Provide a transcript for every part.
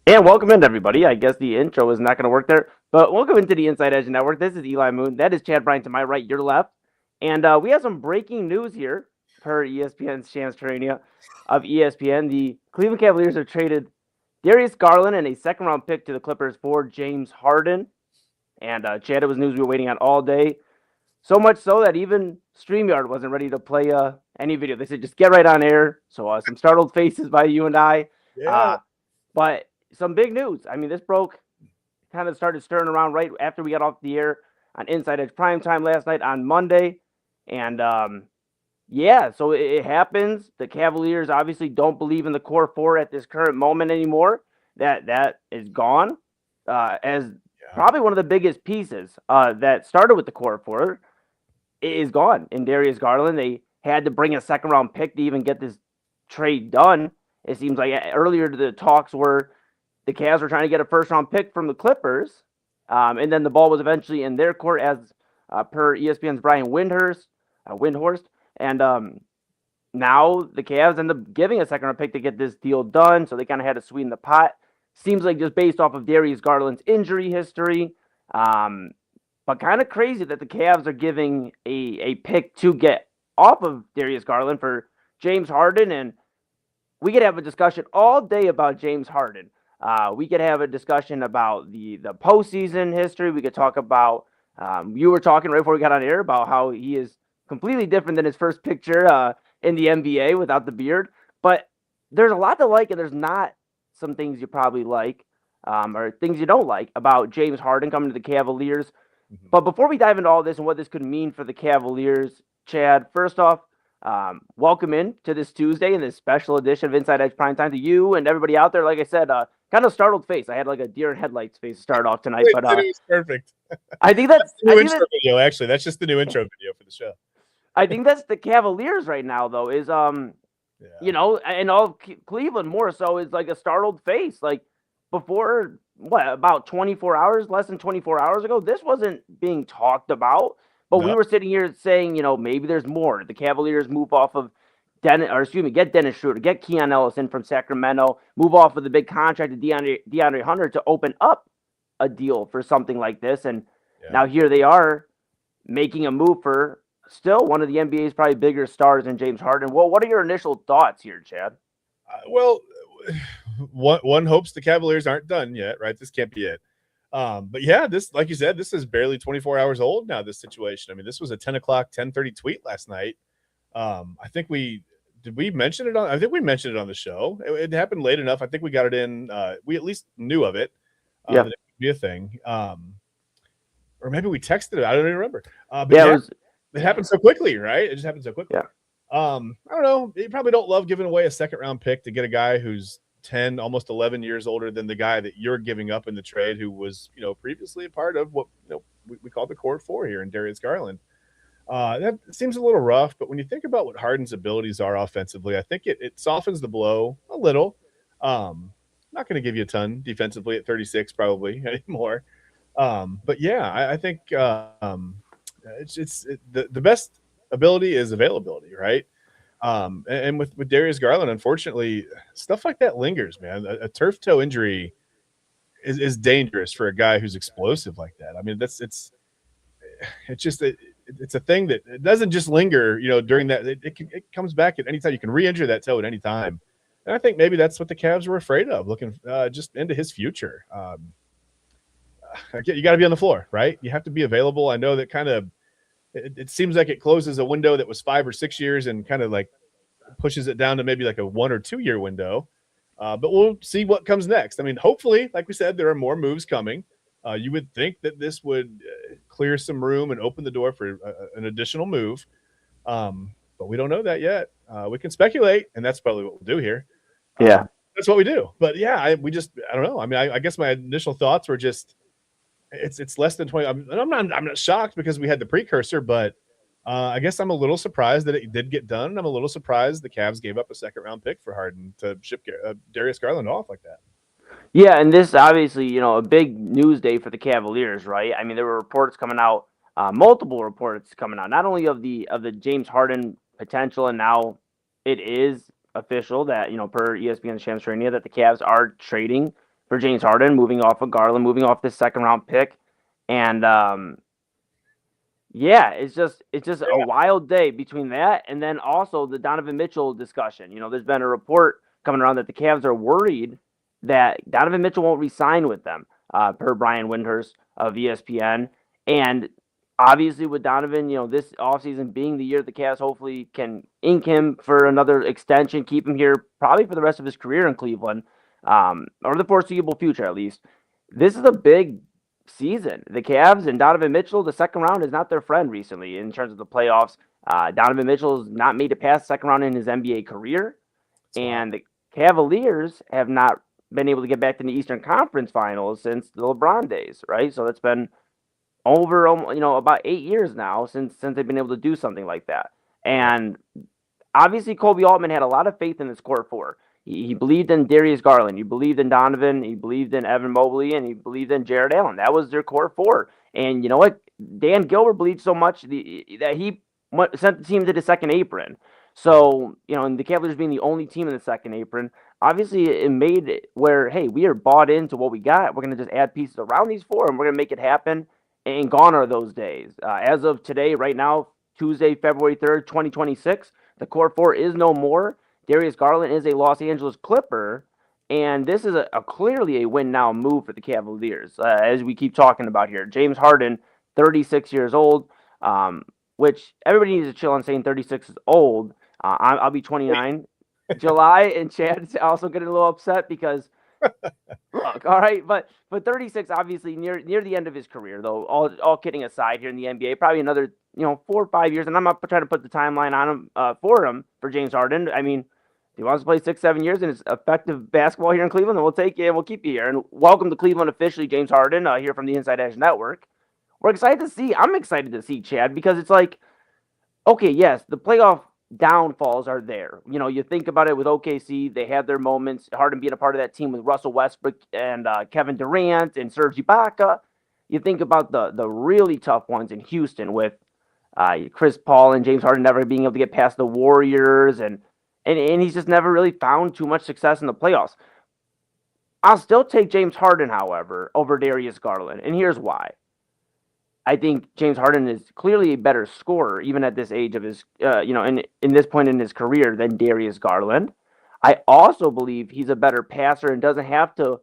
And welcome in, everybody. I guess the intro is not going to work there, but welcome into the Inside Edge Network. This is Eli Moon. That is Chad Bryan to my right, your left. And we have some breaking news here per ESPN's Shams Charania of ESPN. The Cleveland Cavaliers have traded Darius Garland and a second-round pick to the Clippers for James Harden. And Chad, it was news we were waiting on all day. So much so that even StreamYard wasn't ready to play any video. They said, just get right on air. So some startled faces by you and I. Yeah. But some big news. I mean, this broke, kind of started stirring around right after we got off the air on Inside Edge Primetime last night on Monday. And yeah, so it happens. The Cavaliers obviously don't believe in the core four at this current moment anymore. That is gone as probably one of the biggest pieces that started with the core four is gone in Darius Garland. They had to bring a second round pick to even get this trade done. It seems like earlier the talks were the Cavs were trying to get a first round pick from the Clippers, and then the ball was eventually in their court as per ESPN's Bryan Windhorst, and now the Cavs end up giving a second round pick to get this deal done. So they kind of had to sweeten the pot. Seems like just based off of Darius Garland's injury history, but kind of crazy that the Cavs are giving a pick to get off of Darius Garland for James Harden. And we could have a discussion all day about James Harden. We could have a discussion about the postseason history. We could talk about, you were talking right before we got on air about how he is completely different than his first picture in the NBA without the beard. But there's a lot to like, and there's not some things you probably like or things you don't like about James Harden coming to the Cavaliers. Mm-hmm. But before we dive into all this and what this could mean for the Cavaliers, Chad, first off, welcome in to this Tuesday and this special edition of Inside Edge Primetime to you and everybody out there. Like I said, kind of startled face. I had like a deer in headlights face to start off tonight, but it was perfect. I think that's the new intro video. Actually, that's just the new intro video for the show. I think that's the Cavaliers right now, though. Is you know, and all Cleveland more so is like a startled face. Like before, about 24 hours, less than 24 hours ago, this wasn't being talked about. But we were sitting here saying, you know, maybe there's more. The Cavaliers move off of get Dennis Schroeder, get Keon Ellis in from Sacramento, move off of the big contract of DeAndre Hunter to open up a deal for something like this. And now here they are making a move for still one of the NBA's probably bigger stars in James Harden. Well, what are your initial thoughts here, Chad? Well, one hopes the Cavaliers aren't done yet, right? This can't be it. But yeah, this, like you said, this is barely 24 hours old now, this situation. I mean, this was a 10:30 tweet last night. I think we mention it on, I think we mentioned it on the show. It happened late enough. I think we got it in, we at least knew of it. That it could be a thing. Or maybe we texted it. I don't even remember. But it happened so quickly, right? It just happened so quickly. Yeah. I don't know. You probably don't love giving away a second round pick to get a guy who's 10, almost 11 years older than the guy that you're giving up in the trade, who was, you know, previously a part of what, you know, we call the core four here in Darius Garland. That seems a little rough, but when you think about what Harden's abilities are offensively, I think it softens the blow a little. Not going to give you a ton defensively at 36 probably anymore. But yeah, I think the best ability is availability, right? And with Darius Garland, unfortunately, stuff like that lingers, man. A turf toe injury is dangerous for a guy who's explosive like that. I mean, it's a thing that it doesn't just linger, you know, during that. It comes back at any time. You can re-injure that toe at any time. And I think maybe that's what the Cavs were afraid of, looking just into his future. You got to be on the floor, right? You have to be available. I know that kind of it seems like it closes a window that was 5 or 6 years and kind of like pushes it down to maybe like a 1 or 2 year window. But we'll see what comes next. I mean, hopefully, like we said, there are more moves coming. You would think that this would clear some room and open the door for an additional move. But we don't know that yet. We can speculate, and that's probably what we'll do here. Yeah. That's what we do. But yeah, I don't know. I mean, I guess my initial thoughts were just, it's less than 20. I'm not shocked because we had the precursor, but I guess I'm a little surprised that it did get done. I'm a little surprised the Cavs gave up a second round pick for Harden to ship Darius Garland off like that. Yeah, and this obviously, you know, a big news day for the Cavaliers, right? I mean, there were reports coming out, multiple reports coming out, not only of the James Harden potential, and now it is official that, you know, per ESPN Shams Charania, that the Cavs are trading for James Harden, moving off of Garland, moving off this second round pick. And yeah, it's just a wild day between that and then also the Donovan Mitchell discussion. There's been a report coming around that the Cavs are worried that Donovan Mitchell won't re-sign with them, per Bryan of ESPN. And obviously with Donovan, this offseason being the year the Cavs hopefully can ink him for another extension, keep him here probably for the rest of his career in Cleveland, or the foreseeable future at least. This is a big season. The Cavs and Donovan Mitchell, the second round is not their friend recently in terms of the playoffs. Donovan Mitchell has not made it past the second round in his NBA career, and the Cavaliers have not been able to get back to the Eastern Conference Finals since the LeBron days, right? So that's been over, about 8 years now since they've been able to do something like that. And obviously, Kobe Altman had a lot of faith in this core four. He believed in Darius Garland. He believed in Donovan. He believed in Evan Mobley, and he believed in Jared Allen. That was their core four. And you know what? Dan Gilbert believed so much that he sent the team to the second apron. So, and the Cavaliers being the only team in the second apron, obviously it made it where, hey, we are bought into what we got. We're going to just add pieces around these four, and we're going to make it happen. And gone are those days. As of today, right now, Tuesday, February 3rd, 2026, the core four is no more. Darius Garland is a Los Angeles Clipper, and this is a clearly a win-now move for the Cavaliers, as we keep talking about here. James Harden, 36 years old, which everybody needs to chill on saying 36 is old. I'll be 29 July, and Chad's also getting a little upset because, look, all right, but 36, obviously near the end of his career, though. All kidding aside, here in the NBA, probably another 4 or 5 years, and I'm not trying to put the timeline on him for James Harden. I mean, if he wants to play 6-7 years and it's effective basketball here in Cleveland, then we'll take you and we'll keep you here. And welcome to Cleveland officially, James Harden, here from the Inside Edge Network. I'm excited to see Chad, because it's like, okay, yes, the playoff downfalls are there. You think about it with OKC, they had their moments. Harden being a part of that team with Russell Westbrook and Kevin Durant and Serge Ibaka. You think about the really tough ones in Houston with Chris Paul and James Harden never being able to get past the Warriors, and he's just never really found too much success in the playoffs. I'll still take James Harden, however, over Darius Garland, and here's why. I think James Harden is clearly a better scorer, even at this age of his, in this point in his career, than Darius Garland. I also believe he's a better passer and doesn't have to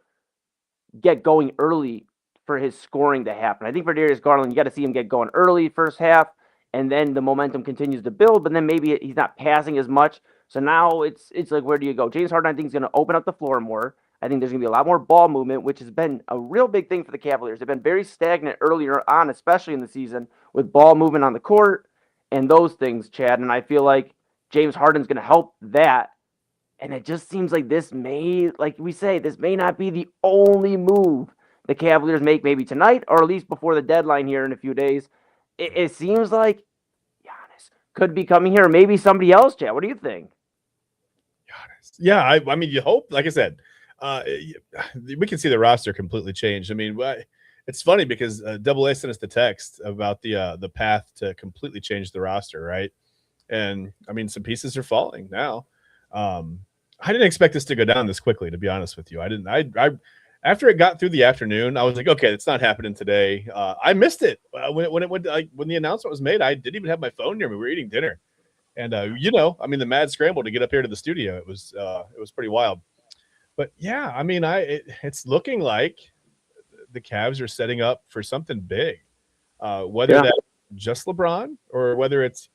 get going early for his scoring to happen. I think for Darius Garland, you got to see him get going early first half, and then the momentum continues to build, but then maybe he's not passing as much. So now it's like, where do you go? James Harden, I think, is going to open up the floor more. I think there's going to be a lot more ball movement, which has been a real big thing for the Cavaliers. They've been very stagnant earlier on, especially in the season, with ball movement on the court and those things, Chad. And I feel like James Harden's going to help that. And it just seems like this may not be the only move the Cavaliers make maybe tonight, or at least before the deadline here in a few days. It seems like Giannis could be coming here, or maybe somebody else, Chad. What do you think? Giannis. Yeah, I mean, you hope, like I said, we can see the roster completely changed. I mean, it's funny because Double A sent us the text about the path to completely change the roster, right? And I mean, some pieces are falling now. I didn't expect this to go down this quickly, to be honest with you. I didn't. I after it got through the afternoon, I was like, okay, it's not happening today. I missed it when the announcement was made. I didn't even have my phone near me. We were eating dinner, and I mean, the mad scramble to get up here to the studio. It was pretty wild. But yeah, I mean, it's looking like the Cavs are setting up for something big, whether that's just LeBron or whether it's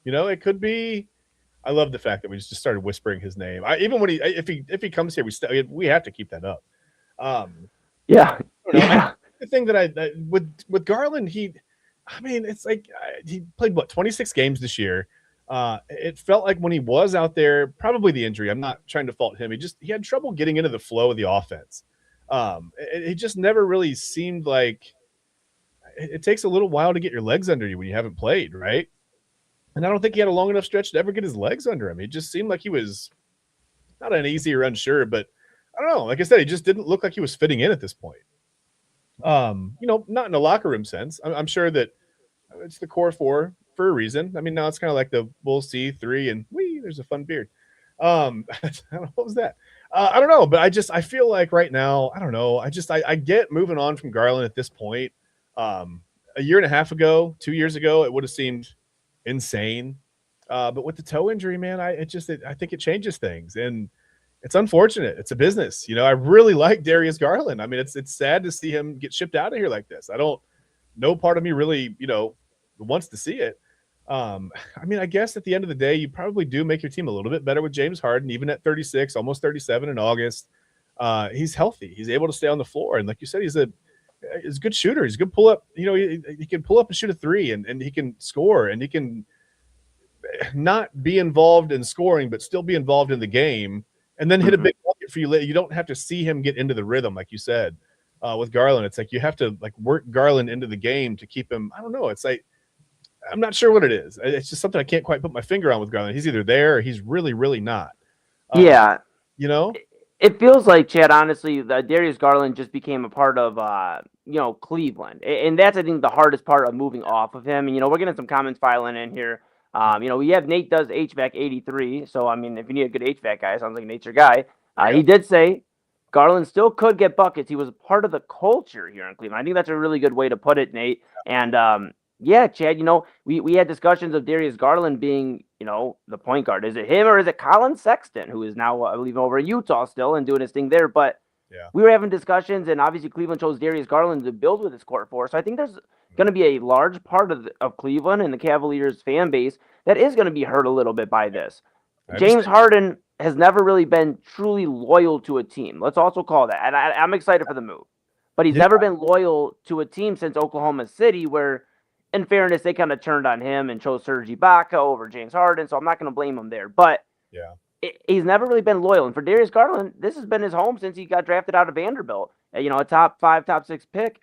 Giannis. It could be. I love the fact that we just started whispering his name. Even when if he comes here, we have to keep that up. The thing that with Garland, it's like he played 26 games this year. It felt like when he was out there, probably the injury. I'm not trying to fault him. He had trouble getting into the flow of the offense. It just never really seemed like it takes a little while to get your legs under you when you haven't played, right? And I don't think he had a long enough stretch to ever get his legs under him. It just seemed like he was not uneasy or unsure, but I don't know. Like I said, he just didn't look like he was fitting in at this point. Not in a locker room sense. I'm sure that it's the core four for a reason. I mean, now it's kind of like the Bull C3 and there's a fun beard. I don't know, what was that? I don't know, but I feel like right now, I don't know. I get moving on from Garland at this point. A year and a half ago, 2 years ago, it would have seemed insane. But with the toe injury, man, I think it changes things, and it's unfortunate. It's a business, I really like Darius Garland. I mean, it's sad to see him get shipped out of here like this. I don't. No part of me really, wants to see it. I mean, I guess at the end of the day, you probably do make your team a little bit better with James Harden, even at 36, almost 37 in August. He's healthy. He's able to stay on the floor. And like you said, he's a good shooter. He's a good pull up. He can pull up and shoot a three, and he can score, and he can not be involved in scoring, but still be involved in the game, and then hit a big bucket for you. You don't have to see him get into the rhythm, like you said. With Garland, it's like you have to work Garland into the game to keep him. I don't know. It's like I'm not sure what it is. It's just something I can't quite put my finger on with Garland. He's either there or he's really, really not. Yeah. It feels like, Chad, honestly, that Darius Garland just became a part of, Cleveland. And that's, I think, the hardest part of moving off of him. And, we're getting some comments filing in here. We have Nate does HVAC 83. So, I mean, if you need a good HVAC guy, sounds like Nate's your guy. He did say Garland still could get buckets. He was a part of the culture here in Cleveland. I think that's a really good way to put it, Nate. And, yeah, Chad, we had discussions of Darius Garland being, the point guard. Is it him or is it Colin Sexton, who is now, I believe, over in Utah still and doing his thing there? But we were having discussions, and obviously Cleveland chose Darius Garland to build with his core four. So I think there's going to be a large part of Cleveland and the Cavaliers fan base that is going to be hurt a little bit by this. James Harden has never really been truly loyal to a team. Let's also call that. And I'm excited for the move. But he's never been loyal to a team since Oklahoma City, where, in fairness, they kind of turned on him and chose Serge Ibaka over James Harden, so I'm not going to blame him there. But he's never really been loyal. And for Darius Garland, this has been his home since he got drafted out of Vanderbilt. A top 5, top 6 pick.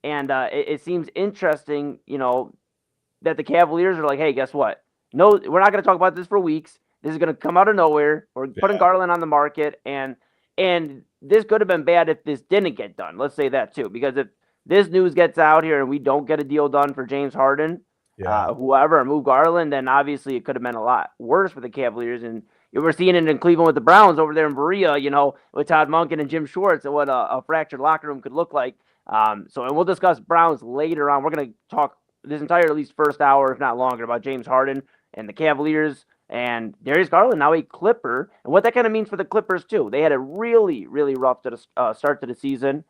And it seems interesting, that the Cavaliers are like, hey, guess what? No, we're not going to talk about this for weeks. This is going to come out of nowhere. We're putting Garland on the market. And this could have been bad if this didn't get done. Let's say that, too. Because if this news gets out here and we don't get a deal done for James Harden, whoever, or move Garland, then obviously it could have been a lot worse for the Cavaliers. And we're seeing it in Cleveland with the Browns over there in Berea, with Todd Monken and Jim Schwartz, and what a fractured locker room could look like. And we'll discuss Browns later on. We're going to talk this entire at least first hour, if not longer, about James Harden and the Cavaliers and Darius Garland, now a Clipper, and what that kind of means for the Clippers, too. They had a really, really rough start to the season,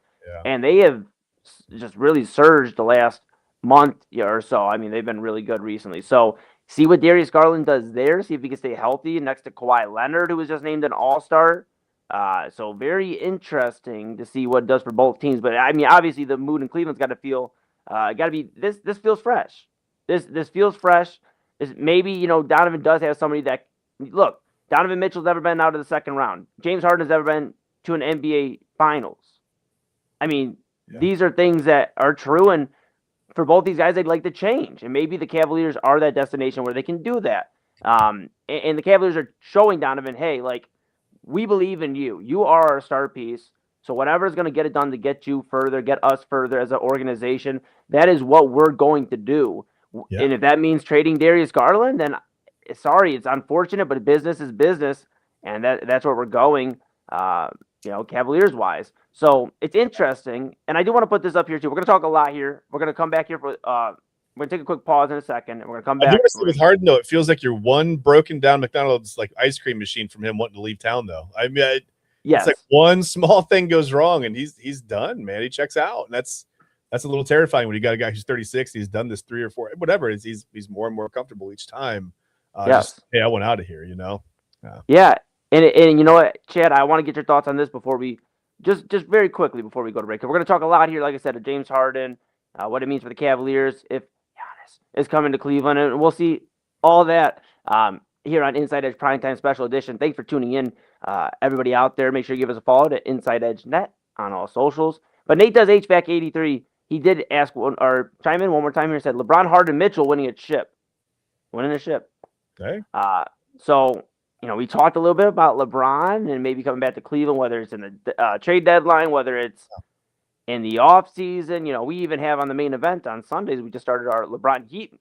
and they have just really surged the last month or so. I mean, they've been really good recently. So see what Darius Garland does there. See if he can stay healthy next to Kawhi Leonard, who was just named an All-Star. So very interesting to see what it does for both teams. But I mean, obviously the mood in Cleveland's got to feel, this feels fresh. This feels fresh. Maybe, Donovan does have somebody that, look, Donovan Mitchell's never been out of the second round. James Harden's never been to an NBA Finals. I mean, these are things that are true, and for both these guys, they'd like to change. And maybe the Cavaliers are that destination where they can do that. And the Cavaliers are showing Donovan, hey, we believe in you. You are our star piece. So whatever is going to get it done to get you further, get us further as an organization, that is what we're going to do. Yeah. And if that means trading Darius Garland, then sorry, it's unfortunate, but business is business, and that's where we're going, Cavaliers-wise. So it's interesting, and I do want to put this up here, too. We're going to talk a lot here. We're going to come back here for we're going to take a quick pause in a second, and we're going to come back. With Harden, though, it feels like you're one broken down McDonald's ice cream machine from him wanting to leave town, though. I mean, it's like one small thing goes wrong, and he's done, man. He checks out, and that's a little terrifying when you got a guy who's 36. He's done this 3 or 4, whatever it is. He's more and more comfortable each time. I went out of here, Yeah, and you know what, Chad, I want to get your thoughts on this before we just very quickly before we go to break. We're going to talk a lot here, like I said, of James Harden, what it means for the Cavaliers if Giannis is coming to Cleveland, and we'll see all that here on Inside Edge Primetime Special Edition. Thanks for tuning in, everybody out there. Make sure you give us a follow to Inside Edge Net on all socials. But Nate does HVAC 83. He did ask or chime in one more time here and said LeBron, Harden, Mitchell winning a ship. Okay. So, we talked a little bit about LeBron and maybe coming back to Cleveland, whether it's in the trade deadline, whether it's in the off season. We even have on the main event on Sundays, we just started our LeBron Heat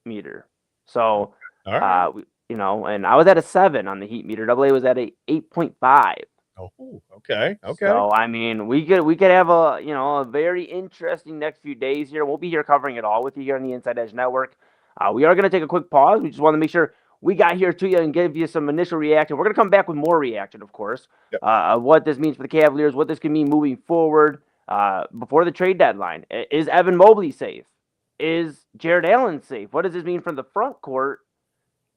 meter. So, all right. and I was at a 7 on the Heat meter. AA was at a 8.5. Oh, okay. So I mean, we could have a very interesting next few days here. We'll be here covering it all with you here on the Inside Edge Network. We are going to take a quick pause. We just want to make sure we got here to you and give you some initial reaction. We're going to come back with more reaction, of course, Yep. of what this means for the Cavaliers, what this can mean moving forward before the trade deadline. Is Evan Mobley safe? Is Jared Allen safe? What does this mean for the front court?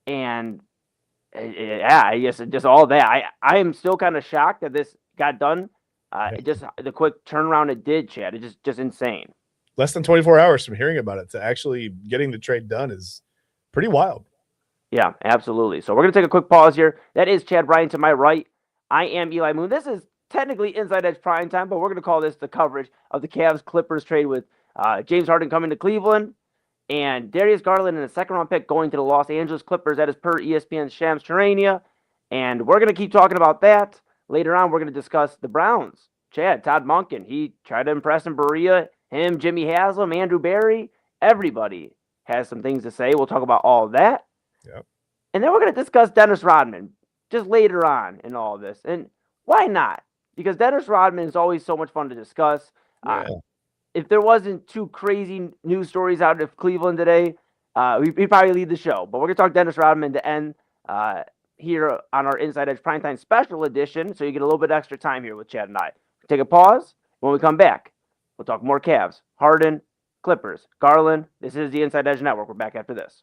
And yeah, I guess just all that. I am still kind of shocked that this got done. Just the quick turnaround it did, Chad. It's just insane. Less than 24 hours from hearing about it to actually getting the trade done is pretty wild. Yeah, absolutely. So we're going to take a quick pause here. That is Chad Bryan to my right. I am Eli Moon. This is technically Inside Edge Prime Time, but we're going to call this the coverage of the Cavs-Clippers trade with James Harden coming to Cleveland and Darius Garland in a second-round pick going to the Los Angeles Clippers. That is per ESPN's Shams Charania. And we're going to keep talking about that. Later on, we're going to discuss the Browns. Chad, Todd Monken, he tried to impress in Berea. Him, Jimmy Haslam, Andrew Barry. Everybody has some things to say. We'll talk about all of that. Yep. And then we're going to discuss Dennis Rodman just later on in all of this. And why not? Because Dennis Rodman is always so much fun to discuss. Yeah. If there wasn't two crazy news stories out of Cleveland today, we'd probably lead the show. But we're going to talk Dennis Rodman to end here on our Inside Edge Primetime Special Edition, so you get a little bit extra time here with Chad and I. Take a pause. When we come back, we'll talk more Cavs, Harden, Clippers, Garland. This is the Inside Edge Network. We're back after this.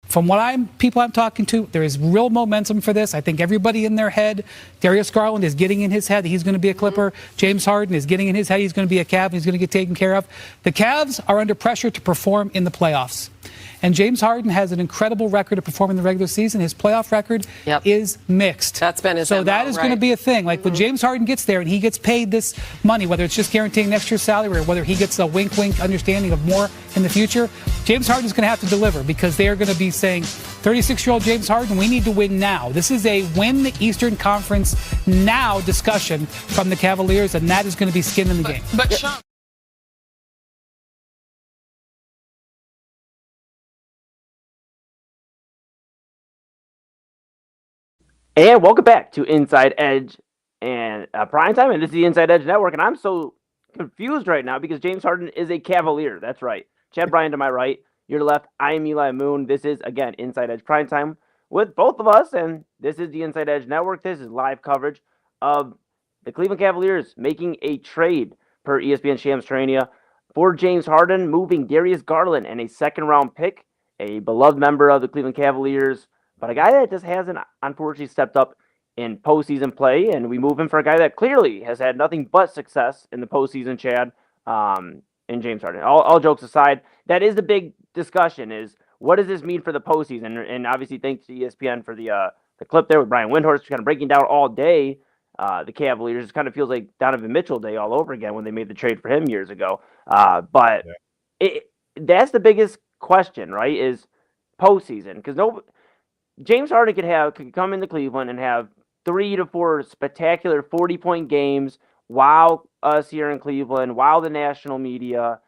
From what people I'm talking to, there is real momentum for this. I think everybody in their head, Darius Garland is getting in his head that he's going to be a Clipper. James Harden is getting in his head he's going to be a Cav. He's going to get taken care of. The Cavs are under pressure to perform in the playoffs. And James Harden has an incredible record of performing in the regular season. His playoff record is mixed. That's been his So that is going to be a thing. Like when James Harden gets there and he gets paid this money, whether it's just guaranteeing next year's salary or whether he gets a wink-wink understanding of more in the future, James Harden is going to have to deliver because they are going to be saying, 36-year-old James Harden, we need to win now. This is a win the Eastern Conference now discussion from the Cavaliers, and that is going to be skin in the game. But Sean. And welcome back to Inside Edge and Prime Time, and this is the Inside Edge Network. And I'm so confused right now because James Harden is a Cavalier. That's right. Chad Bryan to my right, your left. I'm Eli Moon. This is again Inside Edge Prime Time with both of us, and this is the Inside Edge Network. This is live coverage of the Cleveland Cavaliers making a trade per ESPN Shams Charania for James Harden, moving Darius Garland and a second-round pick, a beloved member of the Cleveland Cavaliers. But a guy that just hasn't, unfortunately, stepped up in postseason play, and we move him for a guy that clearly has had nothing but success in the postseason, Chad, in James Harden. All jokes aside, that is the big discussion, is what does this mean for the postseason? And obviously, thanks to ESPN for the clip there with Brian Windhorst kind of breaking down all day the Cavaliers. It kind of feels like Donovan Mitchell Day all over again when they made the trade for him years ago. But that's the biggest question, right, is postseason. Because James Harden could come into Cleveland and have 3 to 4 spectacular 40-point games, wow us here in Cleveland, wow the national media.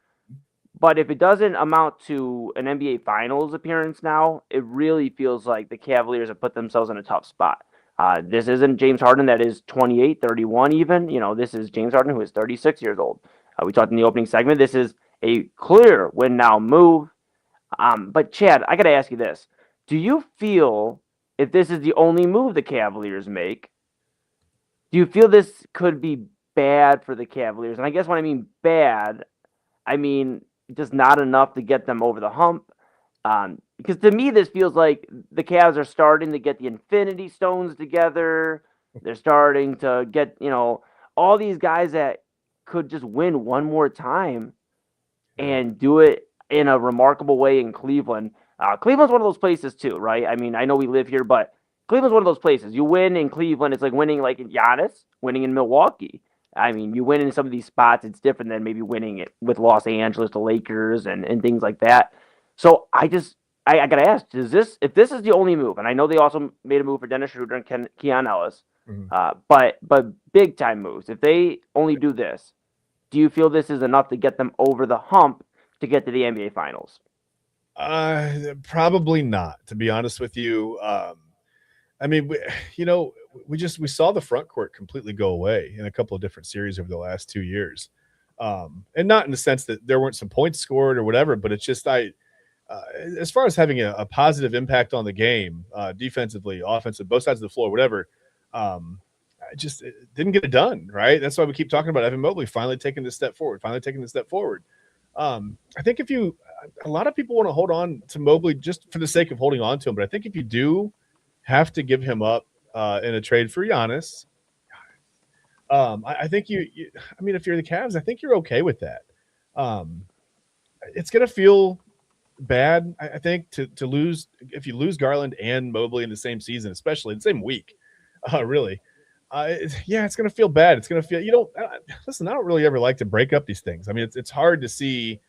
But if it doesn't amount to an NBA Finals appearance now, it really feels like the Cavaliers have put themselves in a tough spot. This isn't James Harden that is 28, 31 even. This is James Harden who is 36 years old. We talked in the opening segment. This is a clear win-now move. But, Chad, I got to ask you this. Do you feel, if this is the only move the Cavaliers make, do you feel this could be bad for the Cavaliers? And I guess when I mean bad, I mean just not enough to get them over the hump. Because to me, this feels like the Cavs are starting to get the Infinity Stones together. They're starting to get, all these guys that could just win one more time and do it in a remarkable way in Cleveland. Cleveland's one of those places too, right? I mean, I know we live here, but Cleveland's one of those places. You win in Cleveland, it's like winning like in Giannis, winning in Milwaukee. I mean, you win in some of these spots, it's different than maybe winning it with Los Angeles, the Lakers, and things like that. So I got to ask, if this is the only move, and I know they also made a move for Dennis Schroeder and Keon Ellis, but big time moves. If they only do this, do you feel this is enough to get them over the hump to get to the NBA Finals? Probably not, to be honest with you. I mean, we saw the front court completely go away in a couple of different series over the last 2 years. And not in the sense that there weren't some points scored or whatever, but it's just, as far as having a positive impact on the game, defensively, offensive, both sides of the floor, whatever, it didn't get it done, right? That's why we keep talking about Evan Mobley finally taking this step forward. I think a lot of people want to hold on to Mobley just for the sake of holding on to him, but I think if you do have to give him up in a trade for Giannis, I think if you're the Cavs, I think you're okay with that. It's going to feel bad, I think, to lose, if you lose Garland and Mobley in the same season, especially in the same week, really. It's going to feel bad. It's going to feel, listen, I don't really ever like to break up these things. I mean, it's hard to see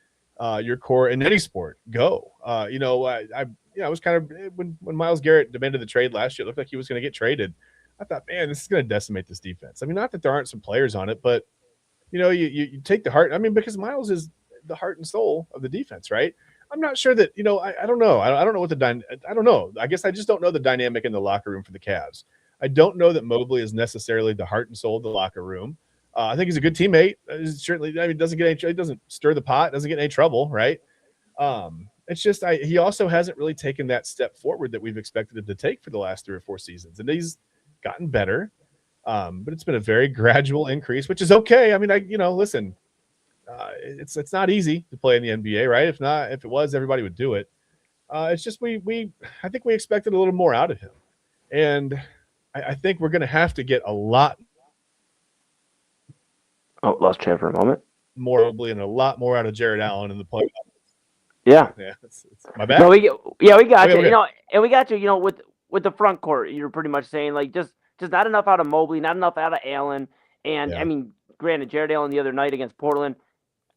your core in any sport go. I was kind of, when Myles Garrett demanded the trade last year, it looked like he was going to get traded. I thought, man, this is going to decimate this defense. I mean, not that there aren't some players on it, but, you take the heart. I mean, because Myles is the heart and soul of the defense, right? I'm not sure that, I don't know. I don't know what I don't know. I guess I just don't know the dynamic in the locker room for the Cavs. I don't know that Mobley is necessarily the heart and soul of the locker room. I think he's a good teammate. Certainly, he doesn't stir the pot, doesn't get in any trouble, right? It's just he also hasn't really taken that step forward that we've expected him to take for the last 3 or 4 seasons, and he's gotten better, but it's been a very gradual increase, which is okay. I mean, listen, it's not easy to play in the NBA, right? If it was, everybody would do it. It's just I think we expected a little more out of him, and I think we're going to have to get a lot. Oh, lost Chad for a moment. More and a lot more out of Jared Allen in the playoffs. Yeah, it's my bad. No, we got Okay, you. okay. You know, and we got you. You know, with the front court, you're pretty much saying like just not enough out of Mobley, not enough out of Allen, and Yeah. I mean, granted, Jared Allen the other night against Portland,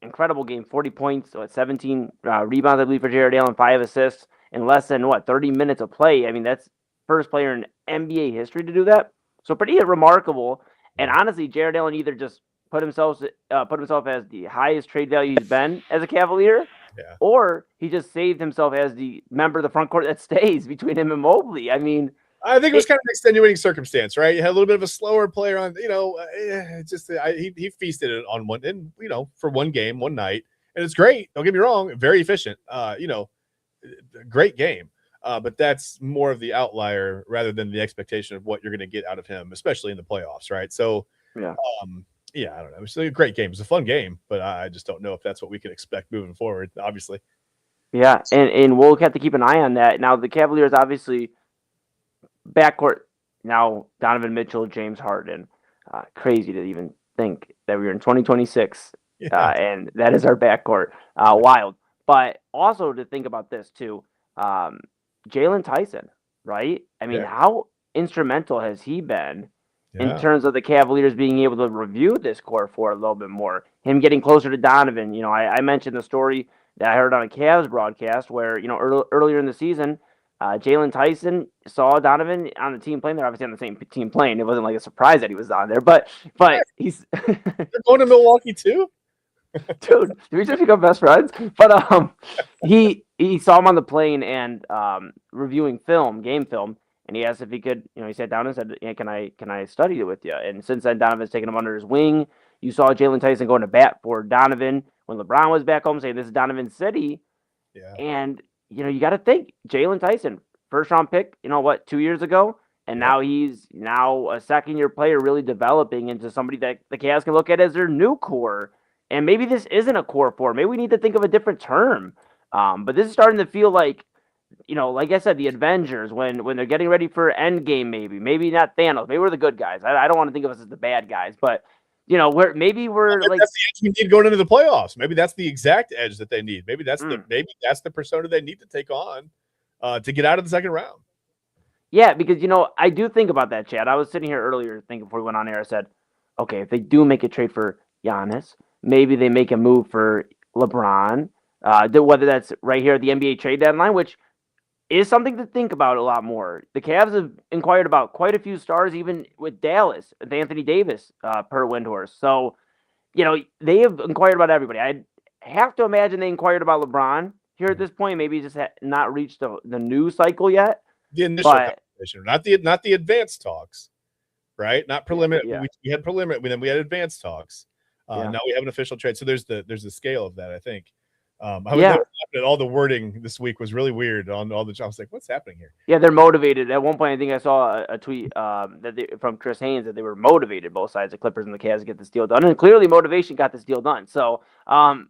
incredible game, 40 points, 17 rebounds, I believe, for Jared Allen, 5 assists in less than 30 minutes of play. I mean, that's first player in NBA history to do that. So pretty remarkable. And honestly, Jared Allen either just put himself as the highest trade value he's been as a Cavalier, Yeah. or he just saved himself as the member of the front court that stays between him and Mobley. I mean, I think it was kind of an extenuating circumstance, right? You had a little bit of a slower player on, he feasted it on one, and for one game, one night, and it's great. Don't get me wrong, very efficient. Great game. But that's more of the outlier rather than the expectation of what you're going to get out of him, especially in the playoffs, right? So, yeah. I don't know. It was a great game. It was a fun game, but I just don't know if that's what we can expect moving forward, obviously. Yeah, and we'll have to keep an eye on that. Now, the Cavaliers obviously backcourt now, Donovan Mitchell, James Harden. Crazy to even think that we were in 2026, and that is our backcourt. Wild. But also to think about this too, Jalen Tyson, right? I mean, how instrumental has he been in terms of the Cavaliers being able to review this core for a little bit more? Him getting closer to Donovan. I mentioned the story that I heard on a Cavs broadcast where, earlier in the season, Jalen Tyson saw Donovan on the team playing. They're obviously on the same team playing. It wasn't like a surprise that he was on there, but he's They're going to Milwaukee too? Dude, did we just become best friends? But he saw him on the plane and reviewing game film, and he asked if he could. He sat down and said, "Yeah, can I study it with you?" And since then, Donovan's taken him under his wing. You saw Jalen Tyson going to bat for Donovan when LeBron was back home, saying this is Donovan's city. Yeah. And you got to think Jalen Tyson, first round pick. 2 years ago, and now he's a second-year player, really developing into somebody that the Cavs can look at as their new core. And maybe this isn't a core four. Maybe we need to think of a different term. But this is starting to feel like, like I said, the Avengers when they're getting ready for Endgame. Maybe not Thanos. Maybe we're the good guys. I don't want to think of us as the bad guys, but we're like that's the edge we need going into the playoffs. Maybe that's the exact edge that they need. Maybe that's the persona they need to take on to get out of the second round. Yeah, because I do think about that, Chad. I was sitting here earlier thinking before we went on air. I said, okay, if they do make a trade for Giannis, maybe they make a move for LeBron, whether that's right here at the NBA trade deadline, which is something to think about a lot more. The Cavs have inquired about quite a few stars, even with Dallas, with Anthony Davis per Windhorst. So, they have inquired about everybody. I have to imagine they inquired about LeBron here at this point. Maybe just not reached the news cycle yet. The initial conversation, not the advanced talks, right? Not preliminary. Yeah. We had preliminary, then we had advanced talks. Now we have an official trade. So there's the scale of that, I think. All the wording this week was really weird on all the. I was like, what's happening here? Yeah, they're motivated. At one point, I think I saw a tweet from Chris Haynes that they were motivated, both sides, the Clippers and the Cavs, to get this deal done. And clearly, motivation got this deal done. So, I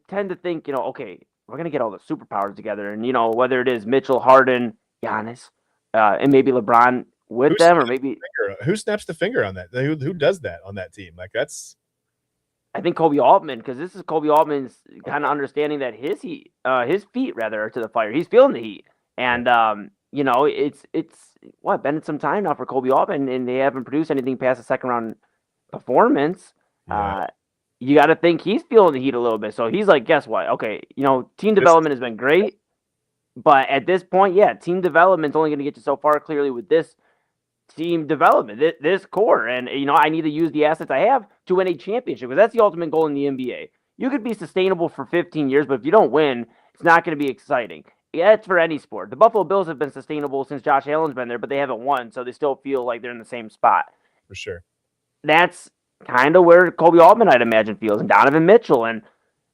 tend to think, okay, we're gonna get all the superpowers together, and whether it is Mitchell, Harden, Giannis, and maybe LeBron with them, or maybe who snaps the finger on that? Who does that on that team? Like that's. I think Kobe Altman, because this is Kobe Altman's kind of understanding that his feet rather are to the fire. He's feeling the heat, and it's been some time now for Kobe Altman, and they haven't produced anything past a second round performance. Yeah. You got to think he's feeling the heat a little bit. So he's like, guess what? Okay, team development has been great, but at this point, team development's only going to get you so far. Clearly, with this team development, this core, and I need to use the assets I have to win a championship, because that's the ultimate goal in the NBA. You could be sustainable for 15 years, but if you don't win, it's not going to be exciting. Yeah, it's for any sport. The Buffalo Bills have been sustainable since Josh Allen's been there, but they haven't won, so they still feel like they're in the same spot. For sure. That's kind of where Kobe Altman, I'd imagine, feels, and Donovan Mitchell. And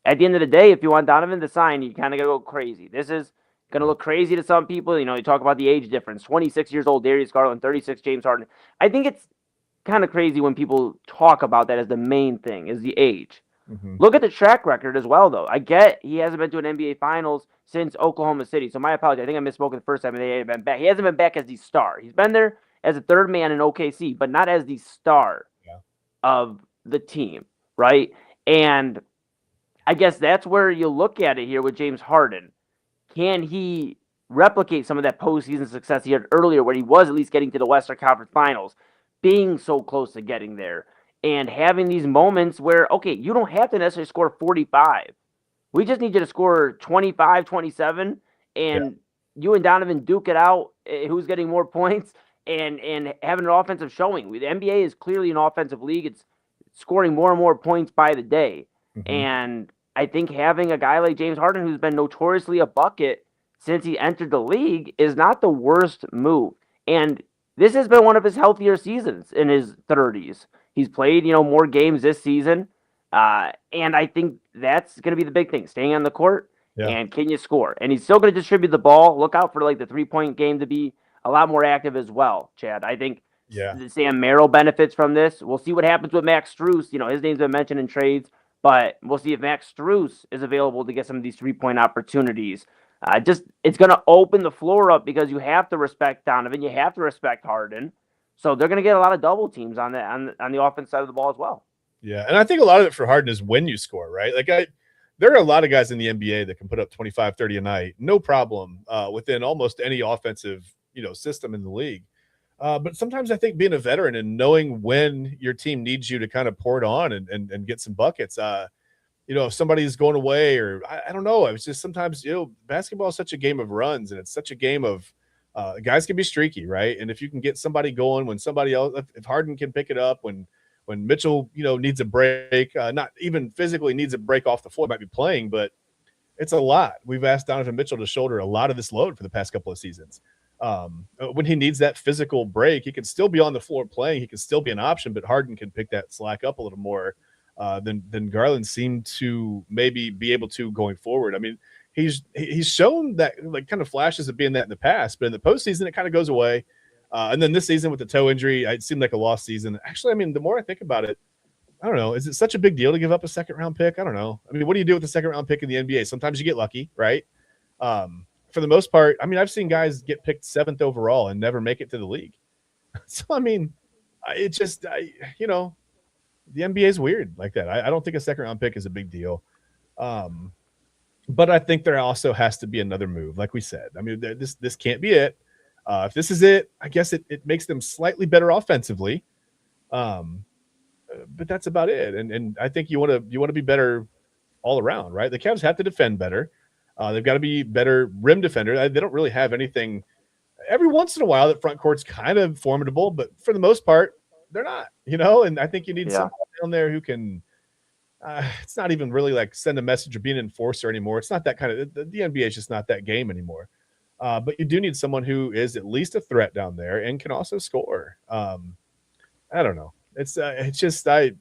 at the end of the day, if you want Donovan to sign, you kind of got to go crazy. This is going to look crazy to some people. You talk about the age difference. 26 years old, Darius Garland, 36, James Harden. I think it's kind of crazy when people talk about that as the main thing, is the age. Mhm. Look at the track record as well, though. I get he hasn't been to an NBA Finals since Oklahoma City, so my apology. I think I misspoke the first time they had been back. He hasn't been back as the star. He's been there as a third man in OKC, but not as the star Yeah. of the team, right? And I guess that's where you look at it here with James Harden. Can he replicate some of that postseason success he had earlier, where he was at least getting to the Western Conference Finals, being so close to getting there, and having these moments where, okay, you don't have to necessarily score 45. We just need you to score 25, 27, and you and Donovan duke it out. Who's getting more points and having an offensive showing? The NBA is clearly an offensive league. It's scoring more and more points by the day. Mhm. And I think having a guy like James Harden, who's been notoriously a bucket since he entered the league, is not the worst move. And this has been one of his healthier seasons in his 30s. He's played, more games this season. And I think that's going to be the big thing, staying on the court. Yeah. And can you score? And he's still going to distribute the ball. Look out for like the 3-point game to be a lot more active as well, Chad. I think Sam Merrill benefits from this. We'll see what happens with Max Strus. His name's been mentioned in trades, but we'll see if Max Strus is available to get some of these 3-point opportunities. It's going to open the floor up because you have to respect Donovan. You have to respect Harden. So they're going to get a lot of double teams on the offense side of the ball as well. Yeah, and I think a lot of it for Harden is when you score, right? Like there are a lot of guys in the NBA that can put up 25, 30 a night, no problem, within almost any offensive, system in the league. But sometimes I think being a veteran and knowing when your team needs you to kind of pour it on and get some buckets, if somebody's going away or I don't know, it's just sometimes, basketball is such a game of runs and it's such a game of guys can be streaky, right? And if you can get somebody going when somebody else, if Harden can pick it up when Mitchell, needs a break, not even physically needs a break off the floor, might be playing, but it's a lot. We've asked Donovan Mitchell to shoulder a lot of this load for the past couple of seasons. When he needs that physical break, he can still be on the floor playing. He can still be an option, but Harden can pick that slack up a little more than Garland seemed to maybe be able to going forward. I mean, he's shown that like kind of flashes of being that in the past, but in the postseason, it kind of goes away. And then this season with the toe injury, it seemed like a lost season. Actually, I mean, the more I think about it, I don't know. Is it such a big deal to give up a second-round pick? I don't know. I mean, what do you do with a second-round pick in the NBA? Sometimes you get lucky, right? For the most part, I mean, I've seen guys get picked 7th overall and never make it to the league. So, I mean, the NBA is weird like that. I don't think a second-round pick is a big deal. But I think there also has to be another move, like we said. I mean, this can't be it. If this is it, I guess it makes them slightly better offensively, but that's about it. And I think you want to be better all around, right? The Cavs have to defend better. They've got to be better rim defender. They don't really have anything. Every once in a while, that front court's kind of formidable, but for the most part, they're not. And I think you need someone down there who can. It's not even really like send a message or be an enforcer anymore. It's not that kind of. The NBA is just not that game anymore. But you do need someone who is at least a threat down there and can also score. I don't know. It's just I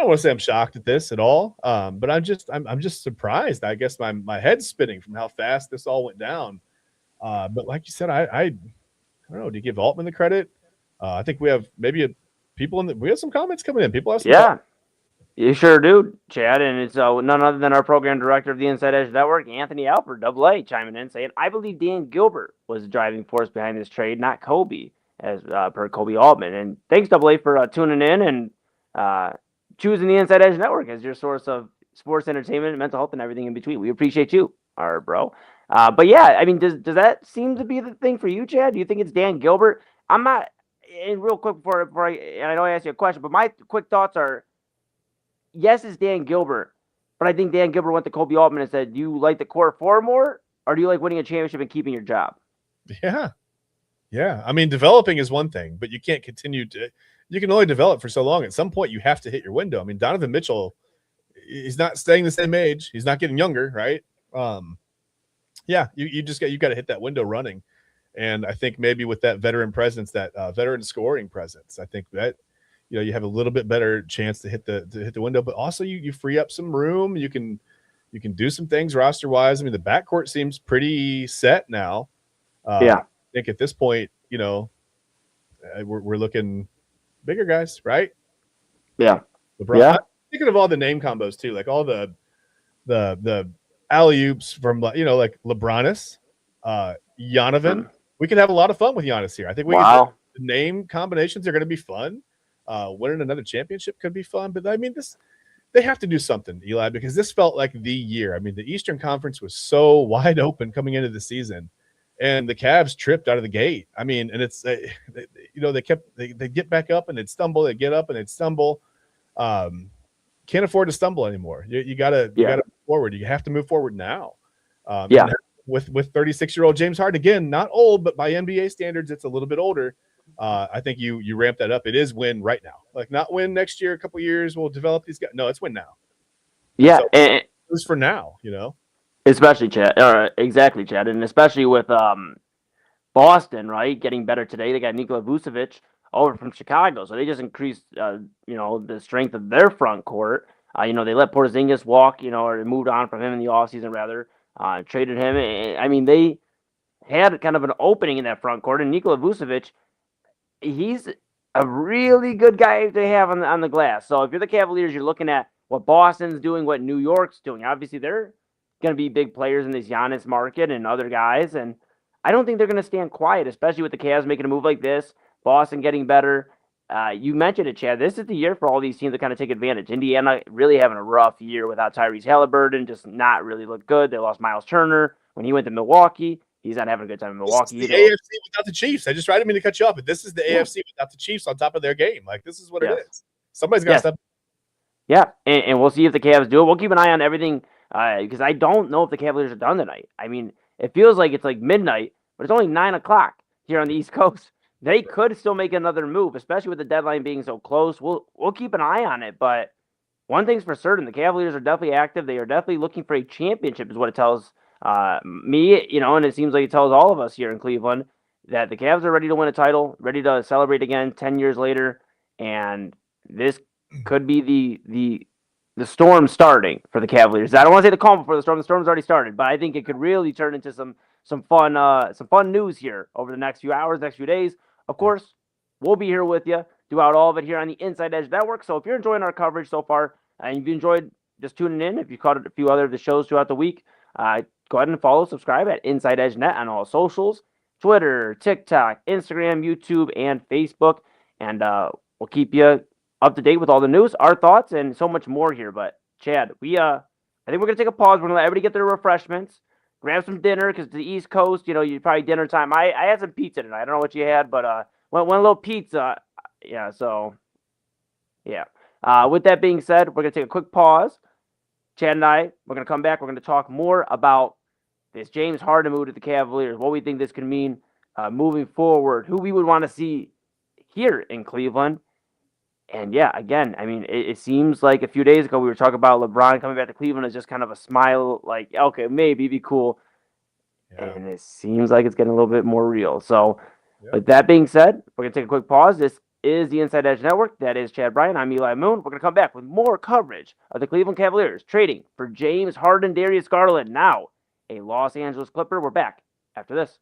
don't want to say I'm shocked at this at all. But I'm just surprised. I guess my head's spinning from how fast this all went down. But like you said, I don't know. Do you give Altman the credit? I think we have maybe we have some comments coming in. People have some comments. You sure do, Chad, and it's none other than our program director of the Inside Edge Network, Anthony Alford, AA, chiming in, saying, I believe Dan Gilbert was the driving force behind this trade, not Kobe, as per Kobe Altman. And thanks, AA, for tuning in and choosing the Inside Edge Network as your source of sports entertainment, mental health, and everything in between. We appreciate you, our bro. But yeah, I mean, does that seem to be the thing for you, Chad? Do you think it's Dan Gilbert? I'm not, and real quick before and I know I asked you a question, but my quick thoughts are, yes, it's Dan Gilbert, but I think Dan Gilbert went to Kobe Altman and said, do you like the core four more, or do you like winning a championship and keeping your job? Yeah. I mean, developing is one thing, but you can't continue to – you can only develop for so long. At some point, you have to hit your window. I mean, Donovan Mitchell, he's not staying the same age. He's not getting younger, right? You got to hit that window running. And I think maybe with that veteran presence, that veteran scoring presence, I think that – you have a little bit better chance to hit the window, but also you free up some room. You can do some things roster wise. I mean, the backcourt seems pretty set now. I think at this point, we're looking bigger guys, right? Yeah. LeBron, thinking of all the name combos too, like all the alley oops from like LeBronis, Janovan. We could have a lot of fun with Giannis here. I think the name combinations are going to be fun. Winning another championship could be fun, but I mean they have to do something, Eli, because this felt like the year. I mean, the Eastern Conference was so wide open coming into the season, and the Cavs tripped out of the gate. I mean, and it's they get back up and they'd stumble, they get up and they'd stumble. Can't afford to stumble anymore. You gotta move forward. You have to move forward now. With 36-year-old James Harden, again, not old, but by NBA standards, it's a little bit older. I think you ramp that up. It is win right now. Like not win next year, a couple years, we'll develop these guys. No, it's win now. Yeah, so, it was for now, Especially Chad, exactly Chad, and especially with Boston, right, getting better today. They got Nikola Vucevic over from Chicago, so they just increased, the strength of their front court. They let Porzingis walk, or moved on from him in the offseason rather. Traded him. I mean, they had kind of an opening in that front court, and Nikola Vucevic, he's a really good guy to have on the glass. So if you're the Cavaliers, you're looking at what Boston's doing, what New York's doing. Obviously, they're going to be big players in this Giannis market and other guys, and I don't think they're going to stand quiet, especially with the Cavs making a move like this, Boston getting better. You mentioned it, Chad. This is the year for all these teams to kind of take advantage. Indiana really having a rough year without Tyrese Halliburton, just not really look good. They lost Miles Turner when he went to Milwaukee. He's not having a good time in Milwaukee. This is the AFC without the Chiefs. I didn't mean to cut you off, but this is the AFC without the Chiefs on top of their game. Like, this is what it is. Somebody's got to step. Yeah, and we'll see if the Cavs do it. We'll keep an eye on everything because I don't know if the Cavaliers are done tonight. I mean, it feels like it's like midnight, but it's only 9 o'clock here on the East Coast. They could still make another move, especially with the deadline being so close. We'll keep an eye on it, but one thing's for certain, the Cavaliers are definitely active. They are definitely looking for a championship is what it tells me, and it seems like it tells all of us here in Cleveland that the Cavs are ready to win a title, ready to celebrate again 10 years later, and this could be the storm starting for the Cavaliers. I don't want to say the calm before the storm. The storm's already started, but I think it could really turn into some fun news here over the next few hours, next few days. Of course, we'll be here with you throughout all of it here on the Inside Edge Network. So if you're enjoying our coverage so far and you've enjoyed just tuning in, if you caught a few other of the shows throughout the week, go ahead and follow, subscribe at Inside Edge Net on all socials, Twitter, TikTok, Instagram, YouTube, and Facebook. And we'll keep you up to date with all the news, our thoughts, and so much more here. But Chad, I think we're going to take a pause. We're going to let everybody get their refreshments. Grab some dinner because to the East Coast, you probably dinner time. I had some pizza tonight. I don't know what you had, but went a little pizza. Yeah, so, yeah. With that being said, we're going to take a quick pause. Chad and I, we're going to come back. We're going to talk more about this James Harden move to the Cavaliers, what we think this could mean moving forward, who we would want to see here in Cleveland. And yeah, again, I mean, it seems like a few days ago we were talking about LeBron coming back to Cleveland as just kind of a smile, like, okay, maybe be cool. Yeah. And it seems like it's getting a little bit more real. So with that being said, we're going to take a quick pause. This is the Inside Edge Network. That is Chad Bryan. I'm Eli Moon. We're going to come back with more coverage of the Cleveland Cavaliers trading for James Harden, Darius Garland, now a Los Angeles Clipper. We're back after this.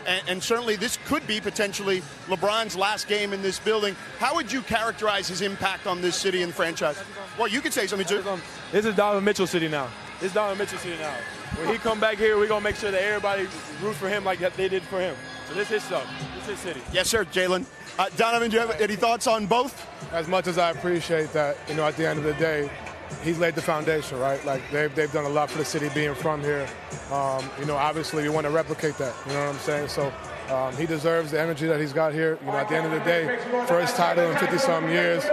And certainly this could be potentially LeBron's last game in this building. How would you characterize his impact on this city and franchise? Well, you could say something too. This is Donovan Mitchell city now. This is Donovan Mitchell city now. When he come back here, we're going to make sure that everybody roots for him like they did for him. So this is his stuff. This is his city. Yes, sir, Jalen. Donovan, do you have any thoughts on both? As much as I appreciate that, at the end of the day, he's laid the foundation, right? Like, they've done a lot for the city being from here. Obviously we want to replicate that, you know what I'm saying? So he deserves the energy that he's got here. At the end of the day, first title in 50-something years.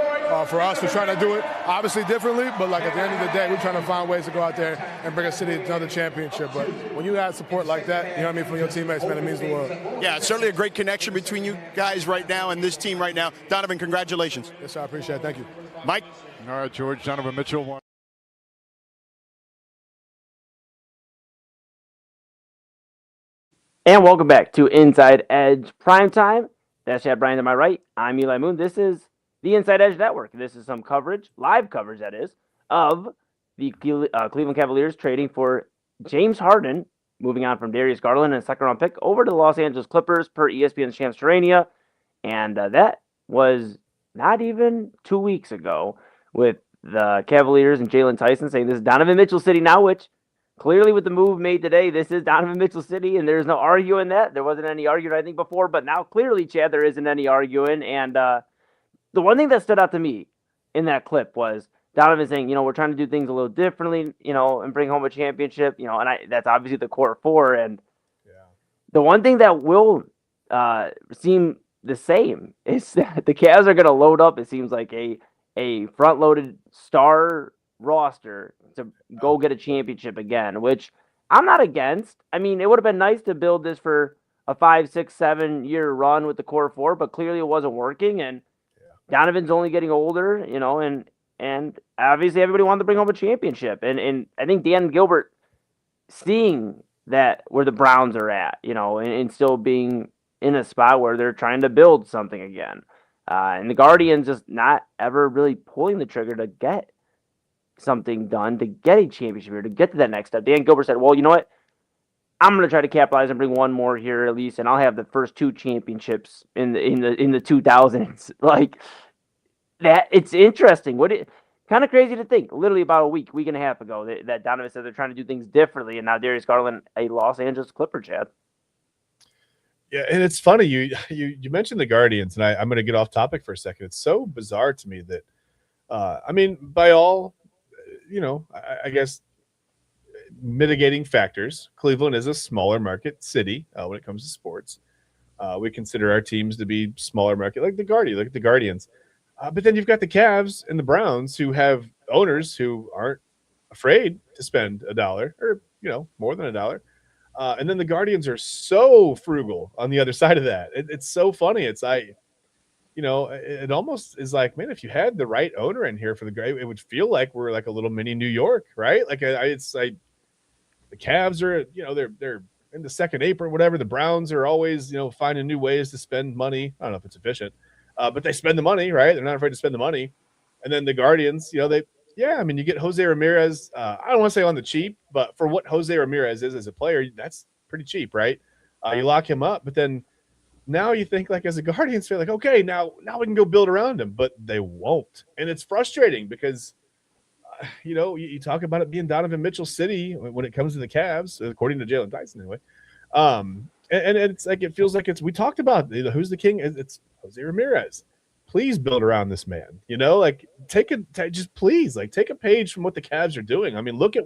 For us, we're trying to do it, obviously, differently, but, at the end of the day, we're trying to find ways to go out there and bring a city another championship. But when you have support like that, from your teammates, man, it means the world. Yeah, it's certainly a great connection between you guys right now and this team right now. Donovan, congratulations. Yes, sir, I appreciate it. Thank you. Mike? All right, George, Donovan Mitchell. And welcome back to Inside Edge Primetime. That's Chad Bryan to my right. I'm Eli Moon. This is the Inside Edge Network. This is some coverage, live coverage that is, of the Cleveland Cavaliers trading for James Harden, moving on from Darius Garland and a second-round pick over to the Los Angeles Clippers per ESPN's Shams Charania. And that was not even 2 weeks ago, with the Cavaliers and Jalen Tyson saying this is Donovan Mitchell City now, which clearly with the move made today, this is Donovan Mitchell City, and there's no arguing that. There wasn't any arguing, I think, before, but now clearly, Chad, there isn't any arguing. And the one thing that stood out to me in that clip was Donovan saying, we're trying to do things a little differently, and bring home a championship, and that's obviously the core four. And the one thing that will seem the same is that the Cavs are going to load up, it seems like, a front-loaded star roster to go get a championship again, which I'm not against. I mean, it would have been nice to build this for a 5, 6, 7 year run with the core four, but clearly it wasn't working. And Donovan's only getting older, and obviously everybody wanted to bring home a championship. And I think Dan Gilbert, seeing that where the Browns are at, and still being in a spot where they're trying to build something again. And the Guardians just not ever really pulling the trigger to get something done, to get a championship here, to get to that next step. Dan Gilbert said, well, you know what? I'm going to try to capitalize and bring one more here at least, and I'll have the first 2 championships in the 2000s. Like that, it's interesting. Kind of crazy to think. Literally about a week and a half ago, that Donovan said they're trying to do things differently, and now Darius Garland, a Los Angeles Clipper, Chad. Yeah, and it's funny you mentioned the Guardians, and I'm going to get off topic for a second. It's so bizarre to me that, by all, I guess mitigating factors, Cleveland is a smaller market city when it comes to sports. We consider our teams to be smaller market, like the Guardians. But then you've got the Cavs and the Browns, who have owners who aren't afraid to spend $1 or more than $1. And then the Guardians are so frugal on the other side of that. It's so funny. It's it almost is like, man, if you had the right owner in here for it would feel like we're like a little mini New York, right? Like it's like the Cavs are, they're in the second apron, whatever. The Browns are always, finding new ways to spend money. I don't know if it's efficient, but they spend the money, right? They're not afraid to spend the money. And then the Guardians, you get Jose Ramirez. I don't want to say on the cheap, but for what Jose Ramirez is as a player, that's pretty cheap, right? You lock him up, but then now you think, like, as a Guardians fan, like, okay, now we can go build around him, but they won't. And it's frustrating because, you talk about it being Donovan Mitchell City when it comes to the Cavs, according to Jalen Tyson anyway. And it's like, it feels like we talked about, who's the king? It's Jose Ramirez. Please build around this man, take a page from what the Cavs are doing. I mean, look at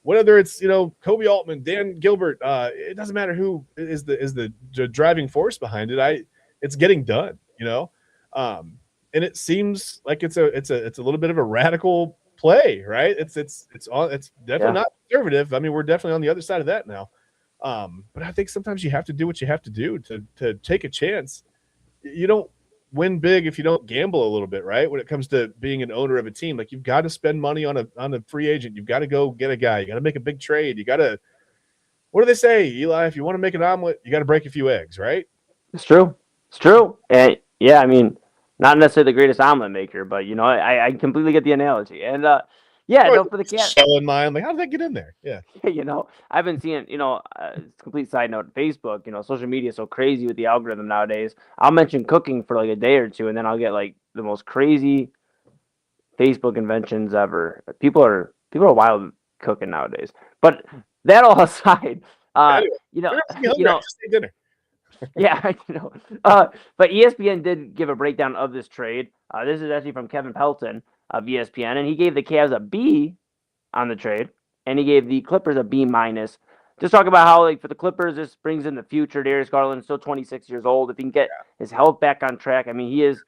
whether it's, Kobe Altman, Dan Gilbert, it doesn't matter who is the driving force behind it. It's getting done, and it seems like it's a little bit of a radical play, right? It's definitely not conservative. I mean, we're definitely on the other side of that now. But I think sometimes you have to do what you have to do to take a chance. You don't win big if you don't gamble a little bit, right? When it comes to being an owner of a team, like, you've got to spend money on a free agent. You've got to go get a guy. You got to make a big trade. You got to, what do they say, Eli? If you want to make an omelet, you got to break a few eggs, right? It's true. And yeah, I mean, not necessarily the greatest omelet maker, but I completely get the analogy. And Yeah, no, for the Cavs. Shell in mine. I'm like, how did that get in there? Yeah. I've been seeing, complete side note, Facebook, social media is so crazy with the algorithm nowadays. I'll mention cooking for like a day or two, and then I'll get like the most crazy Facebook inventions ever. People are wild cooking nowadays. But that all aside, Anyway, just ate dinner. yeah, but ESPN did give a breakdown of this trade. This is actually from Kevin Pelton of ESPN, and he gave the Cavs a B on the trade, and he gave the Clippers a B minus. Just talk about how, like, for the Clippers, this brings in the future. Darius Garland is still 26 years old. If he can get his health back on track, I mean, he is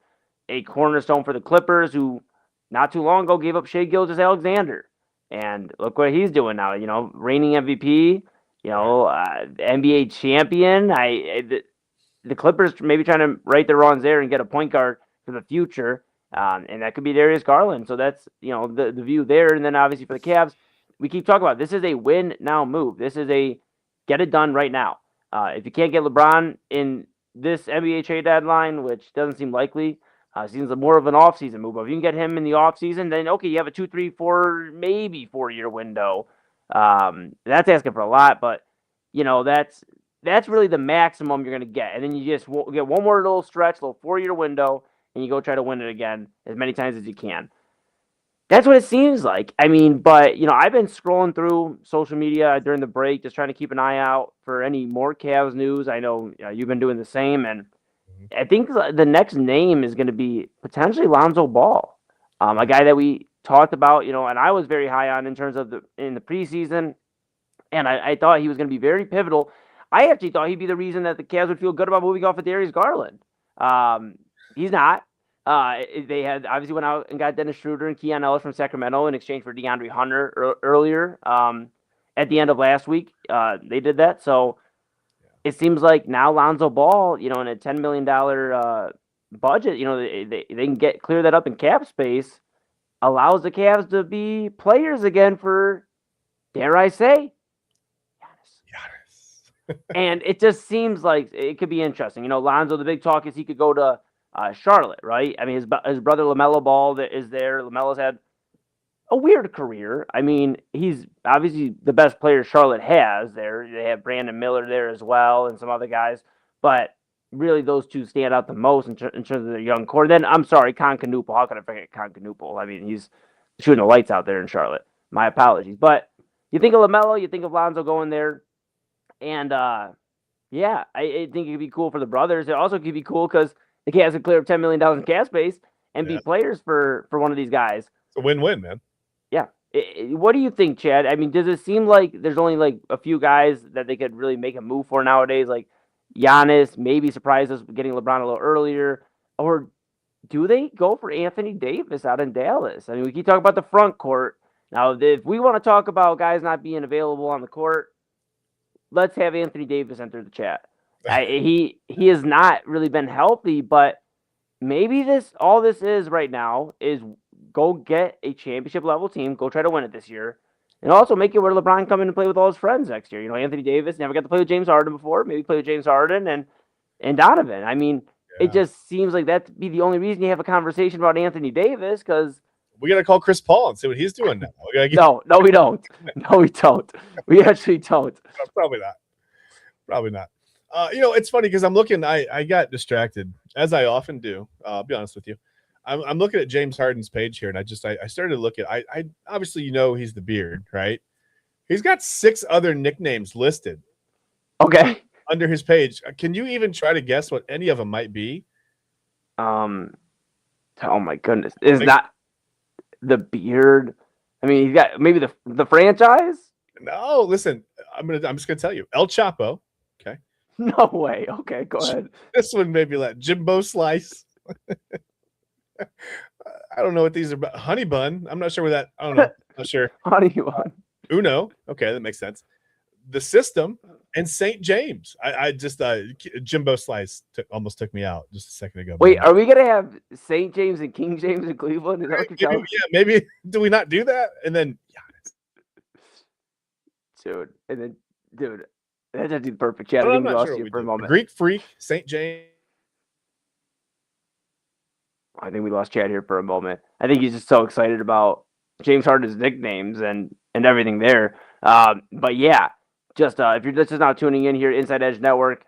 a cornerstone for the Clippers, who not too long ago gave up Shai Gilgeous-Alexander, and look what he's doing now. Reigning MVP. NBA champion. The Clippers maybe trying to right their wrongs there and get a point guard for the future, and that could be Darius Garland. So that's the view there. And then obviously for the Cavs, we keep talking about this is a win now move. This is a get it done right now. If you can't get LeBron in this NBA trade deadline, which doesn't seem likely, seems like more of an offseason move. But if you can get him in the offseason, then okay, you have a 2, 3, 4, maybe 4-year window. That's asking for a lot, but that's really the maximum you're going to get. And then you just get one more little stretch, little 4-year window, and you go try to win it again as many times as you can. That's what it seems like. I mean, but I've been scrolling through social media during the break, just trying to keep an eye out for any more Cavs news. I know you've been doing the same, and I think the next name is going to be potentially Lonzo Ball, a guy that we talked about, and I was very high on in terms of in the preseason, and I thought he was going to be very pivotal. I actually thought he'd be the reason that the Cavs would feel good about moving off of Darius Garland. He's not. They had obviously went out and got Dennis Schroeder and Keon Ellis from Sacramento in exchange for DeAndre Hunter earlier at the end of last week. They did that. So it seems like now Lonzo Ball, in a $10 million budget, they can clear that up in cap space, allows the Cavs to be players again for, dare I say, Giannis. And it just seems like it could be interesting. Lonzo, the big talk is he could go to Charlotte, right? I mean, his brother LaMelo Ball that is there. LaMelo's had a weird career. I mean, he's obviously the best player Charlotte has there. They have Brandon Miller there as well and some other guys. But really, those two stand out the most in terms of their young core. Then, I'm sorry, Con Knuppel. How could I forget Con Knuppel? I mean, he's shooting the lights out there in Charlotte. My apologies. But you think of LaMelo, you think of Lonzo going there. And, yeah, I think it could be cool for the brothers. It also could be cool because the Cavs could clear up $10 million in cap space and be players for one of these guys. It's a win-win, man. Yeah. What do you think, Chad? I mean, does it seem like there's only like a few guys that they could really make a move for nowadays? Like Giannis, maybe surprise us getting LeBron a little earlier. Or do they go for Anthony Davis out in Dallas? I mean, we keep talking about the front court. Now, if we want to talk about guys not being available on the court, let's have Anthony Davis enter the chat. He has not really been healthy, but maybe all this is right now is go get a championship level team, go try to win it this year, and also make it where LeBron come in and play with all his friends next year. Anthony Davis never got to play with James Harden before, maybe play with James Harden and Donovan. I mean, It just seems like that'd be the only reason you have a conversation about Anthony Davis, because we got to call Chris Paul and see what he's doing now. No, we don't. No, we don't. We actually don't. Probably not. It's funny because I'm looking. I got distracted, as I often do. I'll be honest with you. I'm looking at James Harden's page here, and I started to look at. I obviously he's the beard, right? He's got 6 other nicknames listed. Okay. Under his page, can you even try to guess what any of them might be? Oh my goodness, is not the beard? I mean, he's got maybe the franchise. No, listen, I'm just gonna tell you, El Chapo. Okay. No way. Okay, go ahead. This one maybe like Jimbo Slice. I don't know what these are about. Honey Bun. I'm not sure where that. I don't know. Not sure. Honey Bun. Uno. Okay, that makes sense. The System and St. James. I just Jimbo Slice almost took me out just a second ago. Wait, are we gonna have St. James and King James in Cleveland? Is that what you're telling me? Yeah, maybe. Do we not do that? And then, dude, that's actually the perfect chat. I'm I think we not lost sure you for a moment. Greek Freak, St. James. I think we lost Chad here for a moment. I think he's just so excited about James Harden's nicknames and everything there. But yeah, just if you're just now tuning in here, Inside Edge Network,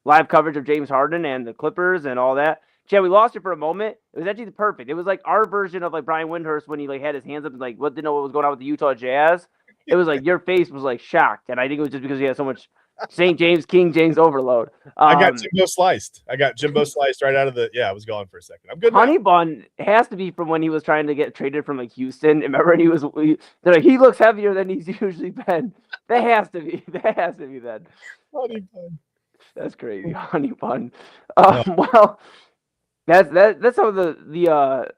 live coverage of James Harden and the Clippers and all that. Chad, we lost it for a moment. It was actually perfect. It was like our version of like Brian Windhorst when he like had his hands up and like didn't know what was going on with the Utah Jazz. It was like your face was like shocked, and I think it was just because you had so much St. James, King James overload. I got Jimbo sliced. Right out of the. Yeah, I was gone for a second. I'm good. Honey now. Bun has to be from when he was trying to get traded from like Houston. Remember, they're like, he looks heavier than he's usually been. That has to be. That has to be then. Honey Bun. That's crazy, Honey Bun. Well, that's some of the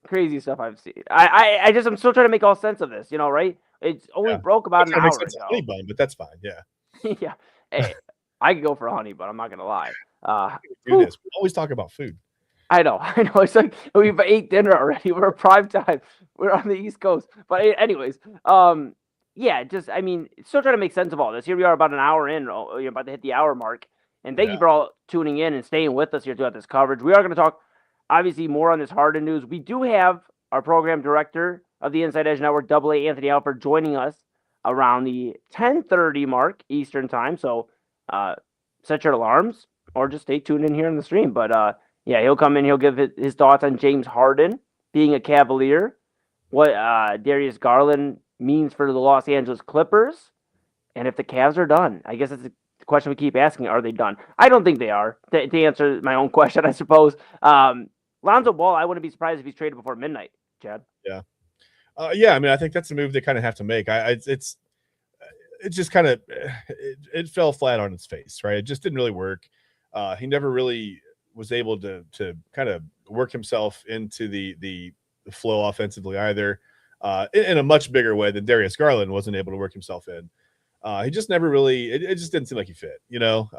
crazy stuff I've seen. I'm still trying to make all sense of this. Right? It's only broke about an hour ago. Honey Bun, but that's fine. Yeah. Yeah. Hey, I could go for a honey bun. I'm not gonna lie. Do this. We always talk about food. I know. It's like we've ate dinner already. We're prime time. We're on the East Coast. But anyways, yeah. Just still trying to make sense of all this. Here we are, about an hour in. You're about to hit the hour mark. And thank you for all tuning in and staying with us here throughout this coverage. We are going to talk, obviously, more on this Harden news. We do have our program director of the Inside Edge Network, AA Anthony Alford, joining us around the 10:30 mark Eastern time. So set your alarms or just stay tuned in here on the stream. But yeah, he'll come in. He'll give his thoughts on James Harden being a Cavalier, what Darius Garland means for the Los Angeles Clippers, and if the Cavs are done. I guess that's the question we keep asking. Are they done? I don't think they are. To answer my own question, I suppose. Lonzo Ball, I wouldn't be surprised if he's traded before midnight, Chad. Yeah. Yeah, I think that's a move they kind of have to make. It just kind of it fell flat on its face, right? It just didn't really work. He never really was able to kind of work himself into the flow offensively either, in a much bigger way than Darius Garland wasn't able to work himself in. He just never really. It just didn't seem like he fit, Yeah,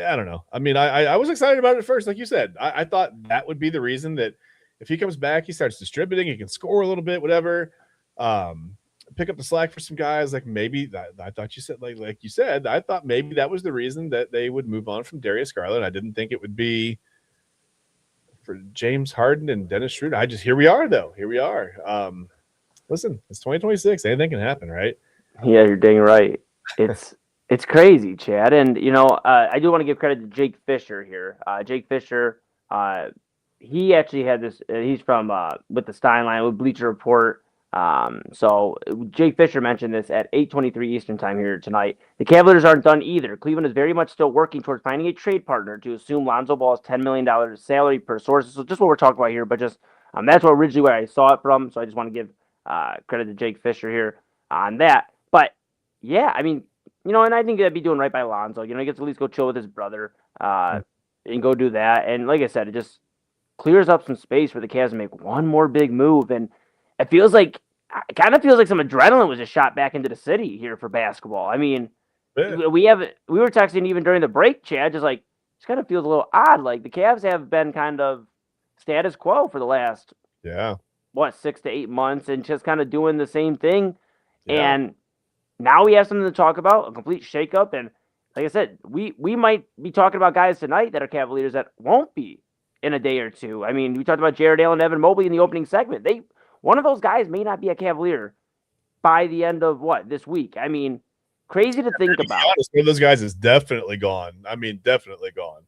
I don't know. I was excited about it at first, like you said. I thought that would be the reason that. If he comes back, he starts distributing. He can score a little bit, whatever. Pick up the slack for some guys. Like maybe I thought you said, like you said, I thought maybe that was the reason that they would move on from Darius Garland. I didn't think it would be for James Harden and Dennis Schroeder. Here we are though. Here we are. Listen, it's 2026. Anything can happen, right? Yeah, you're dang right. It's crazy, Chad. And I do want to give credit to Jake Fisher here. Jake Fisher. He actually had this. He's from with the Steinline with Bleacher Report. So Jake Fisher mentioned this at 8:23 Eastern time here tonight. The Cavaliers aren't done either. Cleveland is very much still working towards finding a trade partner to assume Lonzo Ball's $10 million salary per sources. So just what we're talking about here, but just that's what originally where I saw it from. So I just want to give credit to Jake Fisher here on that. But yeah, and I think that'd be doing right by Lonzo. He gets to at least go chill with his brother and go do that. And like I said, it just clears up some space for the Cavs to make one more big move, and it kind of feels like some adrenaline was just shot back into the city here for basketball. We were texting even during the break, Chad, just kind of feels a little odd. Like the Cavs have been kind of status quo for the last 6 to 8 months, and just kind of doing the same thing. Yeah. And now we have something to talk about, a complete shakeup. And like I said, we might be talking about guys tonight that are Cavaliers that won't be in a day or two. We talked about Jared Allen and Evan Mobley in the opening segment. One of those guys may not be a Cavalier by the end of this week. Crazy to think about. Honest, one of those guys is definitely gone. Definitely gone.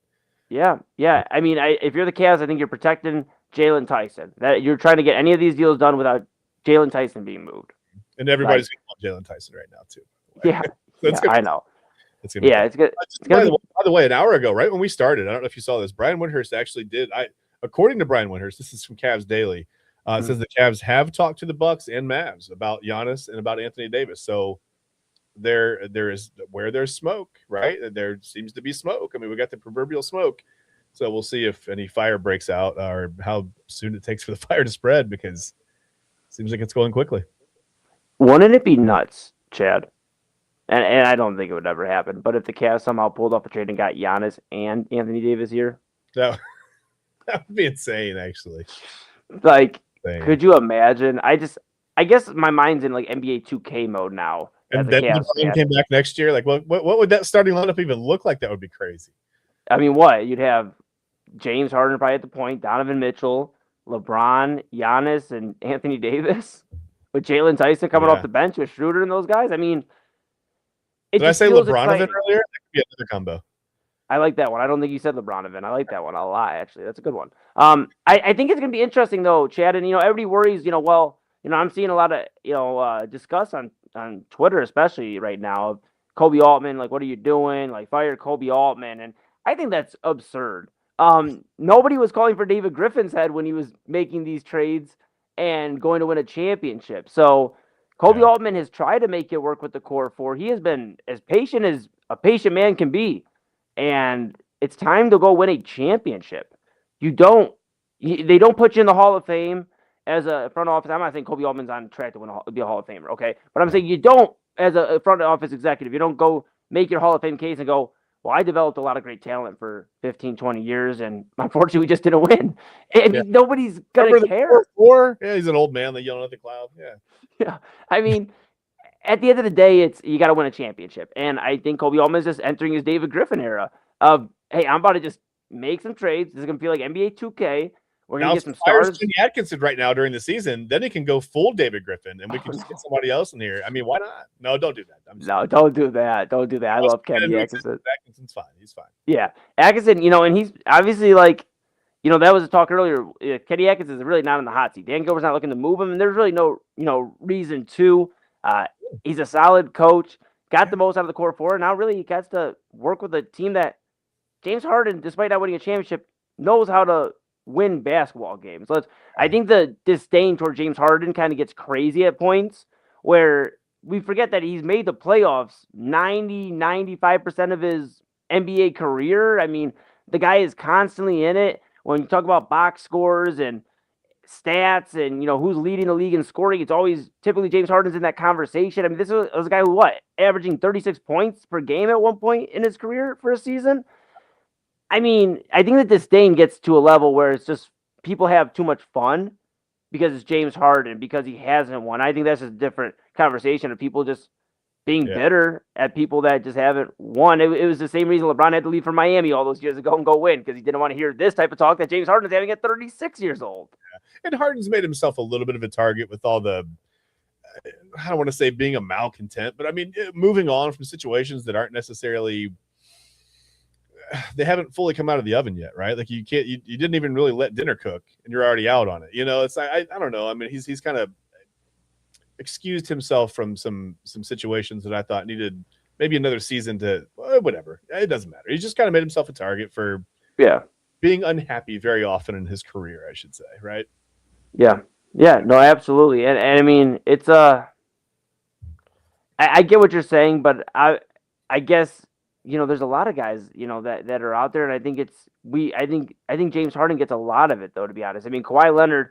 Yeah. If you're the Cavs, I think you're protecting Jalen Tyson. That you're trying to get any of these deals done without Jalen Tyson being moved. And everybody's going to want Jalen Tyson right now too. Yeah, I know. It's gonna it's good. By the way, an hour ago, right when we started, I don't know if you saw this, Brian Windhorst actually did. According to Brian Windhorst, this is from Cavs Daily. It says the Cavs have talked to the Bucks and Mavs about Giannis and about Anthony Davis. So there is where there's smoke, right? There seems to be smoke. We got the proverbial smoke. So we'll see if any fire breaks out or how soon it takes for the fire to spread, because it seems like it's going quickly. Wouldn't it be nuts, Chad? And I don't think it would ever happen. But if the Cavs somehow pulled off a trade and got Giannis and Anthony Davis here, that would be insane, actually. Could you imagine? I guess my mind's in NBA 2K mode now. And then LeBron came back next year. What would that starting lineup even look like? That would be crazy. What? You'd have James Harden probably at the point, Donovan Mitchell, LeBron, Giannis, and Anthony Davis with Jalen Tyson coming off the bench with Schroeder and those guys. I mean, did I say LeBronovan earlier? That could be another combo. I like that one. I don't think you said LeBronovan. I like that one a lot, actually. That's a good one. I think it's going to be interesting, though, Chad. And, everybody worries, I'm seeing a lot of, discuss on Twitter, especially right now, of Kobe Altman, like, what are you doing? Like, fire Kobe Altman. And I think that's absurd. Nobody was calling for David Griffin's head when he was making these trades and going to win a championship. So Kobe Altman has tried to make it work with the core four. He has been as patient as a patient man can be. And it's time to go win a championship. They don't put you in the Hall of Fame as a front office. I'm not saying Kobe Altman's on track to be a Hall of Famer, okay? But I'm saying you don't, as a front office executive, you don't go make your Hall of Fame case and go, well, I developed a lot of great talent for 15, 20 years, and unfortunately, we just didn't win. And nobody's going to care. Yeah, he's an old man that yelling at the cloud. Yeah. I mean, at the end of the day, you got to win a championship. And I think Kobe Altman is just entering his David Griffin era of, hey, I'm about to just make some trades. This is going to feel like NBA 2K. We're going to get some stars. Kenny Atkinson right now during the season, then he can go full David Griffin, and we can just get somebody else in here. I mean, why not? No, don't do that. No, don't do that. Don't do that. I love Kenny Atkinson. Atkinson's fine. He's fine. Yeah. Atkinson, and he's obviously like, that was a talk earlier. Kenny Atkinson is really not in the hot seat. Dan Gilbert's not looking to move him, and there's really no, reason to. He's a solid coach, got the most out of the core four. Now really he gets to work with a team that James Harden, despite not winning a championship, knows how to win basketball games. I think the disdain toward James Harden kind of gets crazy at points where we forget that he's made the playoffs 95% of his NBA career. I mean, the guy is constantly in it. When you talk about box scores and stats and, who's leading the league in scoring, it's always typically James Harden's in that conversation. I mean, this was a guy who, averaging 36 points per game at one point in his career for a season. I mean, I think the disdain gets to a level where it's just people have too much fun because it's James Harden, because he hasn't won. I think that's just a different conversation of people just being bitter at people that just haven't won. It was the same reason LeBron had to leave for Miami all those years ago and go win, because he didn't want to hear this type of talk that James Harden's having at 36 years old. Yeah. And Harden's made himself a little bit of a target with all the, I don't want to say being a malcontent, but I mean, moving on from situations that aren't necessarily, they haven't fully come out of the oven yet, right? Like you didn't even really let dinner cook and you're already out on it. It's I don't know. I mean, he's kind of excused himself from some situations that I thought needed maybe another season to whatever. It doesn't matter. He just kind of made himself a target for being unhappy very often in his career, I should say, right? Yeah. Yeah, no, absolutely. And I mean, it's I get what you're saying, but I guess there's a lot of guys, that are out there, and I think I think James Harden gets a lot of it, though, to be honest. I mean, Kawhi Leonard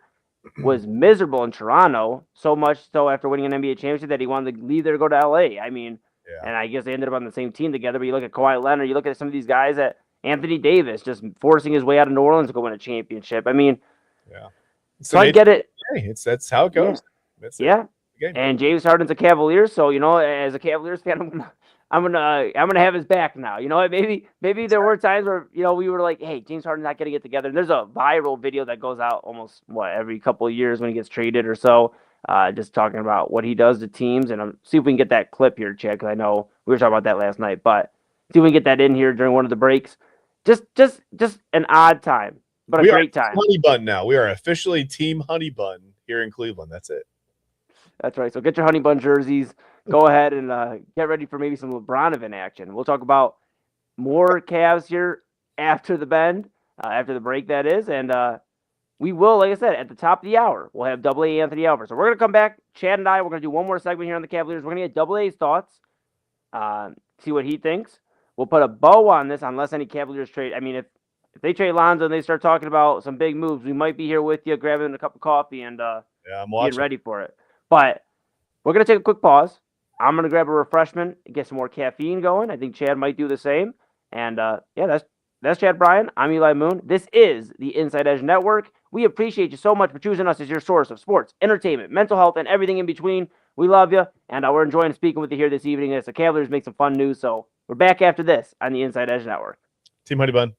was miserable in Toronto, so much so after winning an NBA championship that he wanted to leave there to go to LA. I mean, and I guess they ended up on the same team together, but you look at Kawhi Leonard, you look at some of these guys at Anthony Davis just forcing his way out of New Orleans to go win a championship. I mean, so I get it. That's how it goes. Yeah. And James Harden's a Cavalier, so as a Cavaliers fan, I'm gonna have his back now. You know what? Maybe there were times where we were like, hey, James Harden's not gonna get together. And there's a viral video that goes out almost every couple of years when he gets traded or so, just talking about what he does to teams. And see if we can get that clip here, Chad, because I know we were talking about that last night. But see if we can get that in here during one of the breaks. Just an odd time, but a great time. Honey Bun now. We are officially Team Honey Bun here in Cleveland. That's it. That's right. So get your Honey Bun jerseys. Go ahead and get ready for maybe some LeBronovan action. We'll talk about more Cavs here after the bend, after the break, that is. And we will, like I said, at the top of the hour, we'll have AA Anthony Alvarez. So we're going to come back, Chad and I, we're going to do one more segment here on the Cavaliers. We're going to get AA's thoughts, see what he thinks. We'll put a bow on this unless any Cavaliers trade. I mean, if they trade Lonzo and they start talking about some big moves, we might be here with you, grabbing a cup of coffee and I'm getting ready for it. But we're going to take a quick pause. I'm going to grab a refreshment, get some more caffeine going. I think Chad might do the same. And that's Chad Bryan. I'm Eli Moon. This is the Inside Edge Network. We appreciate you so much for choosing us as your source of sports, entertainment, mental health, and everything in between. We love you, and we're enjoying speaking with you here this evening as the Cavaliers make some fun news. So we're back after this on the Inside Edge Network. Team Honey Bun.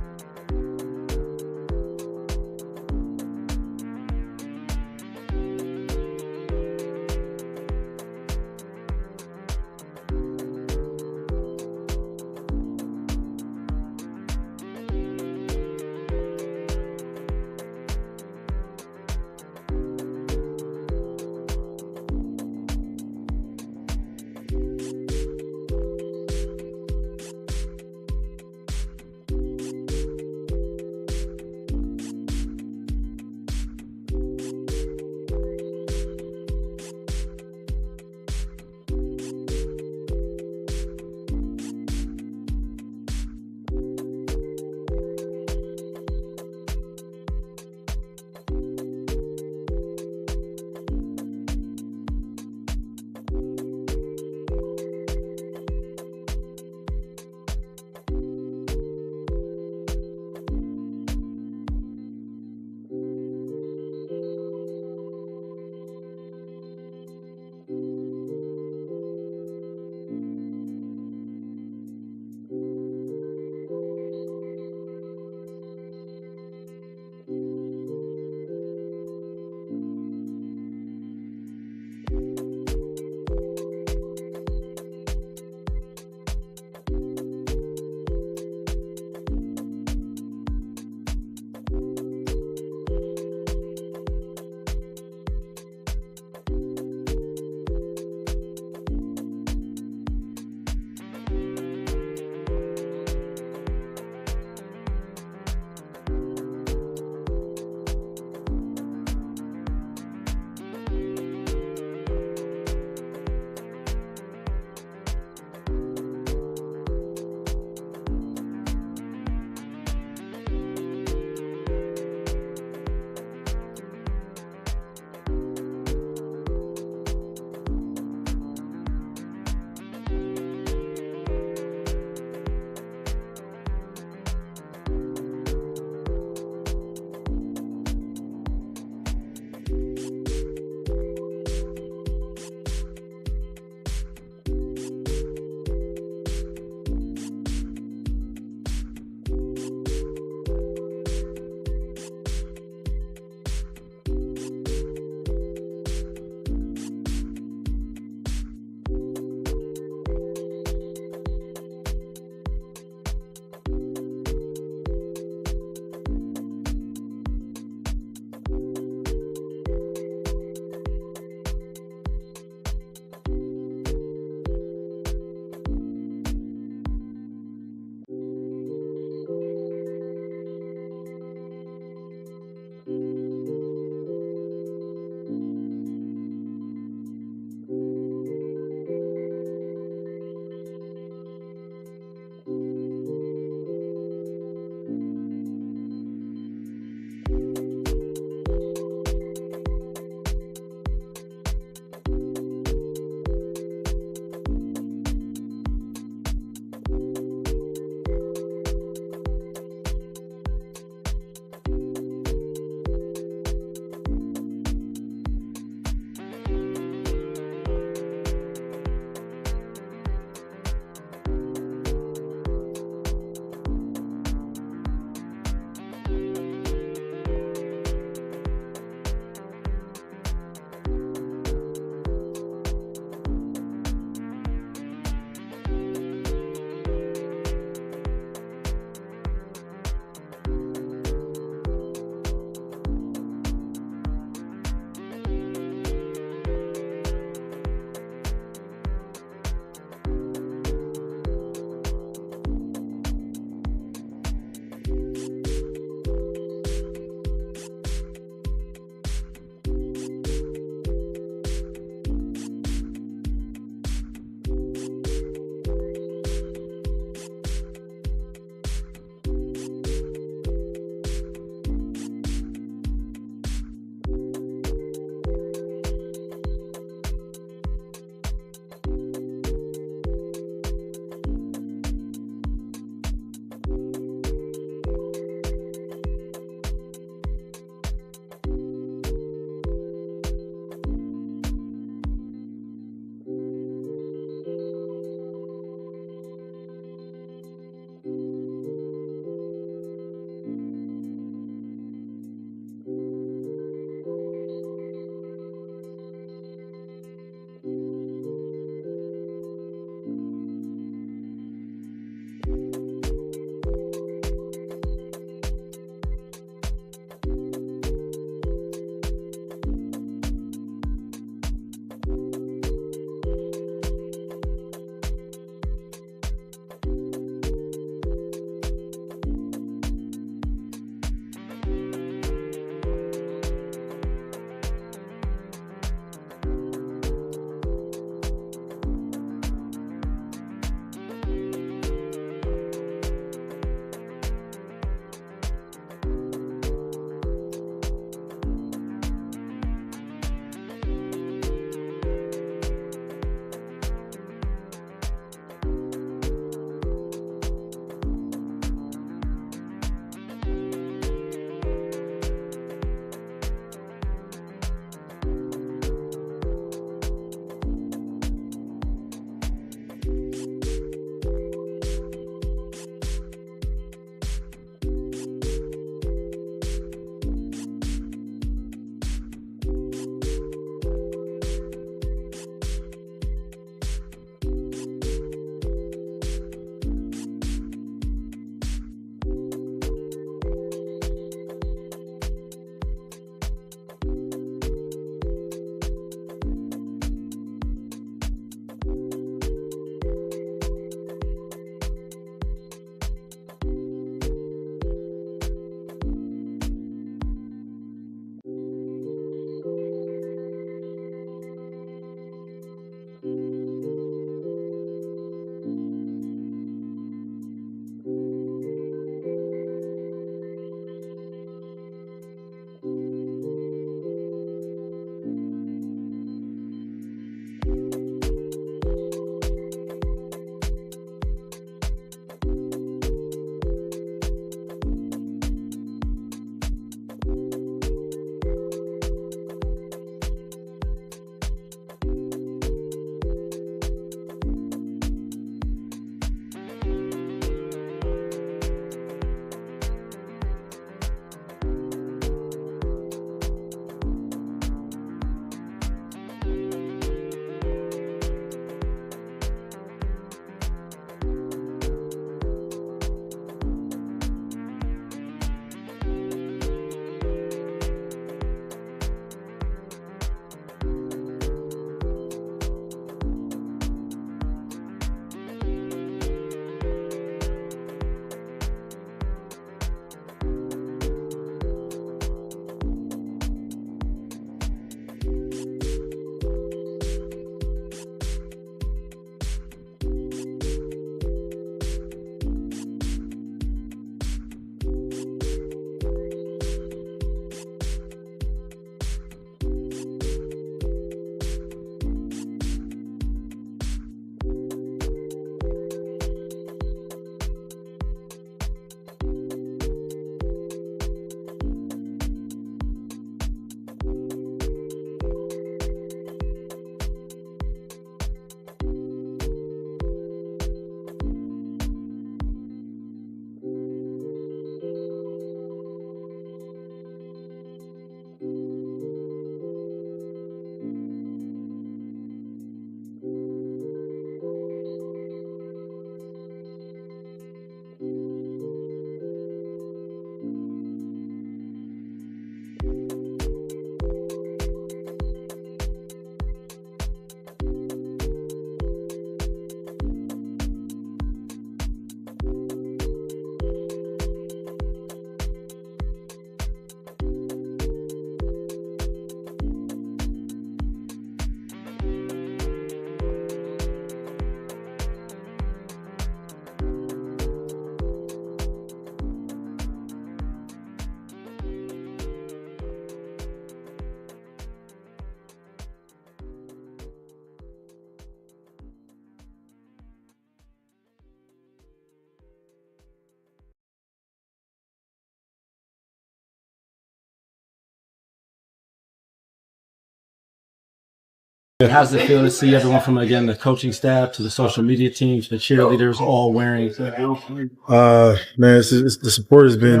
How's it feel to see everyone from, again, the coaching staff to the social media teams, the cheerleaders all wearing? Man, the support has been,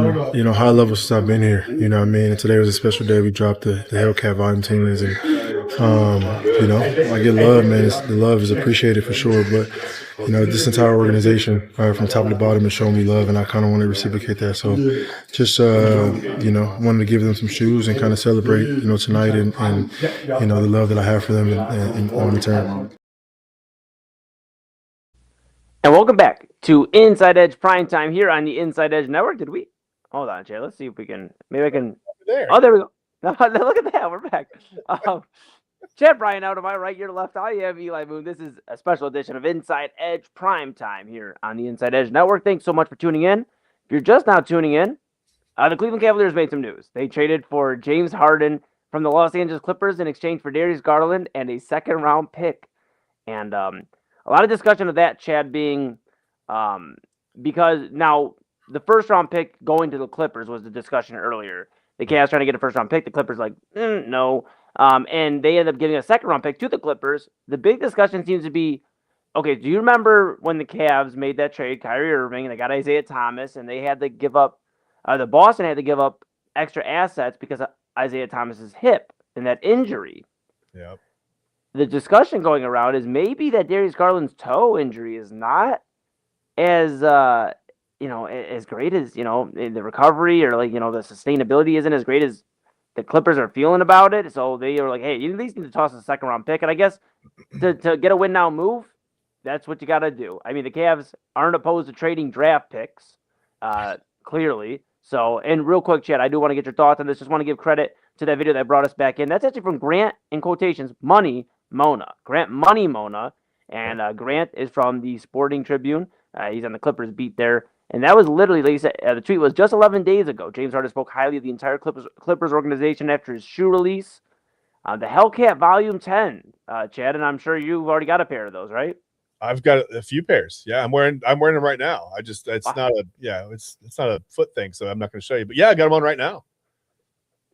high level since I've been here. You know what I mean? And today was a special day. We dropped the Hellcat volume teams, and I get love, man. The love is appreciated for sure. But this entire organization, from top to bottom, has shown me love, and I kind of want to reciprocate that. So, just wanted to give them some shoes and kind of celebrate, tonight, and the love that I have for them in return. And welcome back to Inside Edge Primetime here on the Inside Edge Network. Hold on, Jay? Let's see if we can. Maybe I can. There. Oh, there we go. Look at that. We're back. Chad Bryan out of my right, your left. I am Eli Moon. This is a special edition of Inside Edge Primetime here on the Inside Edge Network. Thanks so much for tuning in. If you're just now tuning in, the Cleveland Cavaliers made some news. They traded for James Harden from the Los Angeles Clippers in exchange for Darius Garland and a second-round pick. And a lot of discussion of that, Chad, being because now the first-round pick going to the Clippers was the discussion earlier. The Cavs trying to get a first-round pick. The Clippers like, no. And they ended up giving a second-round pick to the Clippers. The big discussion seems to be, okay, do you remember when the Cavs made that trade, Kyrie Irving, and they got Isaiah Thomas, and they had to give up, the Boston had to give up extra assets because of Isaiah Thomas's hip and that injury. Yep. The discussion going around is maybe that Darius Garland's toe injury is not as as great as the recovery, or the sustainability isn't as great as the Clippers are feeling about it. So they are like, hey, you at least need to toss a second round pick. And I guess to get a win now move, that's what you got to do. I mean, the Cavs aren't opposed to trading draft picks, clearly. So, and real quick, Chad, I do want to get your thoughts on this. Just want to give credit to that video that brought us back in. That's actually from Grant, in quotations, Money Mona. Grant Money Mona. And Grant is from the Sporting Tribune. He's on the Clippers beat there. And that was literally, like you said, the tweet was just 11 days ago. James Harden spoke highly of the entire Clippers organization after his shoe release. The Hellcat Volume 10, Chad, and I'm sure you've already got a pair of those, right? I've got a few pairs. Yeah, I'm wearing them right now. It's not a foot thing, so I'm not going to show you. But yeah, I got them on right now.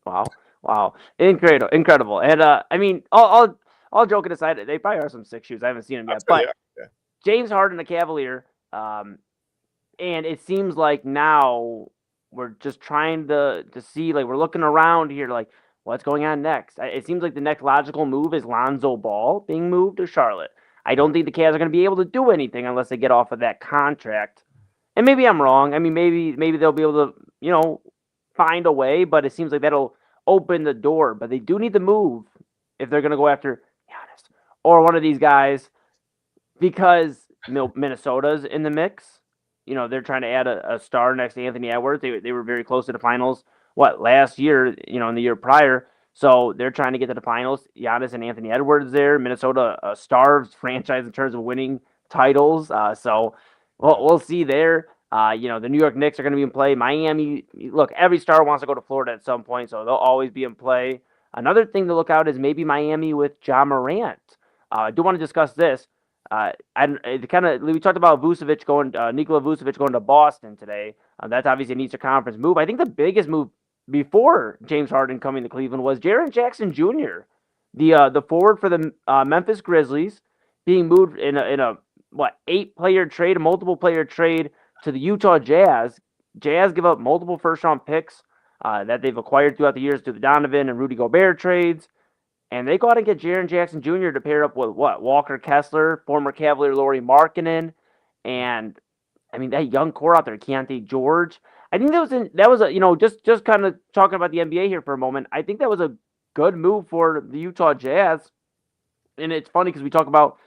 Wow, incredible. And I mean, all joking aside, they probably are some sick shoes. I haven't seen them yet, but James Harden, the Cavalier, and it seems like now we're just trying to see, like, we're looking around here, like, what's going on next? It seems like the next logical move is Lonzo Ball being moved to Charlotte. I don't think the Cavs are going to be able to do anything unless they get off of that contract. And maybe I'm wrong. I mean, maybe they'll be able to, find a way, but it seems like that'll open the door. But they do need to move if they're going to go after Giannis or one of these guys, because Minnesota's in the mix. They're trying to add a star next to Anthony Edwards. They were very close to the finals, last year, in the year prior. So they're trying to get to the finals. Giannis and Anthony Edwards there. Minnesota, a starved franchise in terms of winning titles. So we'll see there. The New York Knicks are going to be in play. Miami, look, every star wants to go to Florida at some point, so they'll always be in play. Another thing to look out is maybe Miami with Ja Morant. I do want to discuss this. We talked about Nikola Vucevic going to Boston today. That's obviously an Eastern Conference move. I think the biggest move before James Harden coming to Cleveland was Jaren Jackson Jr., the forward for the Memphis Grizzlies, being moved in a 8-player trade, a multiple-player trade to the Utah Jazz. Jazz give up multiple first-round picks that they've acquired throughout the years through the Donovan and Rudy Gobert trades. And they go out and get Jaren Jackson Jr. to pair up with Walker Kessler, former Cavalier Lauri Markkanen, and I mean that young core out there, Keontae George. I think just kind of talking about the NBA here for a moment. I think that was a good move for the Utah Jazz. And it's funny because we talk about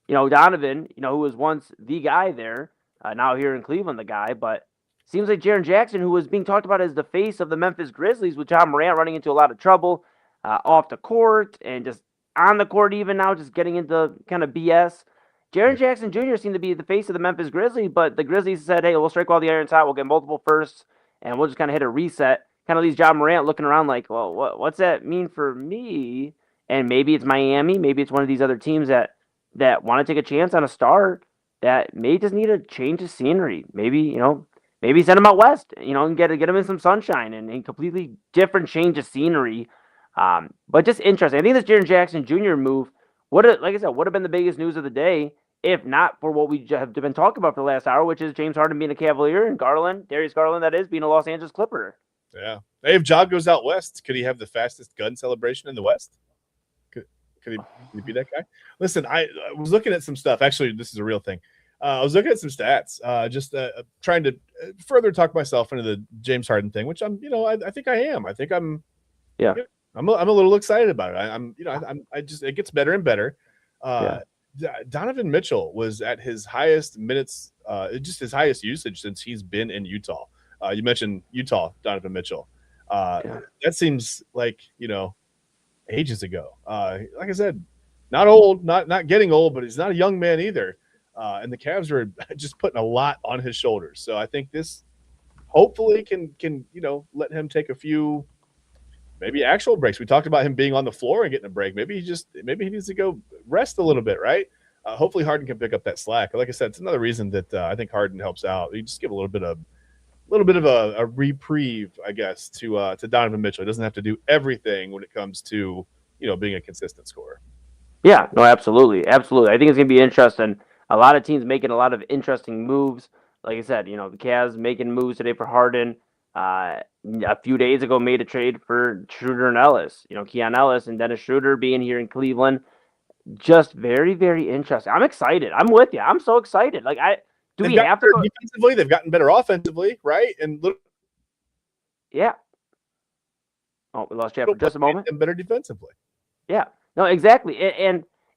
Donovan, who was once the guy there, now here in Cleveland the guy, but seems like Jaren Jackson, who was being talked about as the face of the Memphis Grizzlies, with Ja Morant running into a lot of trouble. Off the court and just on the court even now, just getting into kind of BS. Jaren Jackson Jr. seemed to be the face of the Memphis Grizzlies, but the Grizzlies said, hey, we'll strike while the iron's hot. We'll get multiple firsts, and we'll just kind of hit a reset. Kind of leaves Ja Morant looking around like, well, what's that mean for me? And maybe it's Miami. Maybe it's one of these other teams that want to take a chance on a star that may just need a change of scenery. Maybe send him out west, and get him in some sunshine and a completely different change of scenery. But just interesting. I think this Jaren Jackson Jr. move like I said, would have been the biggest news of the day if not for what we have been talking about for the last hour, which is James Harden being a Cavalier and Darius Garland, that is, being a Los Angeles Clipper. Yeah. Hey, if Ja goes out west, could he have the fastest gun celebration in the West? Could he be that guy? Listen, I was looking at some stuff. Actually, this is a real thing. I was looking at some stats, just trying to further talk myself into the James Harden thing, which I'm, I think I am. I think I'm, I'm a little excited about it. It gets better and better. Donovan Mitchell was at his highest minutes, just his highest usage since he's been in Utah. You mentioned Utah, Donovan Mitchell. That seems like, ages ago. Like I said, not old, not getting old, but he's not a young man either. And the Cavs are just putting a lot on his shoulders. So I think this hopefully can let him take a few maybe actual breaks. We talked about him being on the floor and getting a break. Maybe he needs to go rest a little bit, right? Hopefully Harden can pick up that slack. Like I said, it's another reason that I think Harden helps out. You just give a little bit of a reprieve, I guess, to Donovan Mitchell. He doesn't have to do everything when it comes to being a consistent scorer. Yeah, no, absolutely. I think it's gonna be interesting. A lot of teams making a lot of interesting moves. Like I said, the Cavs making moves today for Harden. A few days ago made a trade for Schroeder and Ellis. Keon Ellis and Dennis Schroeder being here in Cleveland. Just very, very interesting. I'm excited. I'm with you. I'm so excited. Like we have to go defensively? They've gotten better offensively, right? And yeah. Oh, we lost Chad for just a moment. And better defensively. Yeah. No, exactly.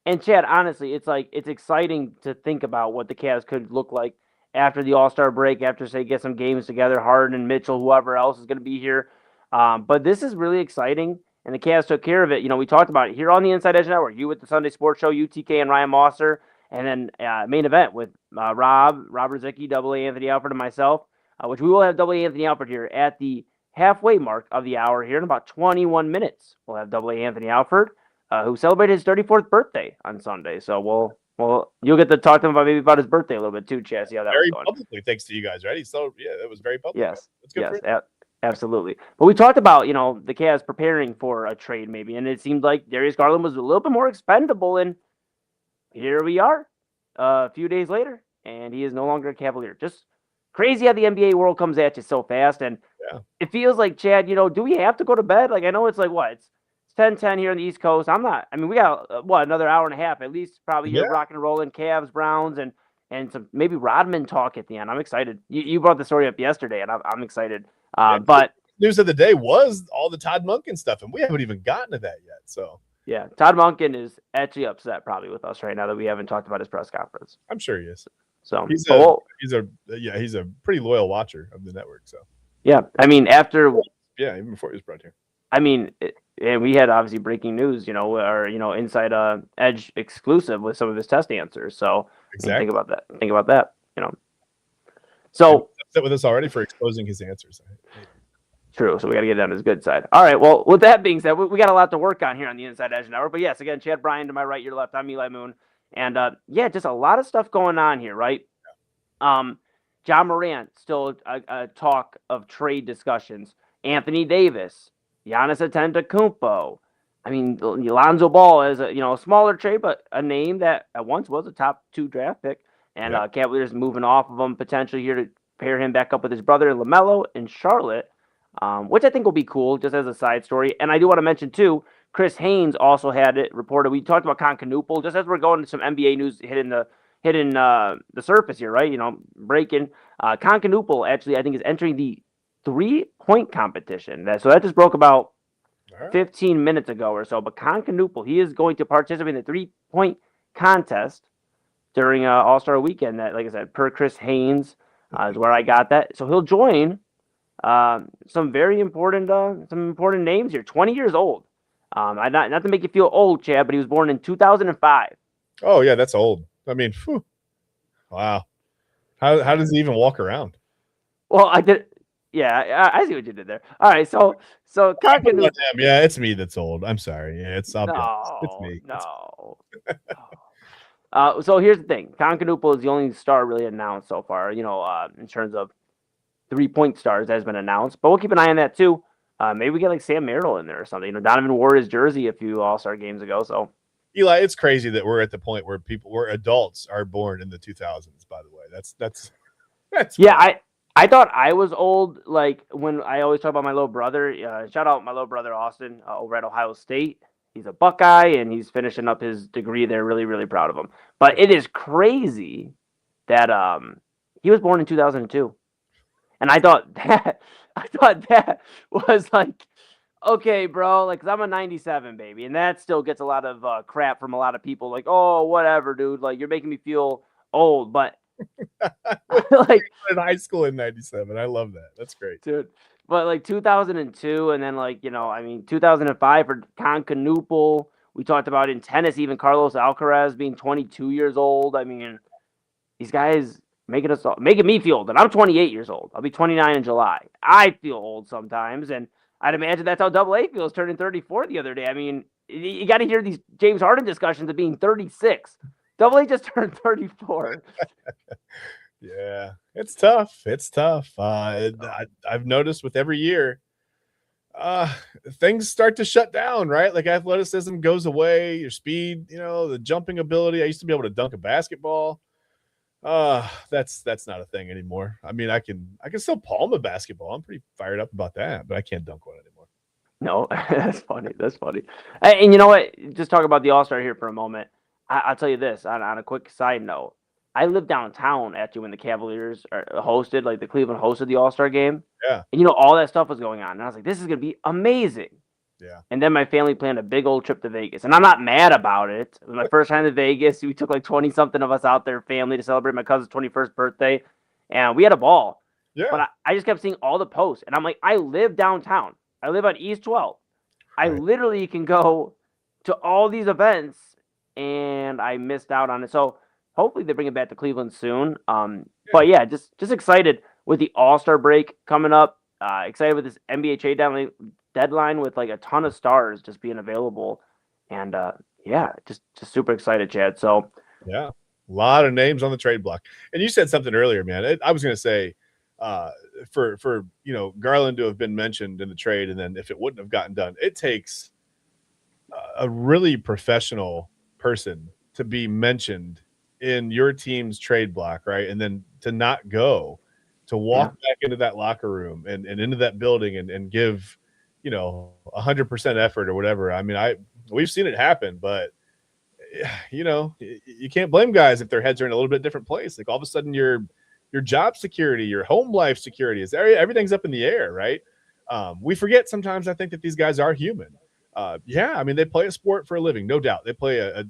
And Chad, honestly, it's exciting to think about what the Cavs could look like after the All-Star break, after, say, get some games together, Harden and Mitchell, whoever else is going to be here. But this is really exciting, and the Cavs took care of it. We talked about it here on the Inside Edge Network, you with the Sunday Sports Show, UTK and Ryan Mosser, and then main event with Robert Zicki, Double A Anthony Alford, and myself, which we will have Double A Anthony Alford here at the halfway mark of the hour here in about 21 minutes. We'll have Double A Anthony Alford, who celebrated his 34th birthday on Sunday. So you'll get to talk to him about his birthday a little bit too, Chad. See how that very was going. Publicly, thanks to you guys, right? That was very public. Yes, absolutely. But we talked about the Cavs preparing for a trade maybe, and it seemed like Darius Garland was a little bit more expendable, and here we are, a few days later, and he is no longer a Cavalier. Just crazy how the NBA world comes at you so fast, and it feels like, Chad, do we have to go to bed? Like I know it's like what it's 10:10 here on the East Coast. We got another hour and a half at least, probably here rocking and rolling, Cavs, Browns, and some maybe Rodman talk at the end. I'm excited. You brought the story up yesterday, and I'm excited. But news of the day was all the Todd Monken stuff, and we haven't even gotten to that yet. So yeah, Todd Monken is actually upset probably with us right now that we haven't talked about his press conference. I'm sure he is. So he's a pretty loyal watcher of the network. So yeah, even before he was brought here. And we had obviously breaking news, our Inside Edge exclusive with some of his test answers. So exactly. Think about that. So upset with us already for exposing his answers. True. So we got to get it on his good side. All right. Well, with that being said, we got a lot to work on here on the Inside Edge Network. But yes, again, Chad Bryan to my right, your left. I'm Eli Moon, and just a lot of stuff going on here, right? John Morant still a talk of trade discussions. Anthony Davis. Giannis Antetokounmpo. Lonzo Ball is a smaller trade, but a name that at once was a top 2 draft pick. And Cavaliers moving off of him potentially here to pair him back up with his brother LaMelo in Charlotte, which I think will be cool just as a side story. And I do want to mention too, Chris Haynes also had it reported. We talked about Concanoopel just as we're going to some NBA news hitting the surface here, right? Breaking. Concanoopel actually I think is entering the 3-point competition. So that just broke about 15 minutes ago or so. But Concanoopel, he is going to participate in the 3-point contest during All-Star Weekend. That, like I said, per Chris Haynes is where I got that. So he'll join some very important names here. 20 years old. Not to make you feel old, Chad, but he was born in 2005. Oh yeah, that's old. Wow. How does he even walk around? Well, I did. Yeah, I see what you did there. All right, so Concanoopel. Yeah, it's me that's old. I'm sorry. Yeah, it's me. No. So here's the thing. Concanoopel is the only star really announced so far, in terms of 3-point stars that has been announced. But we'll keep an eye on that too. Maybe we get like Sam Merrill in there or something. Donovan wore his jersey a few All-Star games ago. So Eli, it's crazy that we're at the point where adults are born in the 2000s. By the way, that's yeah. I thought I was old, like when I always talk about my little brother. Shout out my little brother Austin over at Ohio State. He's a Buckeye and he's finishing up his degree there. Really, really proud of him. But it is crazy that he was born in 2002, and I thought that was like, okay, bro, like, 'cause I'm a 97 baby, and that still gets a lot of crap from a lot of people, like, oh, whatever, dude, like, you're making me feel old, but like, in high school in 97. I love that. That's great. dude, but like 2002, and then like, I mean, 2005 for Concanoople. We talked about in tennis, even Carlos Alcaraz being 22 years old. I mean, these guys making me feel old, and I'm 28 years old. I'll be 29 in July. I feel old sometimes, and I'd imagine that's how Double A feels turning 34 the other day. I mean, you got to hear these James Harden discussions of being 36. Double A just turned 34. Yeah, it's tough. It's tough. I've noticed with every year, things start to shut down, right? Like athleticism goes away, your speed, the jumping ability. I used to be able to dunk a basketball. That's not a thing anymore. I mean, I can still palm a basketball. I'm pretty fired up about that, but I can't dunk one anymore. No, that's funny. That's funny. And you know what? Just talk about the All-Star here for a moment. I'll tell you this on a quick side note. I lived downtown actually when the Cavaliers hosted, like the Cleveland hosted the All-Star game. Yeah. And all that stuff was going on. And I was like, this is going to be amazing. Yeah. And then my family planned a big old trip to Vegas. And I'm not mad about it. It was my first time to Vegas. We took like 20-something of us out there, family, to celebrate my cousin's 21st birthday. And we had a ball. Yeah. But I just kept seeing all the posts. And I'm like, I live downtown. I live on East 12. I literally can go to all these events, and I missed out on it. So hopefully they bring it back to Cleveland soon. But yeah, just excited with the All-Star break coming up. Excited with this NBA trade deadline with like a ton of stars just being available. And yeah, just super excited, Chad. So yeah, a lot of names on the trade block. And you said something earlier, man. I was going to say for Garland to have been mentioned in the trade, and then if it wouldn't have gotten done, it takes a really professional person to be mentioned in your team's trade block, right? And then to not go, to walk back into that locker room and into that building and give 100% effort or whatever. I mean, we've seen it happen, but you can't blame guys if their heads are in a little bit different place. Like all of a sudden your job security, your home life security everything's up in the air, right? We forget sometimes, I think, that these guys are human. I mean, they play a sport for a living, no doubt. They play a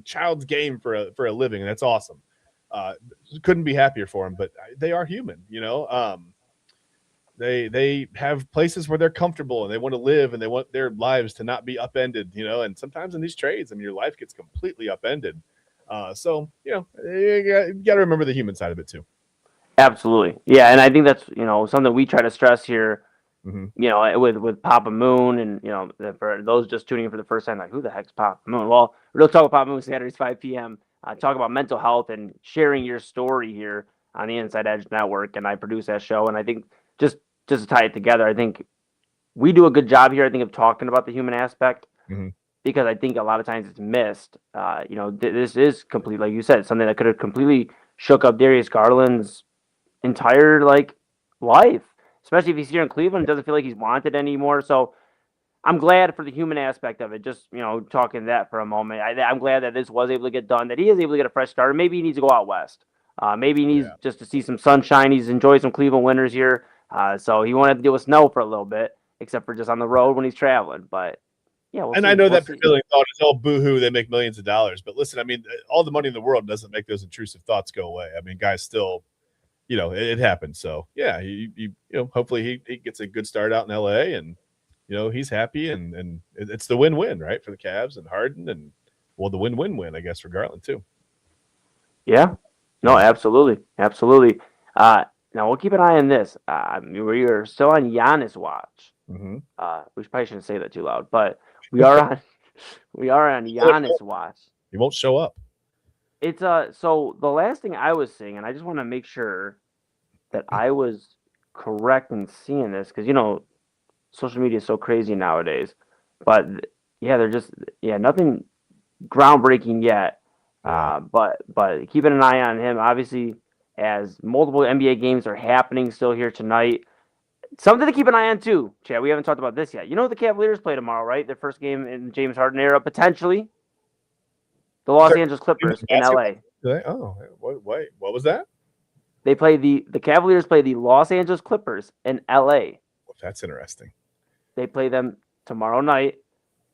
child's game for a living, and that's awesome. Couldn't be happier for them, but they are human, They have places where they're comfortable and they want to live and they want their lives to not be upended, and sometimes in these trades, I mean, your life gets completely upended. So you got to remember the human side of it too. absolutely. Yeah. And I think that's, something we try to stress here, Mm-hmm. with Papa Moon, and for those just tuning in for the first time, like, who the heck's Papa Moon? Well, we're going to talk about Papa Moon Saturdays 5 p.m. Talk about mental health and sharing your story here on the Inside Edge Network, and I produce that show. And I think just to tie it together, I think we do a good job here, I think, of talking about the human aspect, because I think a lot of times it's missed. This is complete, like you said, something that could have completely shook up Darius Garland's entire life. Especially if he's here in Cleveland, doesn't feel like he's wanted anymore. So I'm glad for the human aspect of it. Just, talking that for a moment. I'm glad that this was able to get done, that he is able to get a fresh start. Maybe he needs to go out west. Maybe he needs just to see some sunshine. He's enjoyed some Cleveland winters here. So he won't have to deal with snow for a little bit, except for just on the road when he's traveling. But yeah, we'll see. I know that prevailing thought is, oh, boo-hoo, they make millions of dollars. But listen, I mean, all the money in the world doesn't make those intrusive thoughts go away. I mean, guys still, it happens. So yeah, hopefully he gets a good start out in LA, and he's happy, and it's the win-win, right, for the Cavs and Harden, and the win-win-win, I guess, for Garland too. Yeah, no, absolutely. Now we'll keep an eye on this. We are still on Giannis watch. Mm-hmm. We probably shouldn't say that too loud, but we are on Giannis watch. He won't show up. It's so the last thing I was seeing, and I just want to make sure that I was correct in seeing this, because social media is so crazy nowadays. But they're just nothing groundbreaking yet. But keeping an eye on him, obviously, as multiple NBA games are happening still here tonight. Something to keep an eye on too, Chad. We haven't talked about this yet. You know the Cavaliers play tomorrow, right? Their first game in the James Harden era, potentially. The Los Angeles Clippers in LA. Oh, wait, what was that? They play the Cavaliers play the Los Angeles Clippers in LA. Well, that's interesting. They play them tomorrow night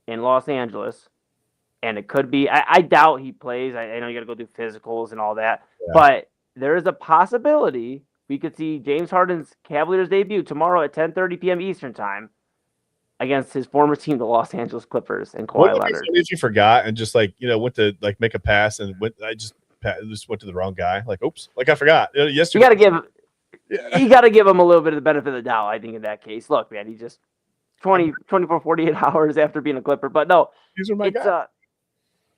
in Los Angeles. And it could be, I doubt he plays. I know you got to go do physicals and all that. Yeah. But there is a possibility we could see James Harden's Cavaliers debut tomorrow at 10:30 p.m. Eastern time against his former team, the Los Angeles Clippers, and Kawhi Leonard. If you forgot and just went to make a pass and I just went to the wrong guy. Like, oops, I forgot. Yesterday, you got to give him a little bit of the benefit of the doubt. I think in that case, look, man, he just 24, 48 hours after being a Clipper. But no, these are my guys.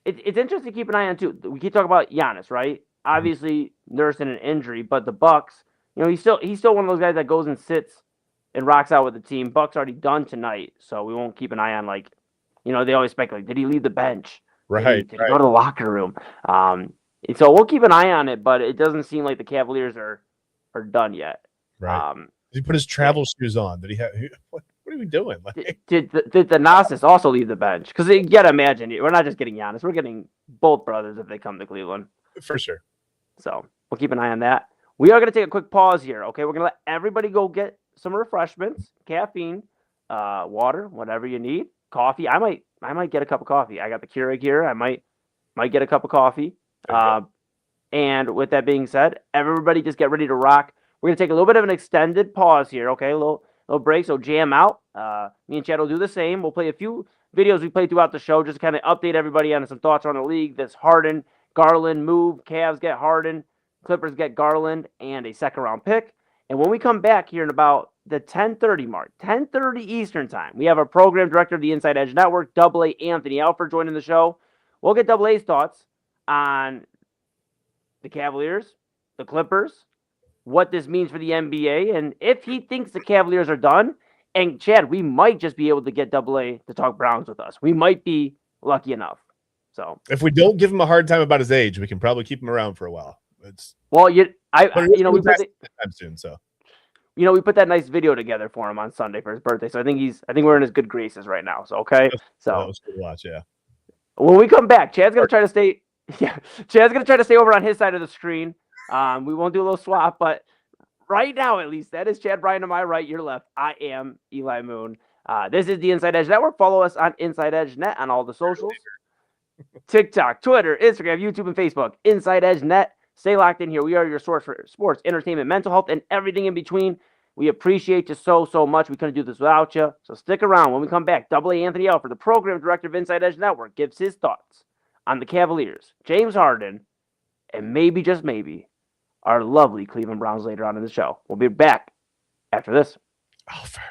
It's interesting to keep an eye on too. We keep talking about Giannis, right? Obviously nursing an injury, but the Bucks, he's still one of those guys that goes and sits and rocks out with the team. Bucks already done tonight, so we won't keep an eye on they always speculate. Did he leave the bench? Right. Did he go to the locker room? So we'll keep an eye on it, but it doesn't seem like the Cavaliers are done yet. Right. Did he put his travel shoes on? Did he have? What are we doing? Did the Nassus also leave the bench? Because you got to imagine, we're not just getting Giannis. We're getting both brothers if they come to Cleveland. For sure. So we'll keep an eye on that. We are going to take a quick pause here, okay? We're going to let everybody go get some refreshments, caffeine, water, whatever you need, coffee. I might get a cup of coffee. I got the Keurig here. I might get a cup of coffee. And with that being said, everybody just get ready to rock. We're going to take a little bit of an extended pause here, okay? A little break, so jam out. Me and Chad will do the same. We'll play a few videos we played throughout the show just to kind of update everybody on some thoughts on the league. This Harden, Garland move. Cavs get Harden. Clippers get Garland and a second-round pick. And when we come back here in about the 10:30 mark, 10:30 Eastern time, we have our program director of the Inside Edge Network, AA Anthony Alford, joining the show. We'll get AA's thoughts on the Cavaliers, the Clippers, what this means for the NBA, and if he thinks the Cavaliers are done. And Chad, we might just be able to get AA to talk Browns with us. We might be lucky enough. So if we don't give him a hard time about his age, we can probably keep him around for a while. We put that nice video together for him on Sunday for his birthday. So I think we're in his good graces right now. So okay. So that was good to watch, yeah. When we come back, Chad's gonna try to stay. Yeah, Chad's gonna try to stay over on his side of the screen. We won't do a little swap, but right now, at least, that is Chad Bryan to my right, your left. I am Eli Moon. This is the Inside Edge Network. Follow us on Inside Edge Net on all the socials. TikTok, Twitter, Instagram, YouTube, and Facebook. Inside Edge Net. Stay locked in here. We are your source for sports, entertainment, mental health, and everything in between. We appreciate you so much. We couldn't do this without you. So stick around. When we come back, AA Anthony Alford, the program director of Inside Edge Network, gives his thoughts on the Cavaliers, James Harden, and maybe, just maybe, our lovely Cleveland Browns later on in the show. We'll be back after this. Alford.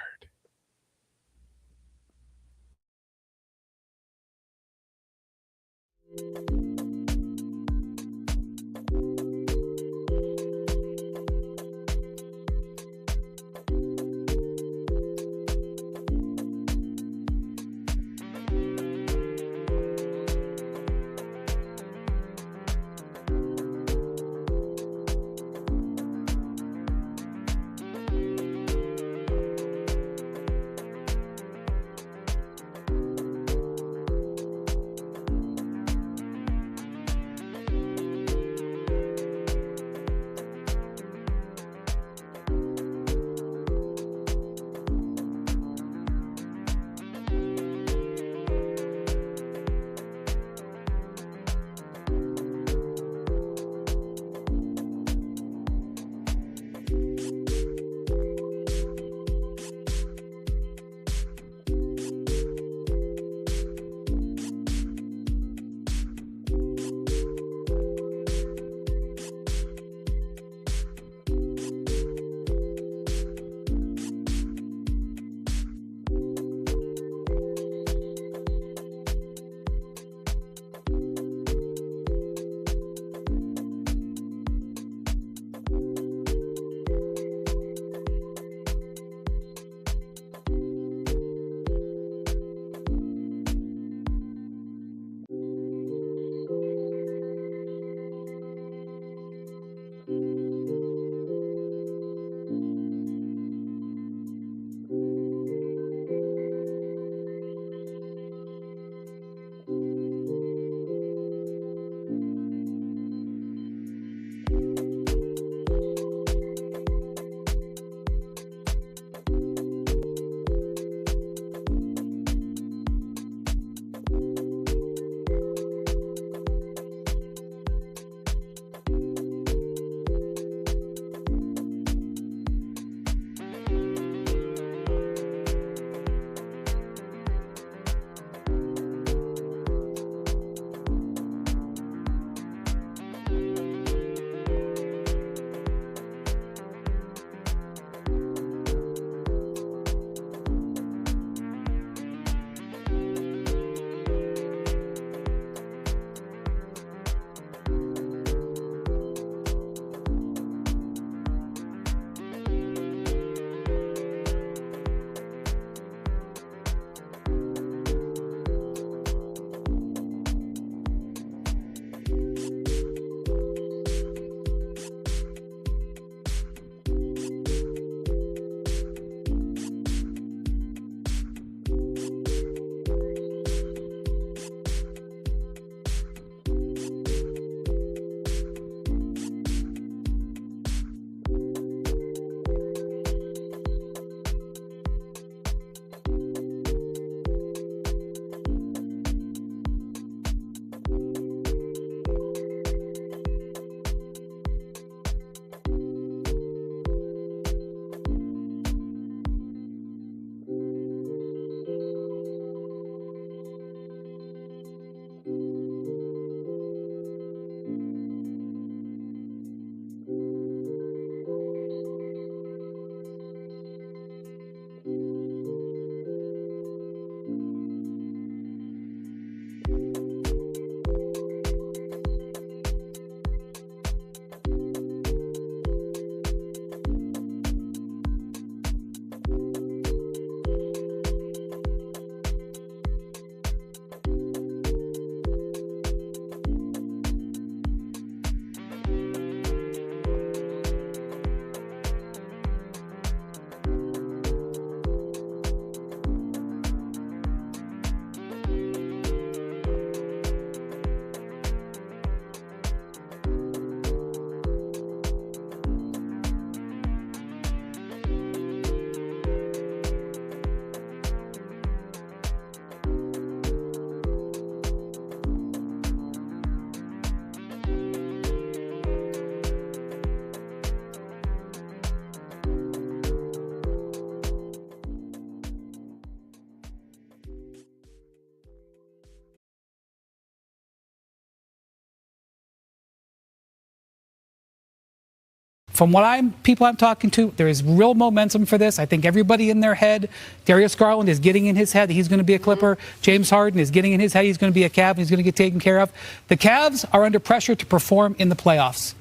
from what people I'm talking to, there is real momentum for this. I think everybody in their head, Darius Garland is getting in his head that he's going to be a Clipper. James Harden is getting in his head he's going to be a Cav and he's going to get taken care of. The Cavs are under pressure to perform in the playoffs.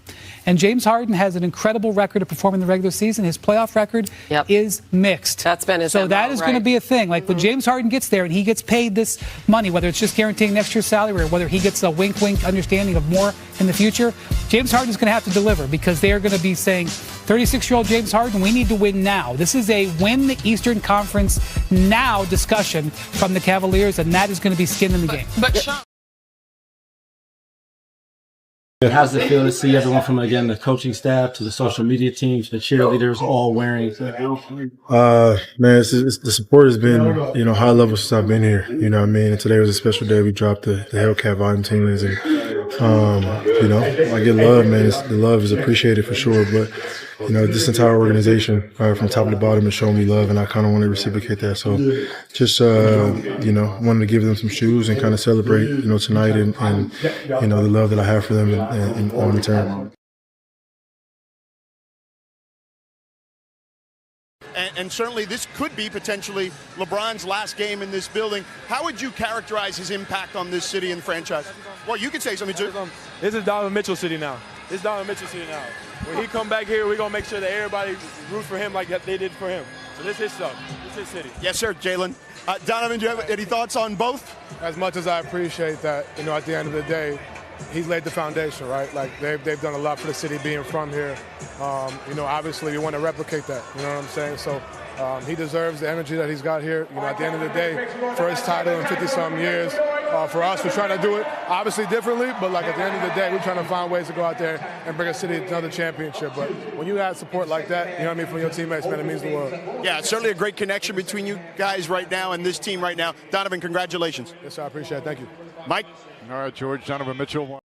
And James Harden has an incredible record of performing in the regular season. His playoff record is mixed. That's been his So that is going to be a thing. Like when James Harden gets there and he gets paid this money, whether it's just guaranteeing next year's salary or whether he gets a wink understanding of more in the future, James Harden is going to have to deliver because they are going to be saying, 36-year-old James Harden, we need to win now. This is a win the Eastern Conference now discussion from the Cavaliers, and that is going to be skin in the game. But Sean, How's it feel to see everyone from, again, the coaching staff to the social media teams, the cheerleaders, all wearing? Man, the support has been, high level since I've been here. You know what I mean? And today was a special day. We dropped the Hellcat volume teamers, and I get love, man. The love is appreciated for sure. But this entire organization, from top to bottom, has shown me love, and I kind of want to reciprocate that. So, just wanted to give them some shoes and kind of celebrate, tonight and the love that I have for them and on return. And certainly this could be potentially LeBron's last game in this building. How would you characterize his impact on this city and franchise? Well, you could say something too. This is Donovan Mitchell City now. This is Donovan Mitchell City now. When he come back here, we're going to make sure that everybody root for him like they did for him. So this is his stuff. This is his city. Yes, sir, Jalen. Donovan, do you have any thoughts on both? As much as I appreciate that, at the end of the day, he's laid the foundation, right? Like they've done a lot for the city being from here. Obviously we want to replicate that. You know what I'm saying? So he deserves the energy that he's got here. At the end of the day, first title in 50-something years. For us, we're trying to do it obviously differently, but like at the end of the day, we're trying to find ways to go out there and bring a city another championship. But when you have support like that, from your teammates, man, it means the world. Yeah, it's certainly a great connection between you guys right now and this team right now. Donovan, congratulations. Yes, sir, I appreciate it. Thank you. Mike? All right, George, Donovan Mitchell.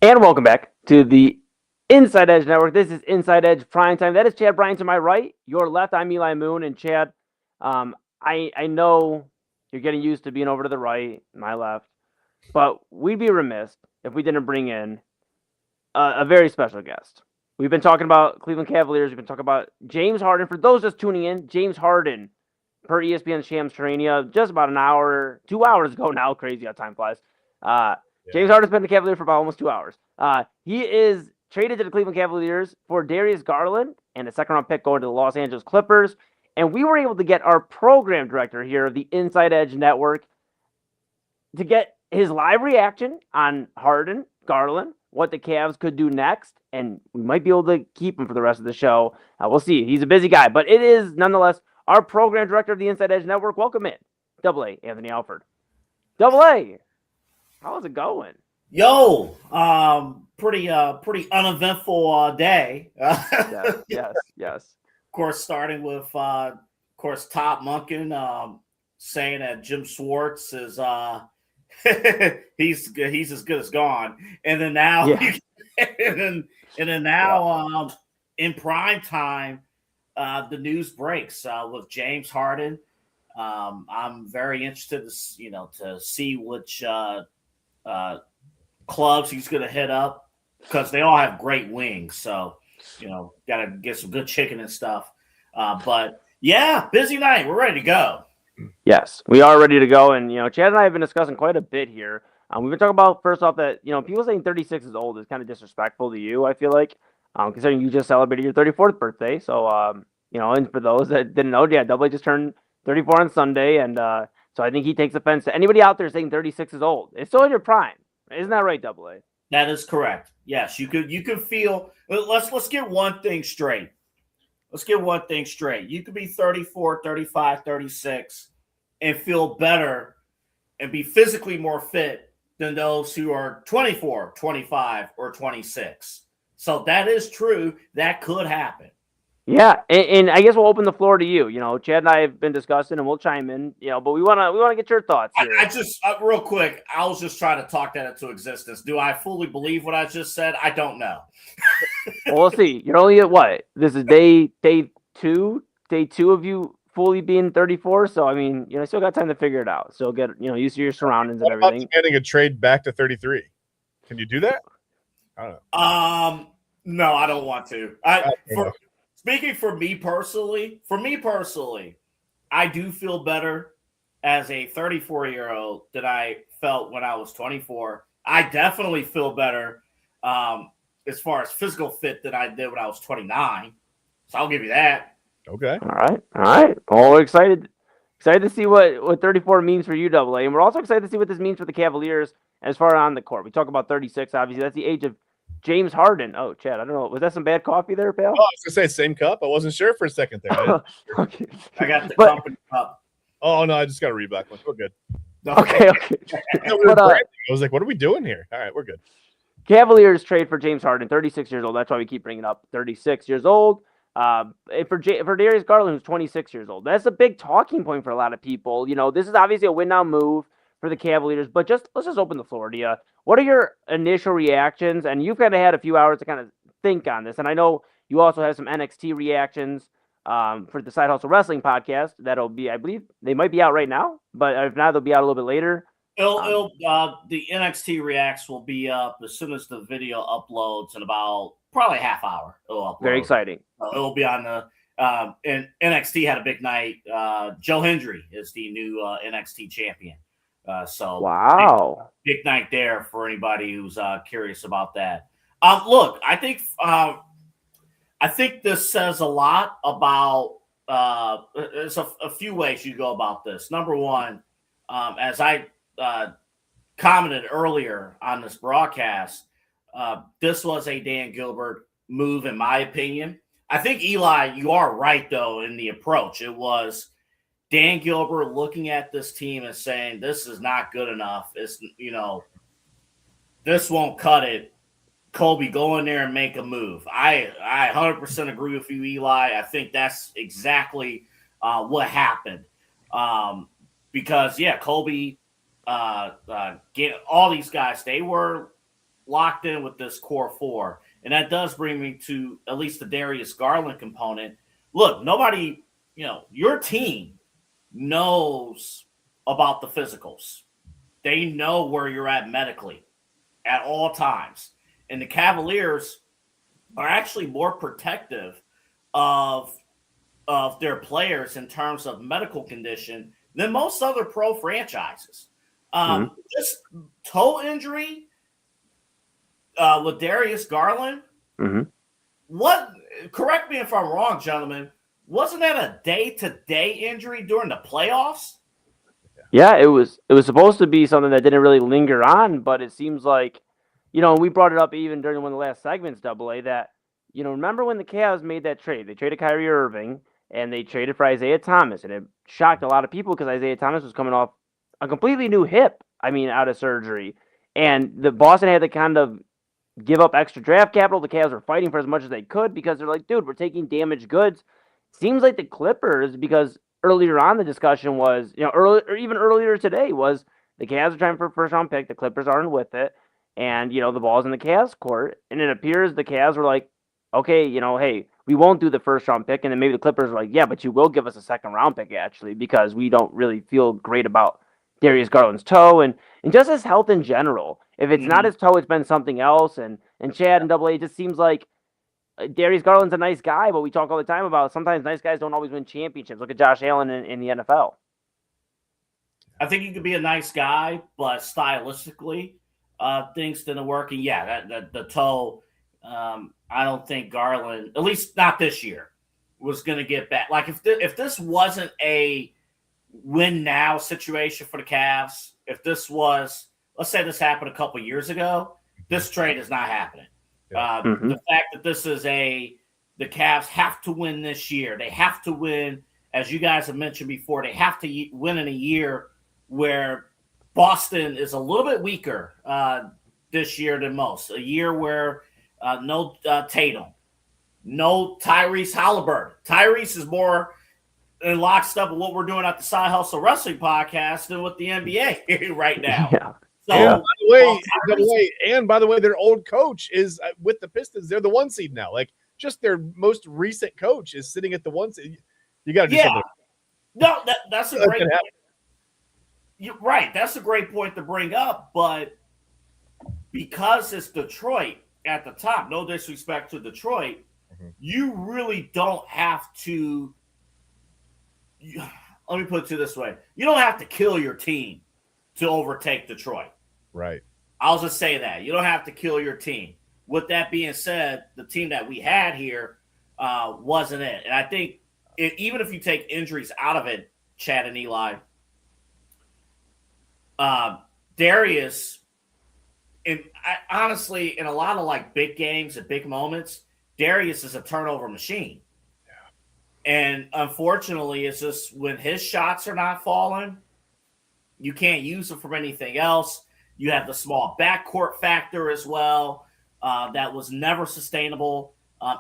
And welcome back to the Inside Edge Network. This is Inside Edge Prime Time. That is Chad Bryan to my right. Your left, I'm Eli Moon. And Chad, I know you're getting used to being over to the right, my left, but we'd be remiss if we didn't bring in a very special guest. We've been talking about Cleveland Cavaliers. We've been talking about James Harden. For those just tuning in, James Harden, per ESPN Shams Charania, just about 2 hours ago now. Crazy how time flies. James Harden's been the Cavalier for about almost 2 hours. He is traded to the Cleveland Cavaliers for Darius Garland and a second-round pick going to the Los Angeles Clippers. And we were able to get our program director here of the Inside Edge Network to get his live reaction on Harden, Garland, what the Cavs could do next, and we might be able to keep him for the rest of the show. We'll see. He's a busy guy, but it is nonetheless our program director of the Inside Edge Network. Welcome in, AA Anthony Alford. AA, how's it going? Yo, pretty uneventful day. Yes. Of course, starting with Top Munkin saying that Jim Schwartz is he's as good as gone, and then now and then now in prime time, the news breaks with James Harden. I'm very interested to see which clubs he's going to hit up because they all have great wings. So, got to get some good chicken and stuff. But yeah, busy night. We're ready to go. Yes, we are ready to go. And, Chad and I have been discussing quite a bit here. We've been talking about, first off, that, people saying 36 is old is kind of disrespectful to you, I feel like, considering you just celebrated your 34th birthday. So, and for those that didn't know, AA just turned 34 on Sunday. And so I think he takes offense to anybody out there saying 36 is old. It's still in your prime. Isn't that right, AA? That is correct. Yes, you could feel. Let's get one thing straight. You could be 34, 35, 36 and feel better and be physically more fit than those who are 24, 25, or 26. So that is true. That could happen. Yeah, and I guess we'll open the floor to you. Chad and I have been discussing, and we'll chime in. But we want to get your thoughts here. I just real quick, I was just trying to talk that into existence. Do I fully believe what I just said? I don't know. Well, we'll see. You're only at what? This is day two of you fully being 34. So I mean, still got time to figure it out. So get used to your surroundings and everything. About getting a trade back to 33. Can you do that? I don't know. No, I don't want to. Speaking for me personally, I do feel better as a 34-year-old than I felt when I was 24. I definitely feel better as far as physical fit than I did when I was 29. So I'll give you that. Okay. All right. Well, we're excited to see what 34 means for you, AA. And we're also excited to see what this means for the Cavaliers as far on the court. We talk about 36, obviously. That's the age of James Harden. Oh, Chad, I don't know. Was that some bad coffee there, pal? Oh, I was going to say same cup. I wasn't sure for a second there. Okay. I got the company cup. Oh, no, I just got a Reebok one. We're good. Okay. I was like, what are we doing here? All right, we're good. Cavaliers trade for James Harden, 36 years old. That's why we keep bringing up 36 years old. For Darius Garland, who's 26 years old. That's a big talking point for a lot of people. This is obviously a win-now move for the Cavaliers, but let's just open the floor to you. What are your initial reactions? And you've kind of had a few hours to kind of think on this. And I know you also have some NXT reactions for the Side Hustle Wrestling podcast. That'll be, I believe, they might be out right now, but if not, they'll be out a little bit later. The NXT reacts will be up as soon as the video uploads in about probably a half hour. Very exciting. It'll be on the and NXT had a big night. Joe Hendry is the new NXT champion. So wow, big night there for anybody who's curious about that. Look, I think this says a lot about. There's a few ways you go about this. Number one, as I commented earlier on this broadcast, this was a Dan Gilbert move, in my opinion. I think, Eli, you are right, though, in the approach. It was Dan Gilbert looking at this team and saying, this is not good enough. It's, this won't cut it. Kobe, go in there and make a move. I 100% agree with you, Eli. I think that's exactly what happened. Because, Kobe, all these guys, they were locked in with this core four. And that does bring me to at least the Darius Garland component. Look, nobody, your team knows about the physicals. They know where you're at medically at all times. And the Cavaliers are actually more protective of their players in terms of medical condition than most other pro franchises. This toe injury with Darius Garland, correct me if I'm wrong, gentlemen, wasn't that a day-to-day injury during the playoffs? Yeah, it was supposed to be something that didn't really linger on, but it seems like, we brought it up even during one of the last segments, AA, that, remember when the Cavs made that trade? They traded Kyrie Irving, and they traded for Isaiah Thomas, and it shocked a lot of people because Isaiah Thomas was coming off a completely new hip, out of surgery. And the Boston had to kind of give up extra draft capital. The Cavs were fighting for as much as they could because they're like, dude, we're taking damaged goods. Seems like the Clippers, because earlier on the discussion was, even earlier today was the Cavs are trying for a first-round pick. The Clippers aren't with it. And, the ball's in the Cavs court. And it appears the Cavs were like, okay, hey, we won't do the first-round pick. And then maybe the Clippers were like, yeah, but you will give us a second-round pick, actually, because we don't really feel great about Darius Garland's toe and just his health in general. If it's not his toe, it's been something else. And Chad and AA, it just seems like Darius Garland's a nice guy, but we talk all the time about sometimes nice guys don't always win championships. Look at Josh Allen in the NFL. I think he could be a nice guy, but stylistically, things didn't work. And the toe, I don't think Garland, at least not this year, was going to get back. Like if this wasn't a win now situation for the Cavs, if this was, let's say this happened a couple years ago, this trade is not happening. The fact that this is the Cavs have to win this year. They have to win, as you guys have mentioned before, they have to win in a year where Boston is a little bit weaker this year than most. A year where no Tatum, no Tyrese Halliburton. Tyrese is more in lockstep with what we're doing at the Side Hustle Wrestling Podcast than with the NBA right now. Yeah. So, by the way, their old coach is with the Pistons. They're the 1 seed now. Like, just their most recent coach is sitting at the 1 seed. You got to do something. No, that's a great point. You're right. That's a great point to bring up. But because it's Detroit at the top, no disrespect to Detroit, you really don't have to. Let me put it this way. You don't have to kill your team to overtake Detroit. Right. I'll just say that. You don't have to kill your team. With that being said, the team that we had here wasn't it. And I think even if you take injuries out of it, Chad and Eli, Darius, honestly, in a lot of like big games and big moments, Darius is a turnover machine. Yeah. And unfortunately, it's just when his shots are not falling, you can't use them from anything else. You have the small backcourt factor as well. That was never sustainable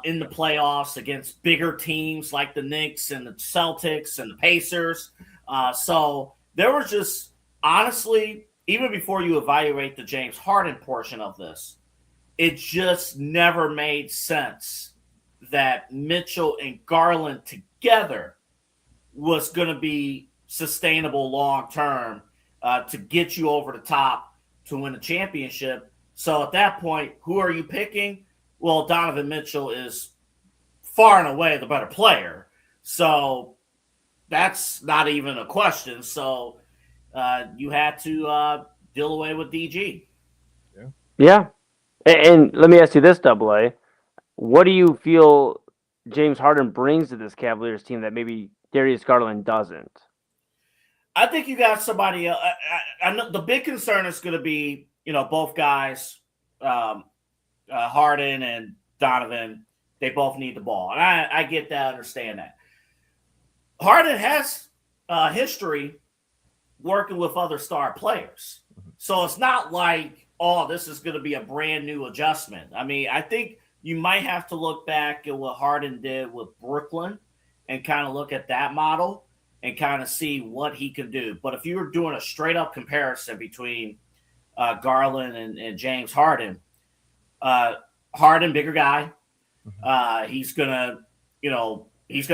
in the playoffs against bigger teams like the Knicks and the Celtics and the Pacers. So there was just, honestly, even before you evaluate the James Harden portion of this, it just never made sense that Mitchell and Garland together was going to be sustainable long-term to get you over the top to win a championship. So at that point, who are you picking? Well, Donovan Mitchell is far and away the better player. So that's not even a question. So you had to deal away with DG. Yeah. And let me ask you this, AA. What do you feel James Harden brings to this Cavaliers team that maybe Darius Garland doesn't? I think you got somebody else. I know the big concern is going to be, both guys, Harden and Donovan, they both need the ball. And I get that, understand that. Harden has history working with other star players. So it's not like, this is going to be a brand new adjustment. I mean, I think you might have to look back at what Harden did with Brooklyn and kind of look at that model and kind of see what he can do. But if you were doing a straight up comparison between Garland and James Harden, Harden, bigger guy. He's gonna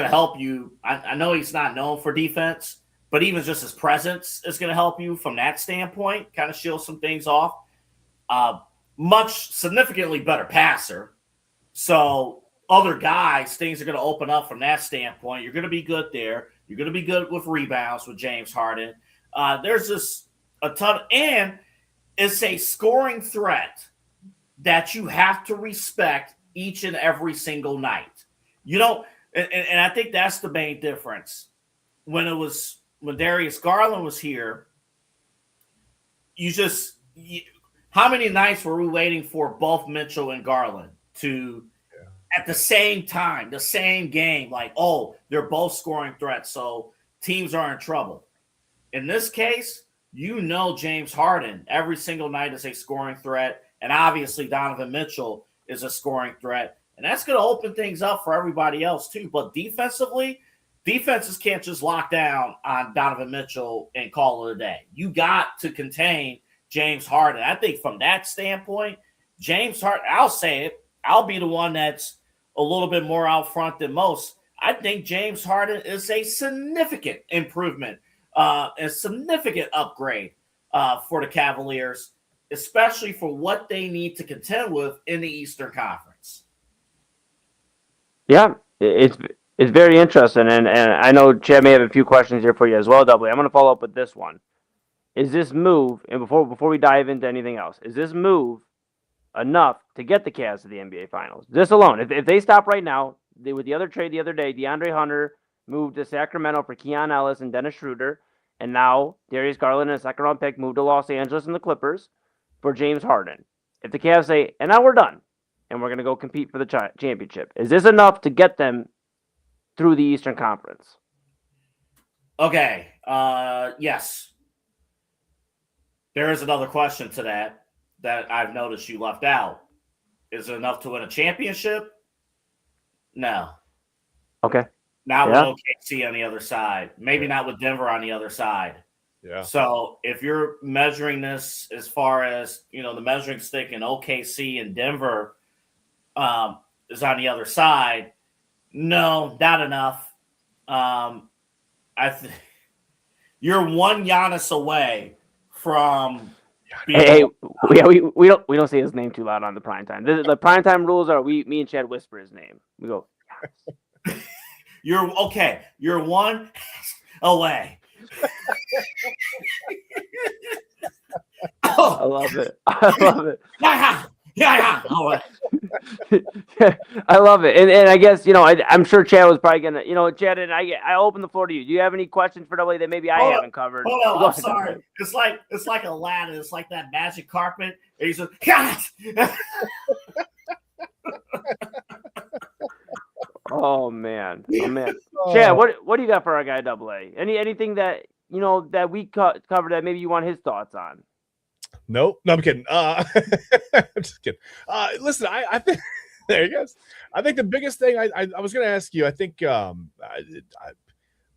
help you. I know he's not known for defense, but even just his presence is going to help you from that standpoint, kind of shield some things off. Much significantly better passer. So other guys, things are going to open up from that standpoint. You're going to be good there. You're going to be good with rebounds with James Harden. There's just a ton, and it's a scoring threat that you have to respect each and every single night. You don't, and I think that's the main difference. When Darius Garland was here, how many nights were we waiting for both Mitchell and Garland to at the same time, the same game, like, oh, they're both scoring threats, so teams are in trouble. In this case, James Harden every single night is a scoring threat, and obviously Donovan Mitchell is a scoring threat, and that's going to open things up for everybody else too. But defensively, defenses can't just lock down on Donovan Mitchell and call it a day. You got to contain James Harden. I think from that standpoint, James Harden, I'll say it, I'll be the one that's a little bit more out front than most. I think James Harden is a significant improvement, a significant upgrade for the Cavaliers, especially for what they need to contend with in the Eastern Conference. Yeah, it's very interesting, and I know Chad may have a few questions here for you as well, Doubly. I'm going to follow up with this one. Is this move, and before we dive into anything else, is this move enough to get the Cavs to the NBA Finals? This alone, if they stop right now, with the other trade the other day, DeAndre Hunter moved to Sacramento for Keon Ellis and Dennis Schroeder, and now Darius Garland and a second-round pick moved to Los Angeles and the Clippers for James Harden. If the Cavs say, and now we're done, and we're going to go compete for the championship, is this enough to get them through the Eastern Conference? Okay, yes. There is another question to that I've noticed you left out. Is it enough to win a championship? No. Okay. Not with OKC on the other side. Maybe not with Denver on the other side. Yeah. So if you're measuring this as far as, the measuring stick in OKC and Denver is on the other side, no, not enough. You're one Giannis away from. Hey, we don't say his name too loud on the primetime. The primetime rules are me and Chad whisper his name. We go. You're okay. You're one away. I love it. I love it. Yeah. All right. I love it. And I guess, I'm sure Chad was probably going to, Chad, and I open the floor to you. Do you have any questions for W that maybe I haven't covered? Hold on, I'm sorry. It's like a ladder. It's like that magic carpet. And he's just, yes! Oh man. Chad, what do you got for our guy AA? Anything that, that we covered that maybe you want his thoughts on? Nope. No, I'm kidding. I'm just kidding. Listen, I think there he goes. I think the biggest thing I was going to ask you, I think I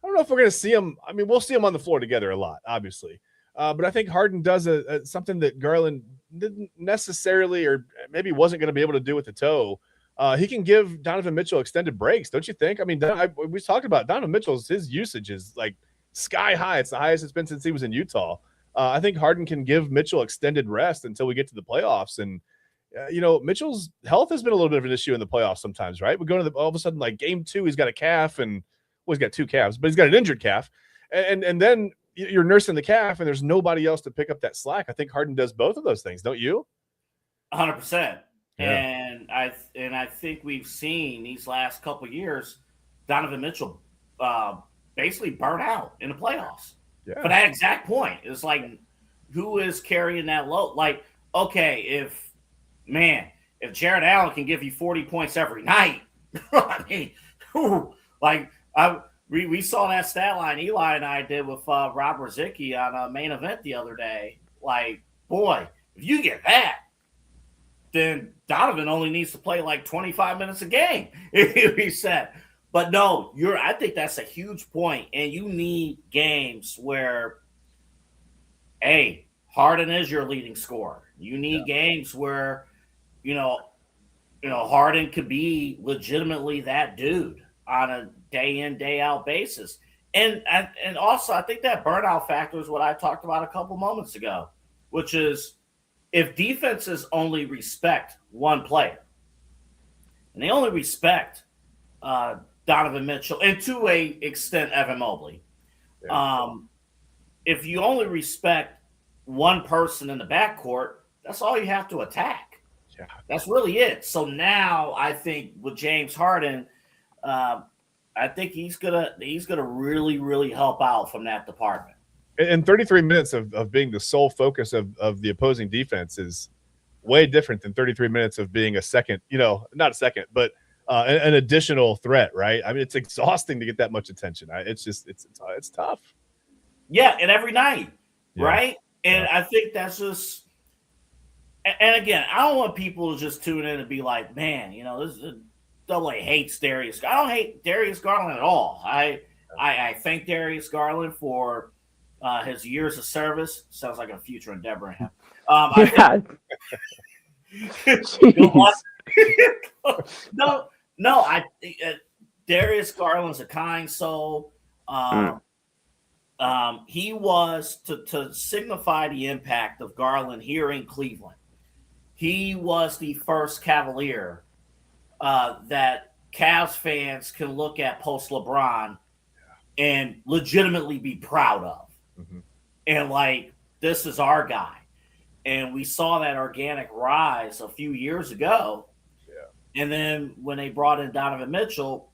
don't know if we're going to see him. I mean, we'll see him on the floor together a lot, obviously. But I think Harden does something that Garland didn't necessarily, or maybe wasn't going to be able to do with the toe. He can give Donovan Mitchell extended breaks, don't you think? I mean, we talked about Donovan Mitchell's, his usage is like sky high. It's the highest it's been since he was in Utah. I think Harden can give Mitchell extended rest until we get to the playoffs. And, Mitchell's health has been a little bit of an issue in the playoffs sometimes, right? We go to all of a sudden, like game 2, he's got a calf, and he's got 2 calves, but he's got an injured calf. And then you're nursing the calf, and there's nobody else to pick up that slack. I think Harden does both of those things, don't you? 100%. Yeah. And I think we've seen these last couple of years, Donovan Mitchell basically burn out in the playoffs. Yeah. For that exact point, it's like, who is carrying that load? Like, okay, if Jared Allen can give you 40 points every night, I mean, we saw that stat line Eli and I did with Rob Rosicki on a Main Event the other day. Like, boy, if you get that, then Donovan only needs to play like 25 minutes a game, he said. But no, I think that's a huge point, and you need games where, Harden is your leading scorer. You need games where, Harden could be legitimately that dude on a day in, day out basis. And also, I think that burnout factor is what I talked about a couple moments ago, which is if defenses only respect one player, and they only respect Donovan Mitchell, and to a extent, Evan Mobley. If you only respect one person in the backcourt, that's all you have to attack. Yeah. That's really it. So now I think with James Harden, I think he's gonna really, really help out from that department. And 33 minutes of being the sole focus of the opposing defense is way different than 33 minutes of being a second, not a second, but an additional threat, right? I mean, it's exhausting to get that much attention. It's tough. Yeah, and every night, right? And I think that's just – and again, I don't want people to just tune in and be like, man, this is Double A hates Darius. I don't hate Darius Garland at all. I thank Darius Garland for his years of service. Sounds like a future endeavor in him. Darius Garland's a kind soul. He was to signify the impact of Garland here in Cleveland. He was the first Cavalier that Cavs fans can look at post LeBron and legitimately be proud of. Mm-hmm. And this is our guy. And we saw that organic rise a few years ago. Yeah. And then when they brought in Donovan Mitchell,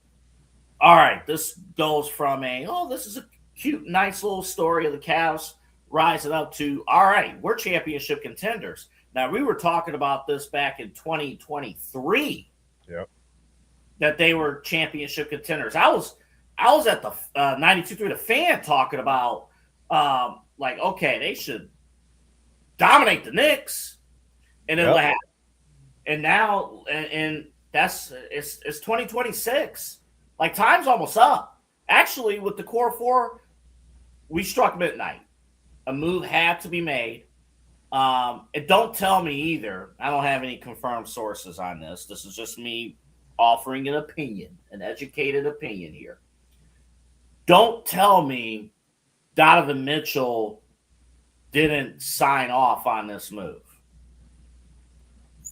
all right, this goes from this is a cute, nice little story of the Cavs rising up to, all right, we're championship contenders. Now, we were talking about this back in 2023. Yep. That they were championship contenders. I was at the 92.3 The Fan talking about okay, they should dominate the Knicks, and then what happened? And now, and that's it's 2026. Time's almost up. Actually, with the core four, we struck midnight. A move had to be made. And don't tell me either. I don't have any confirmed sources on this. This is just me offering an opinion, an educated opinion here. Don't tell me Donovan Mitchell didn't sign off on this move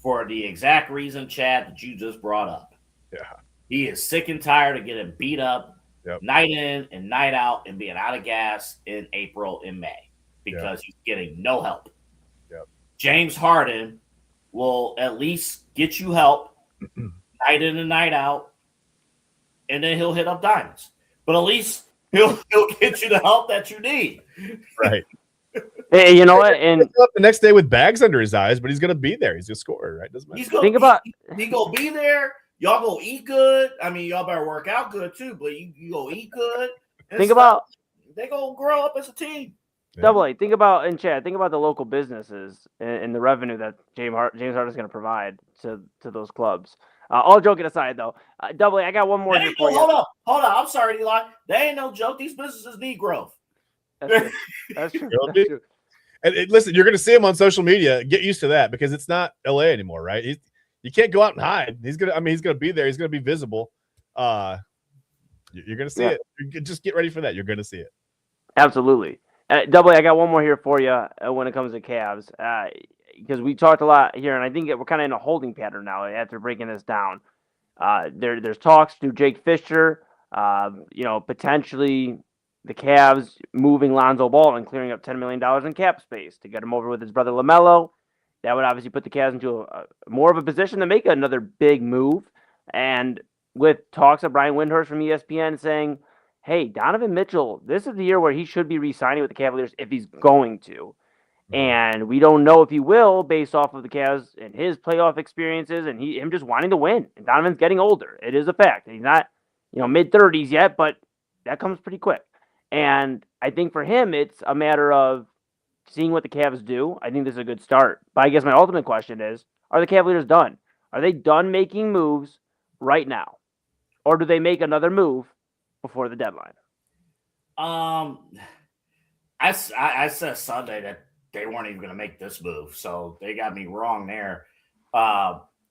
for the exact reason, Chad, that you just brought up. Yeah. He is sick and tired of getting beat up night in and night out and being out of gas in April and May because he's getting no help. Yep. James Harden will at least get you help night in and night out, and then he'll hit up diamonds. But at least he'll get you the help that you need. Right. Hey, you know what? And the next day with bags under his eyes, but he's going to be there. He's a scorer, right? Doesn't matter. He's gonna be there. Y'all go eat good. I mean, y'all better work out good too, but you go eat good. They go grow up as a team. Yeah. Double A. Think about the local businesses and the revenue that James Harden is going to provide to those clubs. All joking aside, though, Double A, I got one more here for you. Hold on. I'm sorry, Eli. They ain't no joke. These businesses need growth. That's true. And listen, you're going to see him on social media. Get used to that because it's not LA anymore, right? You can't go out and hide. He's going to be there. He's going to be visible. You're going to see it. Just get ready for that. You're going to see it. Absolutely. Double A, I got one more here for you when it comes to Cavs. Because we talked a lot here, and I think we're kind of in a holding pattern now after breaking this down. There's talks through Jake Fisher, potentially the Cavs moving Lonzo Ball and clearing up $10 million in cap space to get him over with his brother LaMelo. That would obviously put the Cavs into more of a position to make another big move. And with talks of Brian Windhorst from ESPN saying, hey, Donovan Mitchell, this is the year where he should be re-signing with the Cavaliers if he's going to. And we don't know if he will based off of the Cavs and his playoff experiences and him just wanting to win. And Donovan's getting older. It is a fact. He's not, mid-30s yet, but that comes pretty quick. And I think for him, it's a matter of seeing what the Cavs do. I think this is a good start. But I guess my ultimate question is, are the Cavaliers done? Are they done making moves right now? Or do they make another move before the deadline? I said Sunday that they weren't even going to make this move, so they got me wrong there.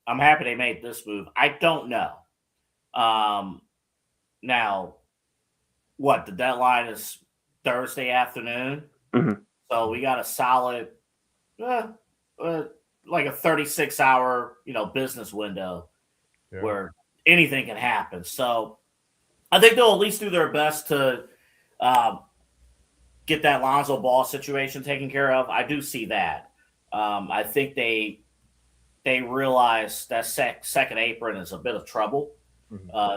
I'm happy they made this move. I don't know. Now, what the deadline is Thursday afternoon, so we got a solid, like a 36-hour, business window where anything can happen. So I think they'll at least do their best to get that Lonzo Ball situation taken care of. I do see that. I think they realize that second apron is a bit of trouble.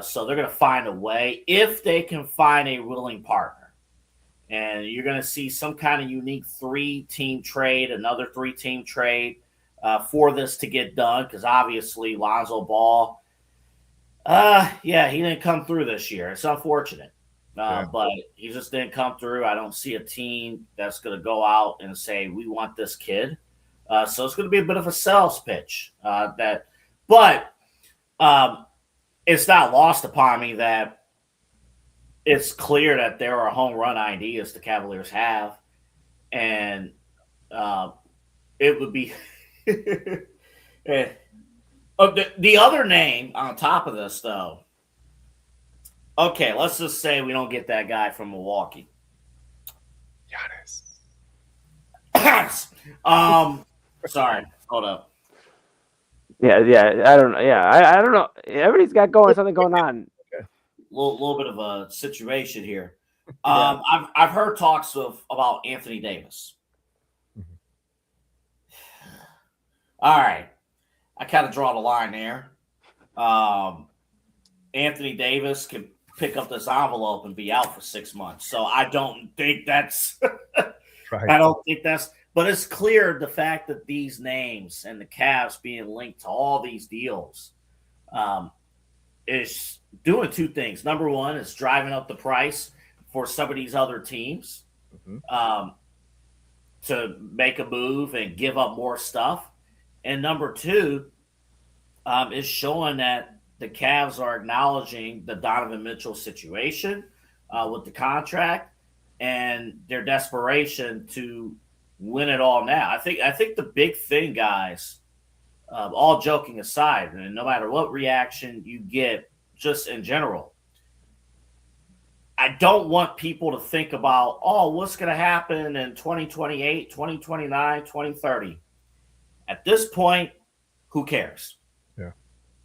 So they're going to find a way if they can find a willing partner. And you're going to see some kind of unique 3-team trade, another 3-team trade for this to get done, because obviously Lonzo Ball, he didn't come through this year. It's unfortunate. But he just didn't come through. I don't see a team that's going to go out and say, we want this kid. So it's going to be a bit of a sales pitch. But it's not lost upon me that it's clear that there are home run ideas the Cavaliers have. And it would be the other name on top of this, though. Okay, let's just say we don't get that guy from Milwaukee. Giannis. Sorry, hold up. Yeah, I don't know. Yeah, I don't know. Everybody's got something going on. Little bit of a situation here. I've heard talks about Anthony Davis. All right, I kind of draw the line there. Anthony Davis can pick up this envelope and be out for 6 months. So I don't think that's right. I don't think that's, but it's clear the fact that these names and the Cavs being linked to all these deals is doing two things. Number one is driving up the price for some of these other teams to make a move and give up more stuff. And number two is showing that the Cavs are acknowledging the Donovan Mitchell situation with the contract and their desperation to win it all now. I think the big thing, guys, all joking aside, and no matter what reaction you get just in general, I don't want people to think about, what's going to happen in 2028, 2029, 2030. At this point, who cares?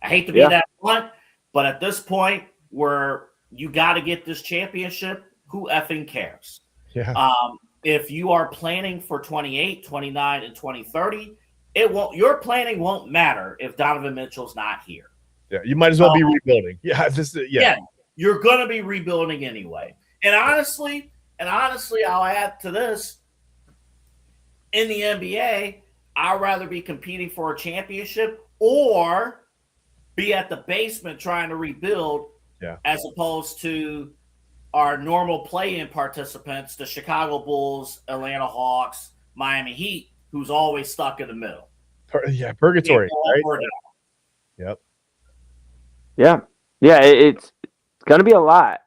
I hate to be that blunt, but at this point where you got to get this championship, who effing cares? If you are planning for 28, 29, and 2030, your planning won't matter if Donovan Mitchell's not here. Yeah, you might as well be rebuilding. You're going to be rebuilding anyway. And honestly, I'll add to this. In the NBA, I'd rather be competing for a championship or be at the basement trying to rebuild as opposed to our normal play-in participants, the Chicago Bulls, Atlanta Hawks, Miami Heat, who's always stuck in the middle. Purgatory, right? Yep. Yeah, it's going to be a lot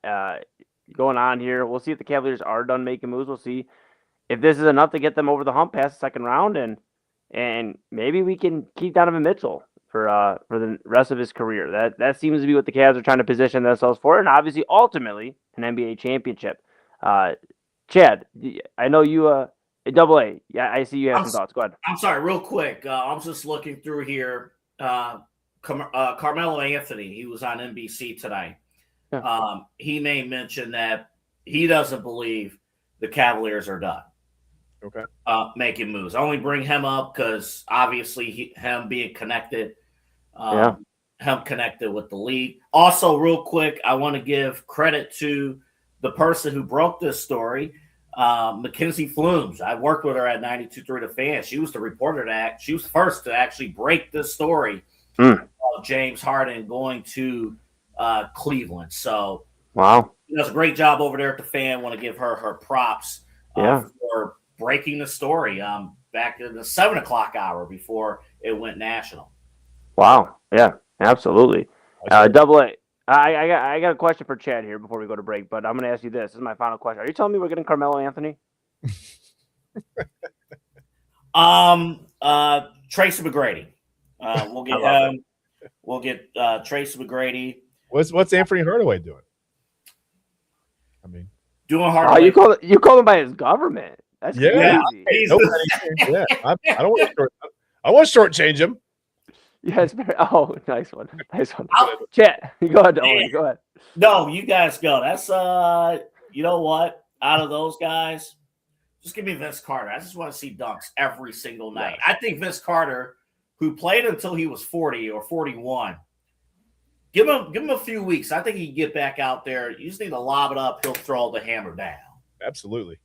going on here. We'll see if the Cavaliers are done making moves. We'll see if this is enough to get them over the hump past the second round, and maybe we can keep Donovan Mitchell for the rest of his career. That seems to be what the Cavs are trying to position themselves for, and obviously, ultimately, an NBA championship. Chad, I know you Double A. Yeah, I see you have some thoughts. Go ahead. I'm sorry, real quick. I'm just looking through here. Carmelo Anthony, he was on NBC tonight. He made mention that he doesn't believe the Cavaliers are done. Okay. Making moves. I only bring him up because obviously him being connected, him connected with the league. Also, real quick, I want to give credit to the person who broke this story, Mackenzie Flumes. I worked with her at 92.3 The Fan. She was the reporter she was the first to actually break this story of James Harden going to Cleveland. So, wow, she does a great job over there at The Fan. Want to give her props for breaking the story back in the 7 o'clock hour before it went national. Wow. Yeah, absolutely. Double A. I got a question for Chad here before we go to break, but I'm going to ask you this. This is my final question. Are you telling me we're getting Carmelo Anthony? Tracy McGrady. We'll get him. We'll get Tracy McGrady. What's Anthony Hardaway doing? I mean, doing Hardaway. Oh, you call him by his government. That's crazy. Yeah, I don't want to I want to shortchange him. Yeah, it's very, nice one. Chat. Go ahead, Owen. Go ahead. No, you guys go. That's you know what? Out of those guys, just give me Vince Carter. I just want to see dunks every single night. I think Vince Carter, who played until he was 40 or 41, give him a few weeks. I think he can get back out there. You just need to lob it up. He'll throw the hammer down. Absolutely.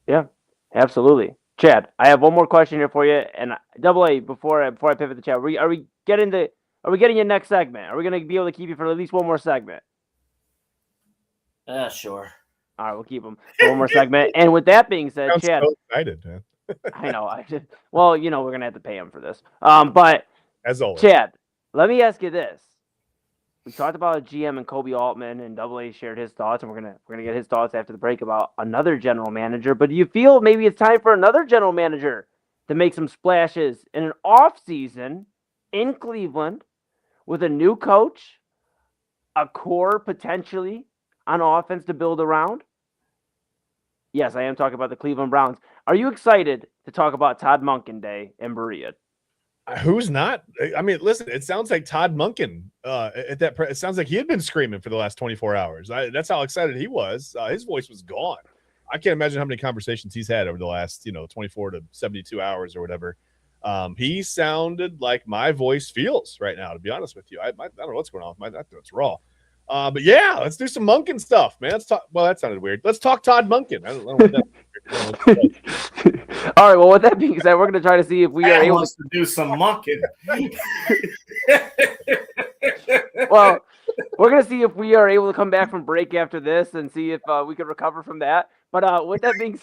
Yeah, absolutely. Chad, I have one more question here for you, and Double A before I pivot the chat. Are we getting your next segment? Are we going to be able to keep you for at least one more segment? Sure. All right, we'll keep them for one more segment. And with that being said, Chad, so excited, man. I know. Well, we're going to have to pay him for this. But as always, Chad, let me ask you this. We talked about GM and Kobe Altman, and Double A shared his thoughts, and we're gonna get his thoughts after the break about another general manager. But do you feel maybe it's time for another general manager to make some splashes in an off season in Cleveland with a new coach, a core potentially on offense to build around? Yes, I am talking about the Cleveland Browns. Are you excited to talk about Todd Monken Day in Berea? Who's not? I mean, listen, it sounds like Todd Monken it sounds like he had been screaming for the last 24 hours. That's how excited he was. His voice was gone. I can't imagine how many conversations he's had over the last, 24 to 72 hours or whatever. He sounded like my voice feels right now, to be honest with you. I don't know what's going on with my throat's raw. But yeah, let's do some Monken stuff, man. Let's talk. Well, that sounded weird. Let's talk Todd Monken. I don't know what that. All right. Well, with that being said, we're going to try to see if we are able to do some Monken. Well, we're going to see if we are able to come back from break after this and see if we can recover from that. But with that being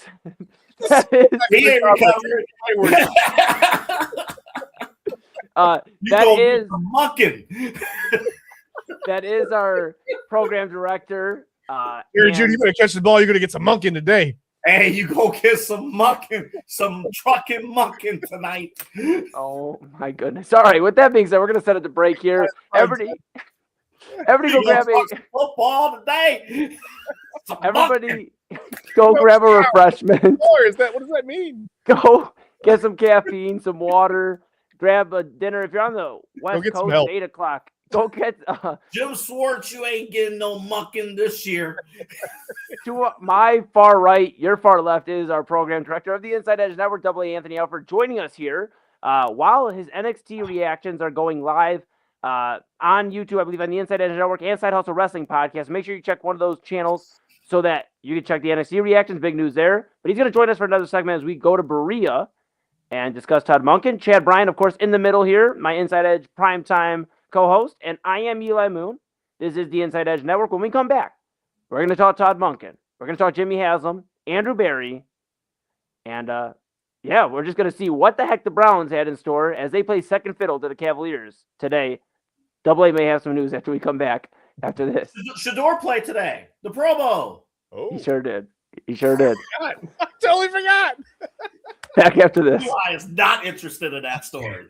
said, he ain't recovered. That is Monken. That is our program director. Here, Judy, you better catch the ball. You're going to get some Monken today. Hey, you go get some Monken, some trucking Monken tonight. Oh, my goodness. All right, with that being said, we're going to set it to break here. Everybody go grab a football today. Everybody go grab a refreshment. What does that mean? Go get some caffeine, some water, grab a dinner. If you're on the West Coast at 8 o'clock, go get Jim Swartz. You ain't getting no Monken this year. To my far right, your far left is our program director of the Inside Edge Network, Double A Anthony Alford, joining us here while his NXT reactions are going live on YouTube, I believe, on the Inside Edge Network and Side Hustle Wrestling Podcast. Make sure you check one of those channels so that you can check the NXT reactions. Big news there. But he's going to join us for another segment as we go to Berea and discuss Todd Monken. Chad Bryan, of course, in the middle here, my Inside Edge primetime co-host, and I am Eli Moon. This is the Inside Edge Network. When we come back, we're going to talk Todd Monken. We're going to talk Jimmy Haslam, Andrew Berry, and we're just going to see what the heck the Browns had in store as they play second fiddle to the Cavaliers today. Double A may have some news after we come back after this. Shador played today. The Pro Bowl. Oh, he sure did. I totally forgot. Back after this. Eli is not interested in that story.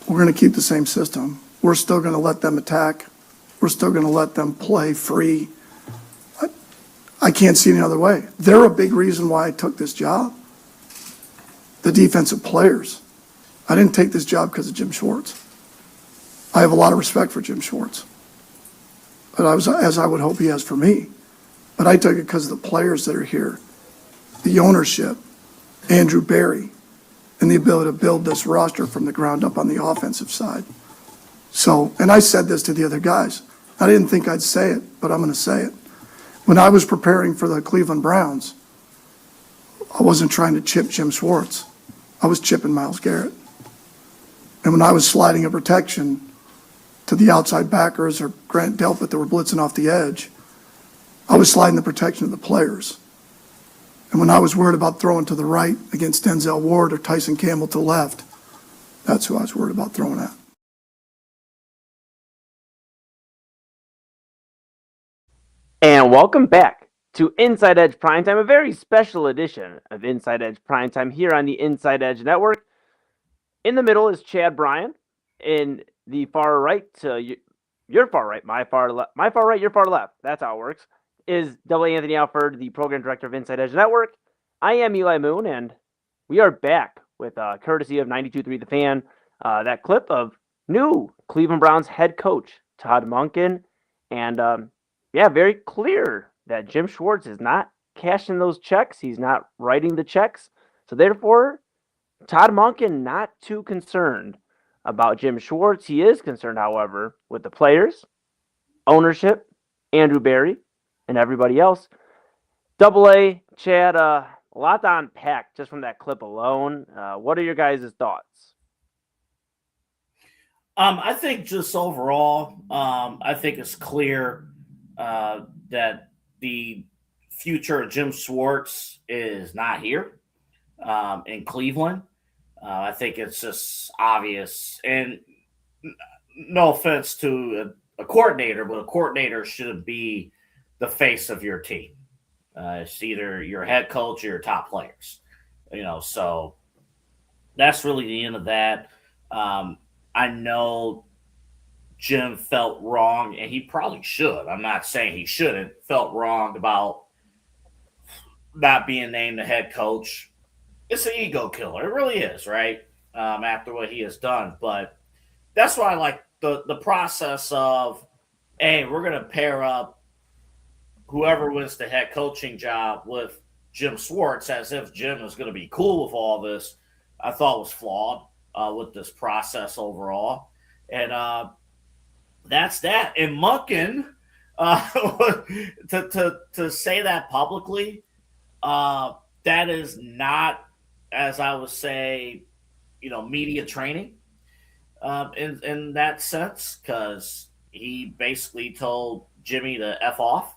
We're going to keep the same system. We're still going to let them attack. We're still going to let them play free. I can't see any other way. They're a big reason why I took this job. The defensive players. I didn't take this job because of Jim Schwartz. I have a lot of respect for Jim Schwartz, but as I would hope he has for me. But I took it because of the players that are here, the ownership, Andrew Barry, and the ability to build this roster from the ground up on the offensive side. So, and I said this to the other guys. I didn't think I'd say it, but I'm going to say it. When I was preparing for the Cleveland Browns, I wasn't trying to chip Jim Schwartz. I was chipping Myles Garrett. And when I was sliding a protection to the outside backers or Grant Delpit that were blitzing off the edge, I was sliding the protection of the players. And when I was worried about throwing to the right against Denzel Ward or Tyson Campbell to the left, that's who I was worried about throwing at. And welcome back to Inside Edge Primetime, a very special edition of Inside Edge Primetime here on the Inside Edge Network. In the middle is Chad Bryan. In the far right, your far right, my far right, your far left. That's how it works. Is W. Anthony Alford, the program director of Inside Edge Network. I am Eli Moon, and we are back with courtesy of 92.3 The Fan, that clip of new Cleveland Browns head coach Todd Monken, and very clear that Jim Schwartz is not cashing those checks. He's not writing the checks. So therefore, Todd Monken not too concerned about Jim Schwartz. He is concerned, however, with the players, ownership, Andrew Barry, and everybody else. Double A, Chad, a lot to unpack just from that clip alone. What are your guys' thoughts? I think just overall, I think it's clear that the future of Jim Schwartz is not here in Cleveland. I think it's just obvious. And no offense to a coordinator, but a coordinator shouldn't be the face of your team. It's either your head coach or your top players. So that's really the end of that. I know Jim felt wrong, and he probably should. I'm not saying he shouldn't. Felt wrong about not being named the head coach. It's an ego killer. It really is, right? After what he has done. But that's why I like the process of, hey, we're going to pair up whoever wins the head coaching job with Jim Schwartz as if Jim is going to be cool with all this. I thought was flawed with this process overall. And that's that. And Monken, to say that publicly, that is not, as I would say, media training in that sense, because he basically told Jimmy to F off.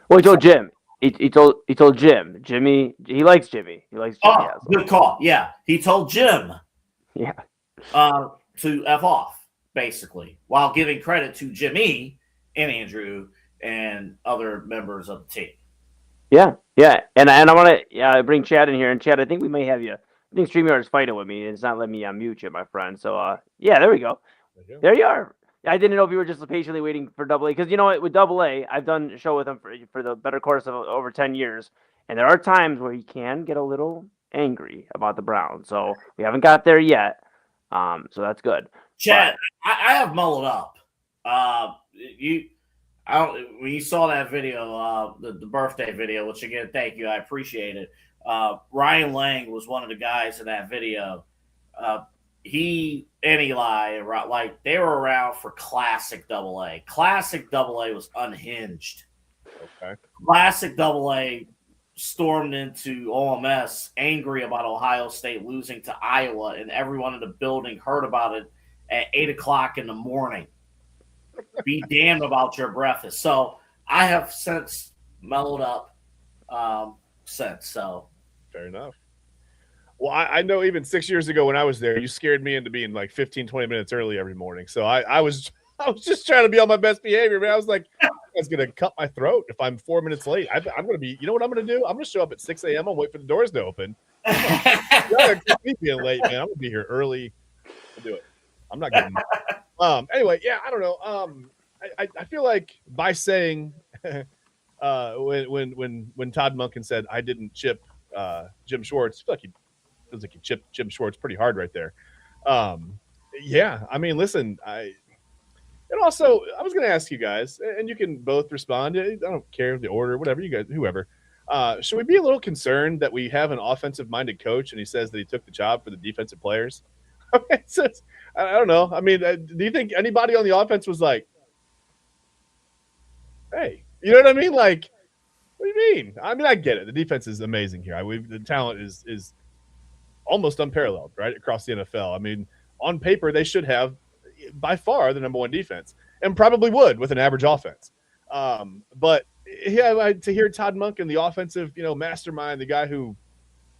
Well, he told Jim. He told Jim. Jimmy, he likes Jimmy. He likes Jimmy. Oh, good call. Yeah, he told Jim. Yeah. To F off, basically, while giving credit to Jimmy and Andrew and other members of the team. Yeah. And I want to bring Chad in here. And Chad, I think we may have you I think StreamYard is fighting with me. It's not letting me unmute you, my friend. So, yeah, there we go. There you are. I didn't know if you were just patiently waiting for Double A, because you know what, with Double A, I've done a show with him for the better course of over 10 years, and there are times where he can get a little angry about the Browns. So we haven't got there yet. So that's good. Chad, I have mulled up. When you saw that video, the birthday video, which again, thank you, I appreciate it. Ryan Lang was one of the guys in that video. He and Eli, like, they were around for classic Double A. Classic Double A was unhinged. Okay. Classic Double A stormed into OMS angry about Ohio State losing to Iowa, and everyone in the building heard about it at 8:00 in the morning. Be damned about your breakfast. So I have since mellowed up since. So fair enough. Well, I know even 6 years ago when I was there, you scared me into being like 15, 20 minutes early every morning. So I was just trying to be on my best behavior, man. I was like, I was going to cut my throat if I'm 4 minutes late. I'm going to be, you know what I'm going to do? I'm going to show up at 6 a.m. I'll wait for the doors to open. Me being late, man. I'm going to be here early to do it. I'm not getting anyway, yeah, I don't know. I feel like by saying when Todd Monken said I didn't chip Jim Schwartz, I feel like he feels like he chipped Jim Schwartz pretty hard right there. Yeah, I mean, listen, and also I was going to ask you guys, and you can both respond. I don't care the order, whatever you guys, whoever. Should we be a little concerned that we have an offensive-minded coach and he says that he took the job for the defensive players? So I don't know. I mean, do you think anybody on the offense was like, hey, you know what I mean? Like, what do you mean? I mean, I get it. The defense is amazing here. The talent is almost unparalleled, right, across the NFL. I mean, on paper, they should have by far the number one defense, and probably would with an average offense. But yeah, to hear Todd Monken, the offensive, mastermind, the guy who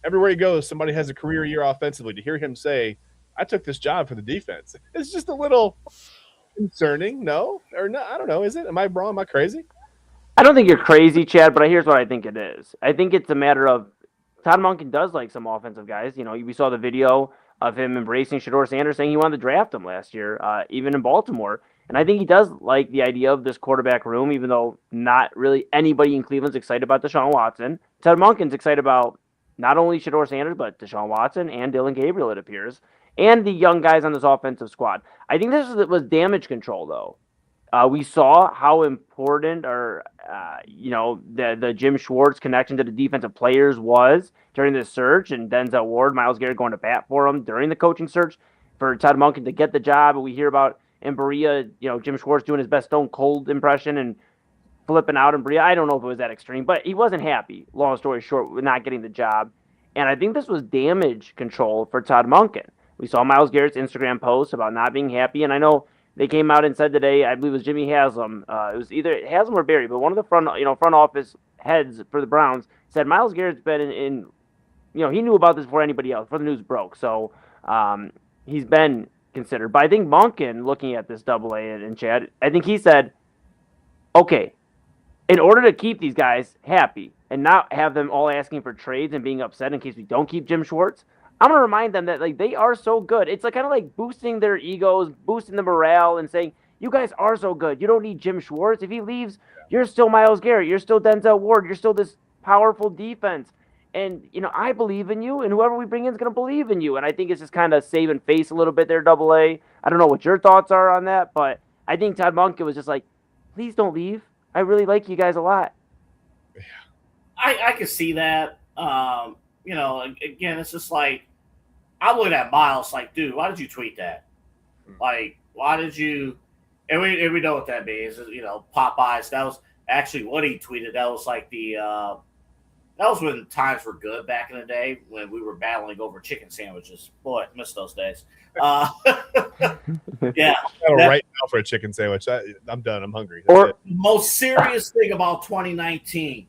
everywhere he goes, somebody has a career year offensively, to hear him say, I took this job for the defense, it's just a little concerning. No, or no, I don't know. Is it? Am I wrong? Am I crazy? I don't think you're crazy, Chad, but here's what I think it is. I think it's a matter of Todd Monken does like some offensive guys. We saw the video of him embracing Shedeur Sanders, saying he wanted to draft him last year, even in Baltimore. And I think he does like the idea of this quarterback room, even though not really anybody in Cleveland's excited about Deshaun Watson. Todd Monken's excited about not only Shedeur Sanders, but Deshaun Watson and Dylan Gabriel, it appears, and the young guys on this offensive squad. I think this was damage control, though. We saw how important, the Jim Schwartz connection to the defensive players was during this search, and Denzel Ward, Myles Garrett going to bat for him during the coaching search for Todd Monken to get the job. And we hear about in Berea, Jim Schwartz doing his best Stone Cold impression and flipping out in Berea. I don't know if it was that extreme, but he wasn't happy, long story short, with not getting the job. And I think this was damage control for Todd Monken. We saw Myles Garrett's Instagram post about not being happy, and I know they came out and said today, I believe it was Jimmy Haslam, it was either Haslam or Barry, but one of the front office heads for the Browns said Myles Garrett's been in he knew about this before anybody else, before the news broke. So he's been considered. But I think Monken, looking at this Double A and Chad, I think he said, okay, in order to keep these guys happy and not have them all asking for trades and being upset in case we don't keep Jim Schwartz, I'm going to remind them that they are so good. It's kind of like boosting their egos, boosting the morale, and saying, you guys are so good. You don't need Jim Schwartz. If he leaves, you're still Myles Garrett. You're still Denzel Ward. You're still this powerful defense. And, I believe in you, and whoever we bring in is going to believe in you. And I think it's just kind of saving face a little bit there, Double A. I don't know what your thoughts are on that, but I think Todd Monken was just like, please don't leave. I really like you guys a lot. I can see that. Again, it's just like, I look at Myles like, dude, why did you tweet that? Like, why did you? And we know what that means. Popeyes. That was actually what he tweeted. That was like that was when times were good back in the day when we were battling over chicken sandwiches. Boy, I miss those days. Yeah. Right now for a chicken sandwich. I'm done. I'm hungry. The most serious thing about 2019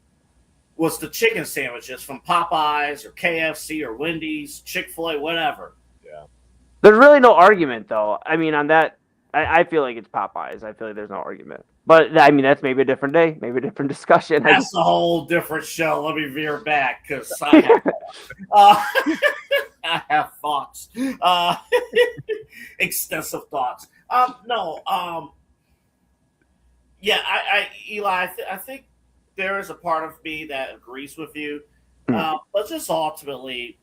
was the chicken sandwiches from Popeyes or KFC or Wendy's, Chick-fil-A, whatever. Yeah. There's really no argument, though. I mean, on that, I feel like it's Popeyes. I feel like there's no argument. But I mean, that's maybe a different day, maybe a different discussion. That's a whole different show. Let me veer back because I have thoughts, extensive thoughts. Yeah, Eli, I think there is a part of me that agrees with you. But just ultimately,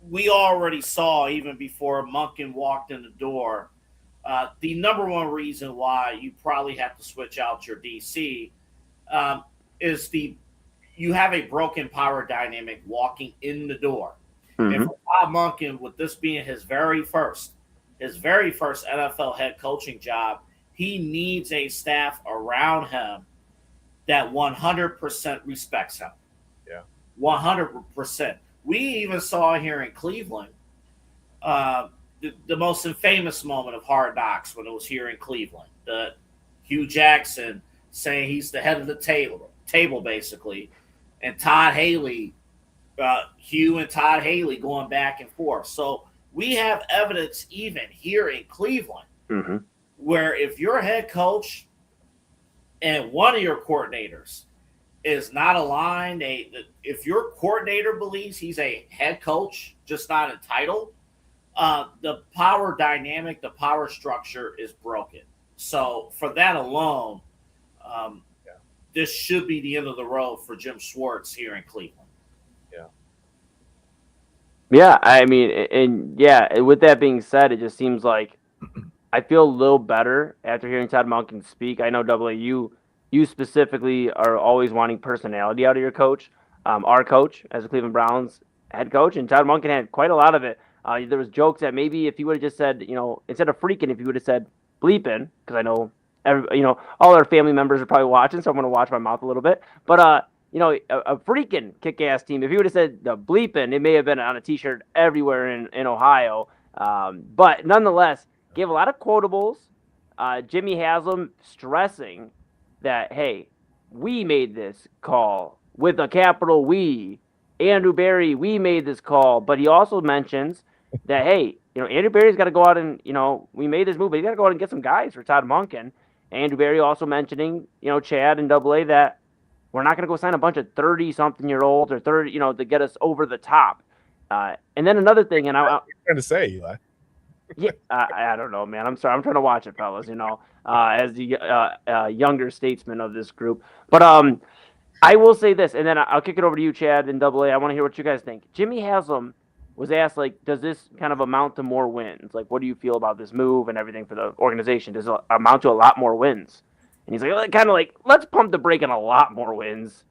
we already saw even before Monken walked in the door, the number one reason why you probably have to switch out your DC is you have a broken power dynamic walking in the door. And for Todd Monken, with this being his very first NFL head coaching job, he needs a staff around him that 100% respects him. Yeah. 100%. We even saw here in Cleveland the most infamous moment of Hard Knocks when it was here in Cleveland. Hugh Jackson saying he's the head of the table basically, and Todd Haley, Hugh and Todd Haley going back and forth. So we have evidence even here in Cleveland where if your head coach and one of your coordinators is not aligned, if your coordinator believes he's a head coach, just not entitled, the power dynamic, the power structure is broken. So for that alone, this should be the end of the road for Jim Schwartz here in Cleveland. Yeah, I mean, and yeah, with that being said, it just seems like I feel a little better after hearing Todd Monken speak. I know, AA, you specifically are always wanting personality out of your coach. Our coach as a Cleveland Browns head coach, and Todd Monken had quite a lot of it. There was jokes that maybe if he would have just said, instead of freaking, if he would have said bleeping, because I know, all our family members are probably watching, so I'm going to watch my mouth a little bit. But, a freaking kick-ass team, if he would have said the bleeping, it may have been on a T-shirt everywhere in Ohio. But nonetheless, gave a lot of quotables. Jimmy Haslam stressing that, hey, we made this call with a capital we. Andrew Berry, we made this call. But he also mentions that, hey, Andrew Berry's got to go out and, we made this move, but he's got to go out and get some guys for Todd Monken. Andrew Berry also mentioning, Chad and AA, that we're not going to go sign a bunch of 30-something-year-olds or 30, to get us over the top. And then another thing, and I'm trying to say, Eli. Yeah, I don't know, man. I'm sorry. I'm trying to watch it, fellas, as the younger statesman of this group. But I will say this, and then I'll kick it over to you, Chad, and AA. I want to hear what you guys think. Jimmy Haslam was asked, does this kind of amount to more wins? What do you feel about this move and everything for the organization? Does it amount to a lot more wins? And he's let's pump the brake on a lot more wins.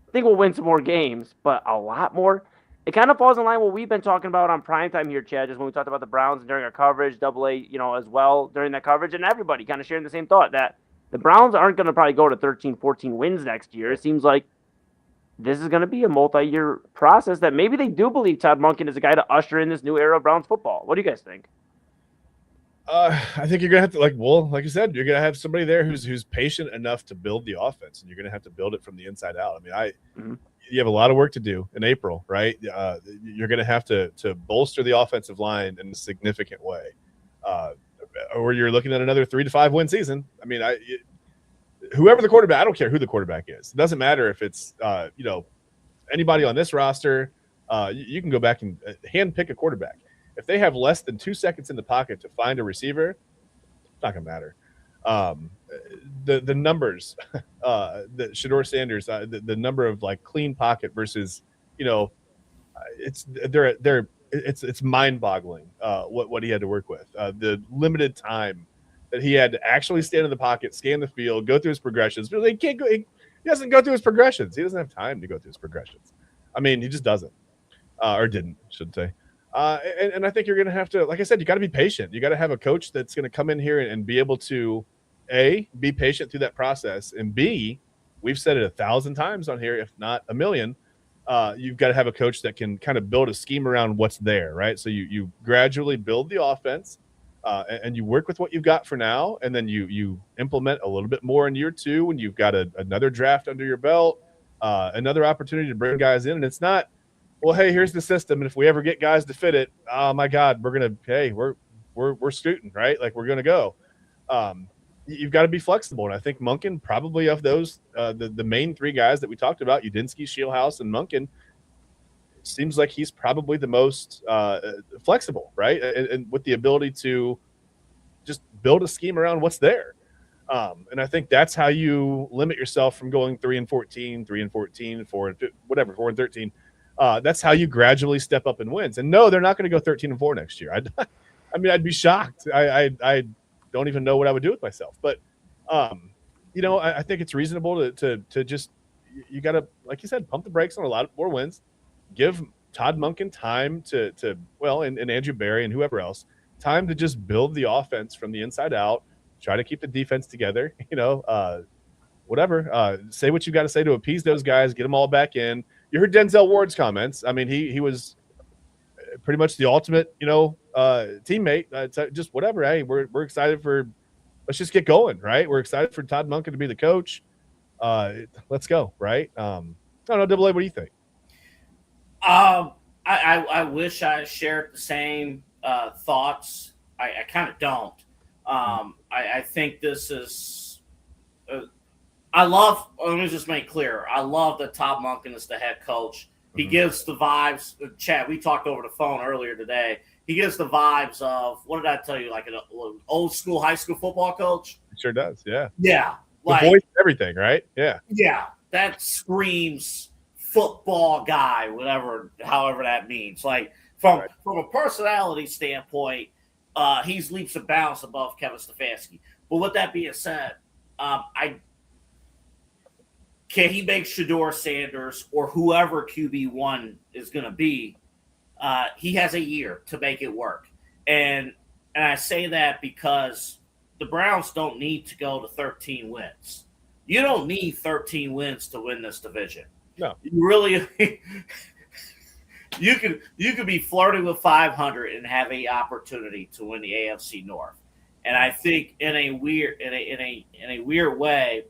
I think we'll win some more games, but a lot more? It kind of falls in line with what we've been talking about on primetime here, Chad, just when we talked about the Browns and during our coverage, AA, as well during that coverage, and everybody kind of sharing the same thought that the Browns aren't going to probably go to 13, 14 wins next year. It seems like this is going to be a multi-year process that maybe they do believe Todd Monken is a guy to usher in this new era of Browns football. What do you guys think? I think you're gonna have to, like you said, you're gonna have somebody there who's patient enough to build the offense, and you're gonna have to build it from the inside out. I mean, you have a lot of work to do in April, right? You're gonna have to bolster the offensive line in a significant way, or you're looking at another 3 to 5 win season. I mean, whoever the quarterback, I don't care who the quarterback is. It doesn't matter if it's anybody on this roster. You can go back and hand pick a quarterback. If they have less than 2 seconds in the pocket to find a receiver, it's not going to matter. The numbers, the Shedeur Sanders, the number of clean pocket versus, it's mind-boggling what he had to work with. The limited time that he had to actually stand in the pocket, scan the field, go through his progressions. But he doesn't go through his progressions. He doesn't have time to go through his progressions. I mean, he just doesn't, or didn't, I should say. And I think you're going to have to, like I said, you got to be patient. You got to have a coach that's going to come in here and be able to, A, be patient through that process, and B, we've said it 1,000 times on here, if not a million, you've got to have a coach that can kind of build a scheme around what's there, right? So you gradually build the offense, and you work with what you've got for now, and then you implement a little bit more in year 2 when you've got another draft under your belt, another opportunity to bring guys in, and it's not, well, hey, here's the system, and if we ever get guys to fit it, oh my God, we're scooting, right? We're gonna go. you've got to be flexible. And I think Monken, probably of those, the main three guys that we talked about, Udinski, Shieldhouse, and Monken, seems like he's probably the most flexible, right? And with the ability to just build a scheme around what's there. And I think that's how you limit yourself from going 3-14, 3-14, 4-13. That's how you gradually step up in wins. And no, they're not going to go 13-4 next year. I mean, I'd be shocked. I don't even know what I would do with myself. But I think it's reasonable to just, you got to, like you said, pump the brakes on a lot more wins. Give Todd Monken time and Andrew Barry and whoever else time to just build the offense from the inside out. Try to keep the defense together. Whatever. Say what you got to say to appease those guys. Get them all back in. You heard Denzel Ward's comments. I mean, he was pretty much the ultimate, teammate. Just whatever. Hey, we're excited for. Let's just get going, right? We're excited for Todd Monken to be the coach. Let's go, right? I don't know, Double A. What do you think? I wish I shared the same thoughts. I kind of don't. I think this is. Let me just make clear. I love that Todd Monken is the head coach. He gives the vibes. Chad, we talked over the phone earlier today. He gives the vibes of, what did I tell you? Like an old school high school football coach. It sure does. Yeah. Yeah. The voice, everything, right? Yeah. Yeah. That screams football guy, however that means. Like from a personality standpoint, he's leaps and bounds above Kevin Stefanski. But with that being said, can he make Shedeur Sanders or whoever QB1 is going to be? He has a year to make it work. And I say that because the Browns don't need to go to 13 wins. You don't need 13 wins to win this division. No. You really you could be flirting with 500 and have an opportunity to win the AFC North. And I think in a weird way,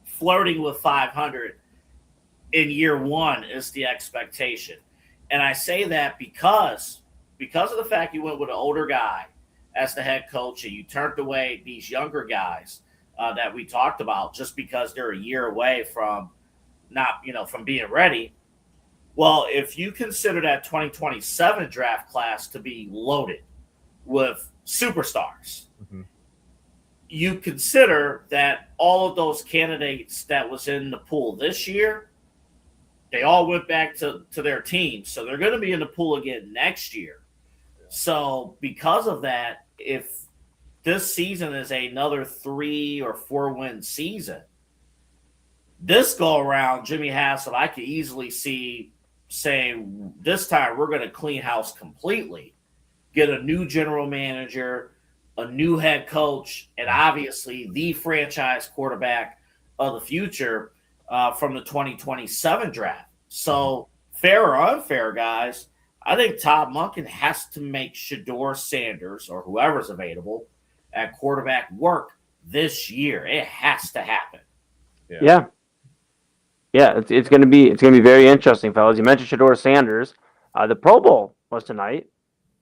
flirting with 500 in year one is the expectation. And I say that because of the fact you went with an older guy as the head coach and you turned away these younger guys that we talked about just because they're a year away from from being ready. Well, if you consider that 2027 draft class to be loaded with superstars, you consider that all of those candidates that was in the pool this year, they all went back to their teams. So they're going to be in the pool again next year. So because of that, if this season is another 3 or 4 win season, this go around, Jimmy Haslett, I could easily see saying this time we're going to clean house completely, get a new general manager, a new head coach, and obviously the franchise quarterback of the future from the 2027 draft. So fair or unfair, guys, I think Todd Monken has to make Shedeur Sanders or whoever's available at quarterback work this year. It has to happen. Yeah. It's going to be very interesting, fellas. You mentioned Shedeur Sanders. The Pro Bowl was tonight,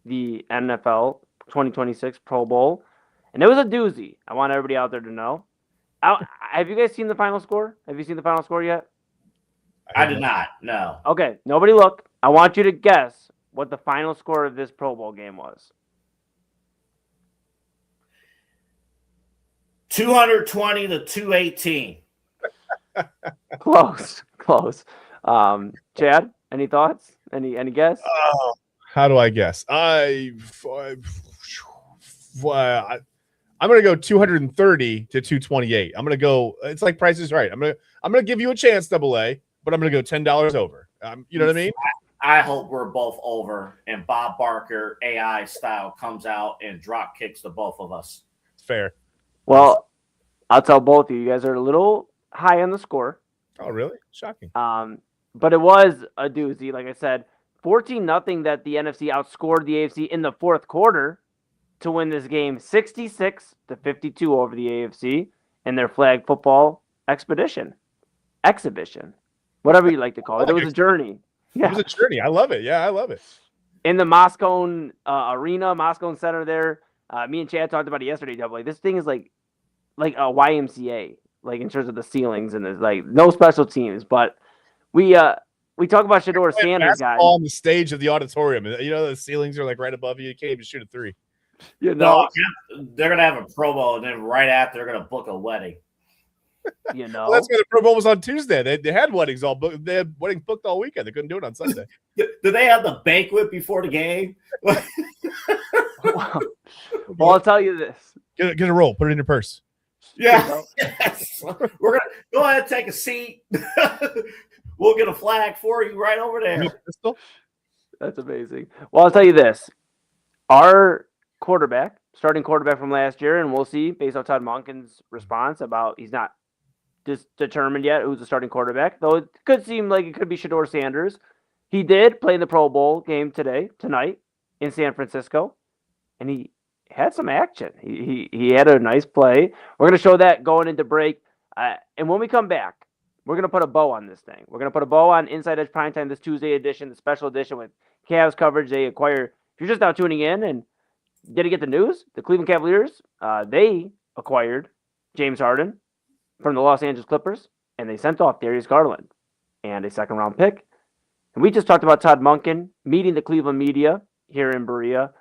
the NFL 2026 Pro Bowl, and it was a doozy. I want everybody out there to know. Have you guys seen the final score? Have you seen the final score yet? I did not. No. Okay, nobody look. I want you to guess what the final score of this Pro Bowl game was. 220 to 218. Close. Chad, any thoughts? Any guess? How do I guess? I'm going to go 230 to 228. I'm going to go. It's like Price is Right. I'm going to give you a chance, Double A, but I'm going to go $10 over. You know what I mean? I hope we're both over, and Bob Barker AI style comes out and drop kicks to both of us. Fair. Well, I'll tell both of you. You guys are a little high on the score. Oh, really? Shocking. But it was a doozy. Like I said, 14-0 that the NFC outscored the AFC in the fourth quarter to win this game, 66-52 over the AFC in their flag football exhibition, whatever you like to call it. It was a journey. Yeah. It was a journey. I love it. Yeah, I love it. In the Moscow Arena, Moscow Center there, me and Chad talked about it yesterday, Double A. This thing is like like a YMCA, like in terms of the ceilings and there's like no special teams. But we talk about Shedeur Sanders, guys. On the stage of the auditorium, the ceilings are like right above you. You can't even shoot a three. They're gonna have a Pro Bowl, and then right after they're gonna book a wedding. Well, that's why the Pro Bowl was on Tuesday. They had weddings all booked. They had weddings booked all weekend. They couldn't do it on Sunday. Did they have the banquet before the game? Well, I'll tell you this. Get a roll. Put it in your purse. Yeah. Yes. We're gonna go ahead and take a seat. We'll get a flag for you right over there. That's amazing. Well, I'll tell you this. Our starting quarterback from last year, and we'll see based on Todd Monken's response about he's not determined yet who's the starting quarterback, though it could seem like it could be Shedeur Sanders. He did play in the Pro Bowl game tonight in San Francisco, and he had some action. He had a nice play. We're going to show that going into break, and when we come back, we're going to put a bow on this thing. We're going to put a bow on Inside Edge Primetime, this Tuesday edition, the special edition with Cavs coverage. They acquire, if you're just now tuning in and didn't get the news, the Cleveland Cavaliers, they acquired James Harden from the Los Angeles Clippers, and they sent off Darius Garland and a second-round pick. And we just talked about Todd Monken meeting the Cleveland media here in Berea.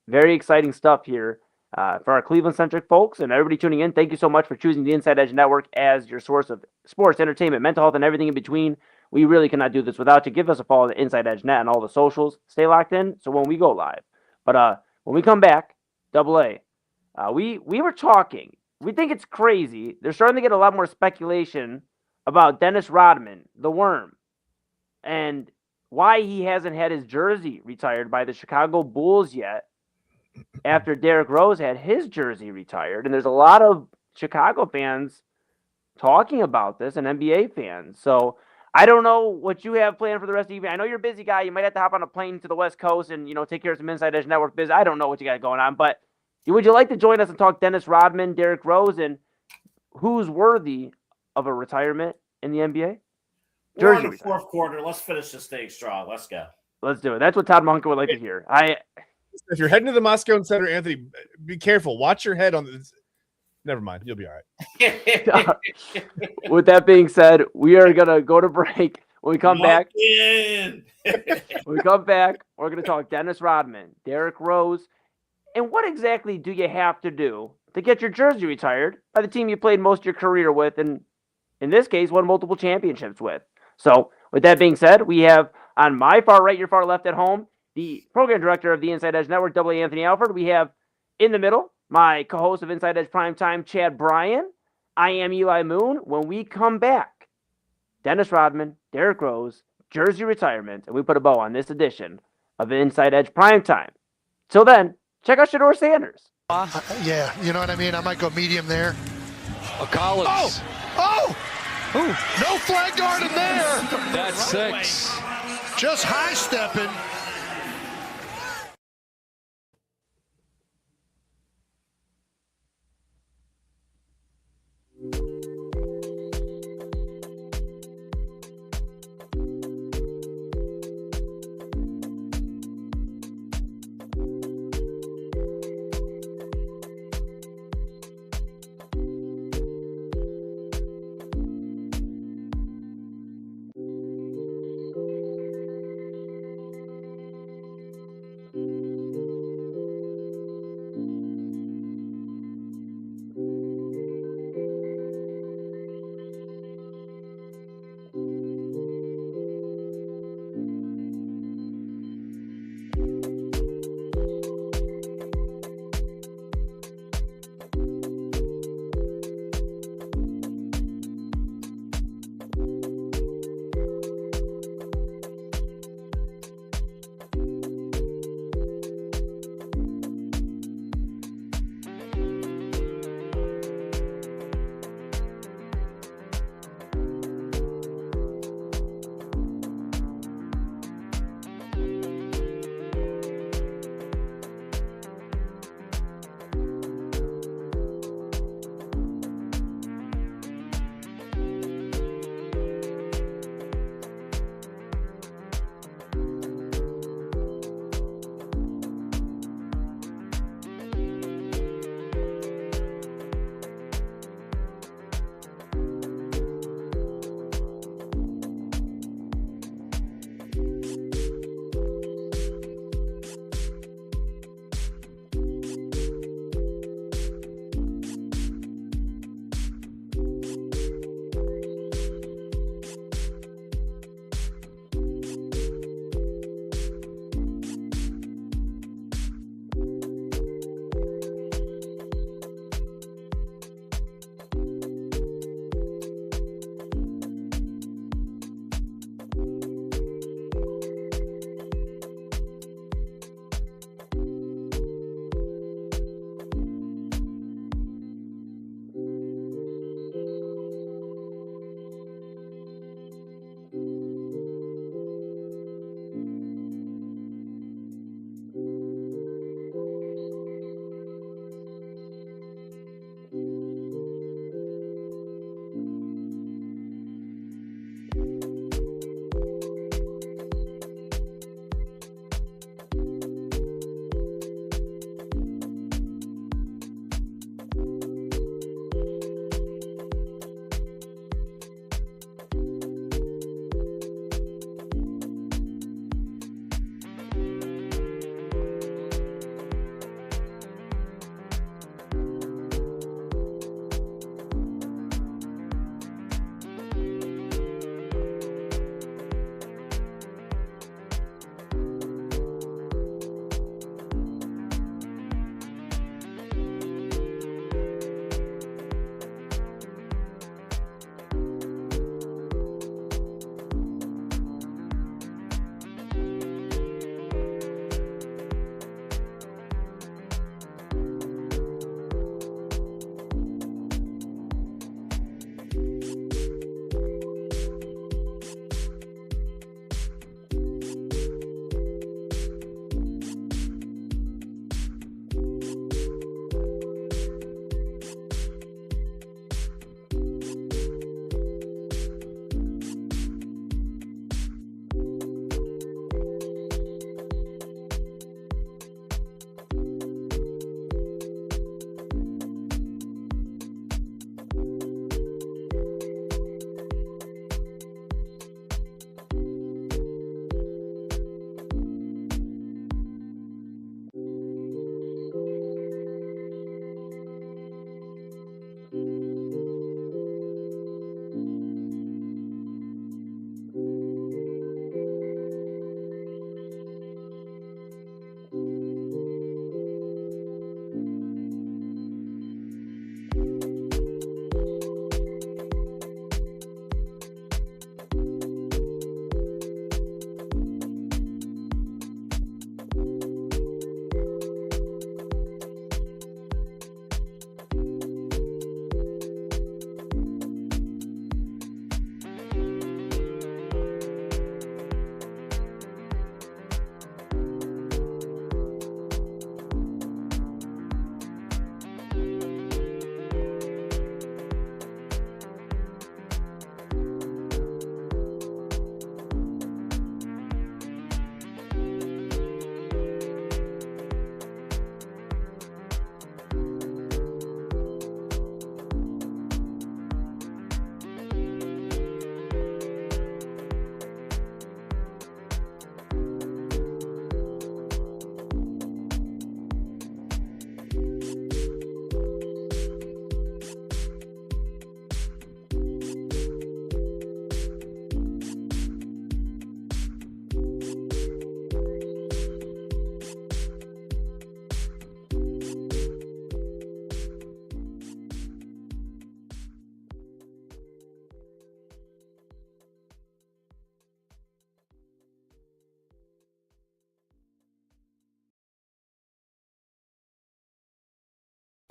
Very exciting stuff here for our Cleveland-centric folks and everybody tuning in. Thank you so much for choosing the Inside Edge Network as your source of sports, entertainment, mental health, and everything in between. We really cannot do this without you. Give us a follow at Inside Edge Net on all the socials. Stay locked in so when we go live. But when we come back, AA, we were talking. We think it's crazy. They're starting to get a lot more speculation about Dennis Rodman, the Worm, and why he hasn't had his jersey retired by the Chicago Bulls yet after Derrick Rose had his jersey retired. And there's a lot of Chicago fans talking about this and NBA fans. So I don't know what you have planned for the rest of the evening. I know you're a busy guy. You might have to hop on a plane to the West Coast and, take care of some Inside Edge Network business. I don't know what you got going on, but would you like to join us and talk Dennis Rodman, Derrick Rose, and who's worthy of a retirement in the NBA? We're in the fourth quarter. Let's finish this thing strong. Let's go. Let's do it. That's what Todd Monken would like to hear. If you're heading to the Moscow Center, Anthony, be careful. Watch your head on this. Never mind. You'll be all right. With that being said, we are going to go to break. When we come back, we're going to talk Dennis Rodman, Derrick Rose, and what exactly do you have to do to get your jersey retired by the team you played most of your career with, and in this case, won multiple championships with? So, with that being said, we have on my far right, your far left at home, the program director of the Inside Edge Network, AA Anthony Alford. We have in the middle, my co-host of Inside Edge Primetime, Chad Bryan. I am Eli Moon. When we come back, Dennis Rodman, Derrick Rose, jersey retirement, and we put a bow on this edition of Inside Edge Primetime. Till then, check out Shedeur Sanders. Yeah, you know what I mean? I might go medium there. Collins. Oh! No flag guard in there. That's 6. Just high stepping.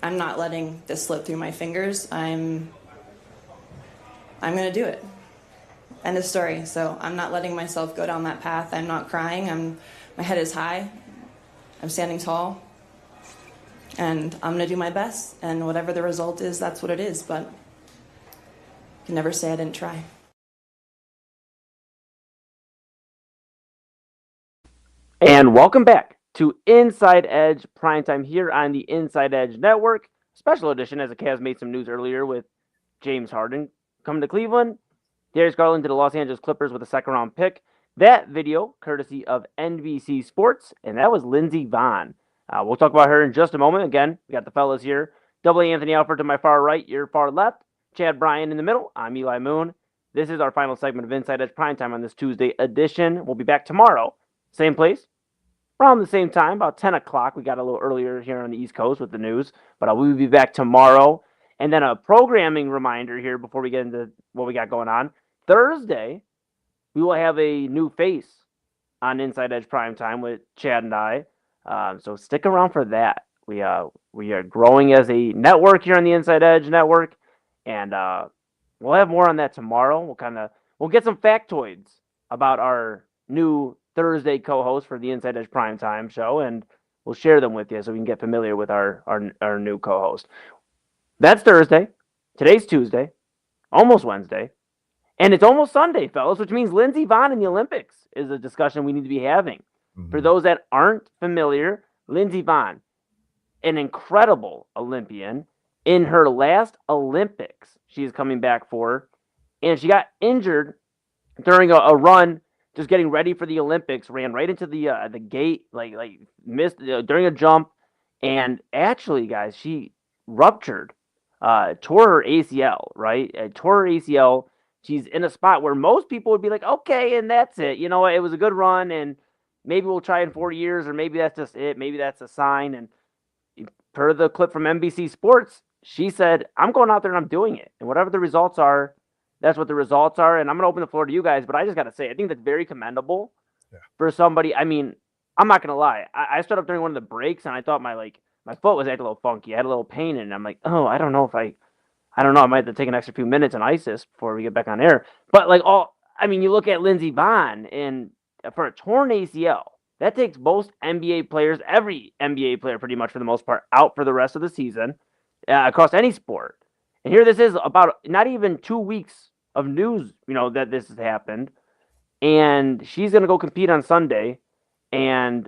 I'm not letting this slip through my fingers. I'm going to do it. End of story. So I'm not letting myself go down that path. I'm not crying. My head is high. I'm standing tall. And I'm going to do my best. And whatever the result is, that's what it is. But you can never say I didn't try. And welcome back to Inside Edge Primetime here on the Inside Edge Network. Special edition, as the Cavs made some news earlier with James Harden coming to Cleveland. Darius Garland to the Los Angeles Clippers with a second-round pick. That video, courtesy of NBC Sports, and that was Lindsey Vonn. We'll talk about her in just a moment. Again, we got the fellas here. Double A Anthony Alford to my far right, your far left. Chad Bryan in the middle. I'm Eli Moon. This is our final segment of Inside Edge Primetime on this Tuesday edition. We'll be back tomorrow. Same place, around the same time, about 10 o'clock. We got a little earlier here on the East Coast with the news, but we will be back tomorrow. And then a programming reminder here before we get into what we got going on. Thursday, we will have a new face on Inside Edge Primetime with Chad and I. So stick around for that. We are growing as a network here on the Inside Edge Network, and we'll have more on that tomorrow. We'll get some factoids about our new Thursday co-host for the Inside Edge Primetime show, and we'll share them with you so we can get familiar with our new co-host. That's Thursday. Today's Tuesday, almost Wednesday, and it's almost Sunday, fellas, which means Lindsey Vonn in the Olympics is a discussion we need to be having. Mm-hmm. For those that aren't familiar, Lindsey Vonn, an incredible Olympian. In her last Olympics, she's coming back for, and she got injured during a run just getting ready for the Olympics, ran right into the gate, like missed during a jump, and actually, guys, she ruptured, tore her ACL, right? Tore her ACL. She's in a spot where most people would be like, okay, and that's it. You know what? It was a good run, and maybe we'll try in 4 years, or maybe that's just it. Maybe that's a sign. And per the clip from NBC Sports, she said, I'm going out there and I'm doing it. And whatever the results are, that's what the results are. And I'm going to open the floor to you guys, but I just got to say, I think that's very commendable for somebody. I mean, I'm not going to lie. I stood up during one of the breaks and I thought my foot was acting a little funky. I had a little pain in it. And I'm like, oh, I don't know. I might have to take an extra few minutes and ice this before we get back on air. But you look at Lindsey Vonn, and for a torn ACL, that takes most NBA players, every NBA player pretty much for the most part, out for the rest of the season across any sport. And here this is about not even 2 weeks of news, that this has happened. And she's going to go compete on Sunday and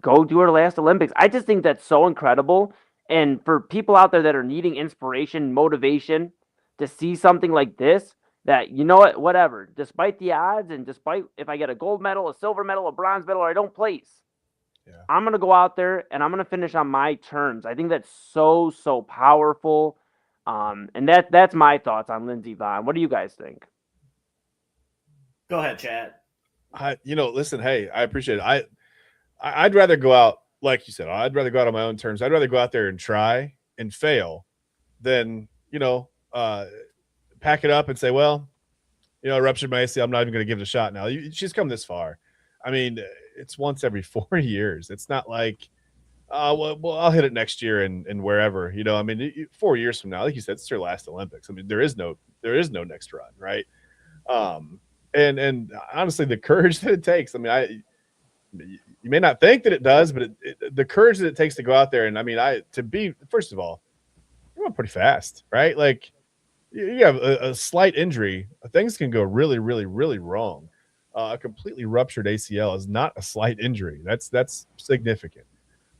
go do her last Olympics. I just think that's so incredible. And for people out there that are needing inspiration, motivation to see something like this, that, you know what, whatever, despite the odds and despite if I get a gold medal, a silver medal, a bronze medal, or I don't place, I'm going to go out there and I'm going to finish on my terms. I think that's so, so powerful. And that's my thoughts on Lindsey Vonn. What do you guys think? Go ahead, Chad. Listen, hey, I appreciate it. I'd rather go out, like you said, I'd rather go out on my own terms. I'd rather go out there and try and fail than, pack it up and say, well, I ruptured my ACL. I'm not even going to give it a shot now. She's come this far. I mean, it's once every 4 years. It's not like, well, I'll hit it next year and wherever, 4 years from now, like you said, it's her last Olympics. I mean, there is no next run, right? And honestly, the courage that it takes. I mean, you may not think that it does, but the courage that it takes to go out there and first of all, you're going pretty fast, right? Like you have a slight injury, things can go really, really, really wrong. A completely ruptured ACL is not a slight injury. That's significant.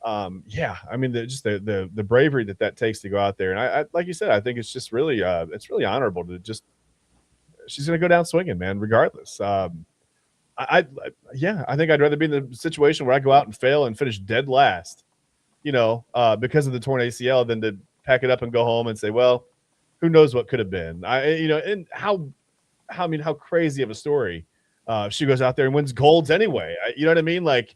The bravery that takes to go out there, and I like you said, I think it's just really it's really honorable to just. She's going to go down swinging, man, regardless. I think I'd rather be in the situation where I go out and fail and finish dead last, because of the torn ACL, than to pack it up and go home and say, well, who knows what could have been. And how crazy of a story. If she goes out there and wins golds anyway. You know what I mean? Like,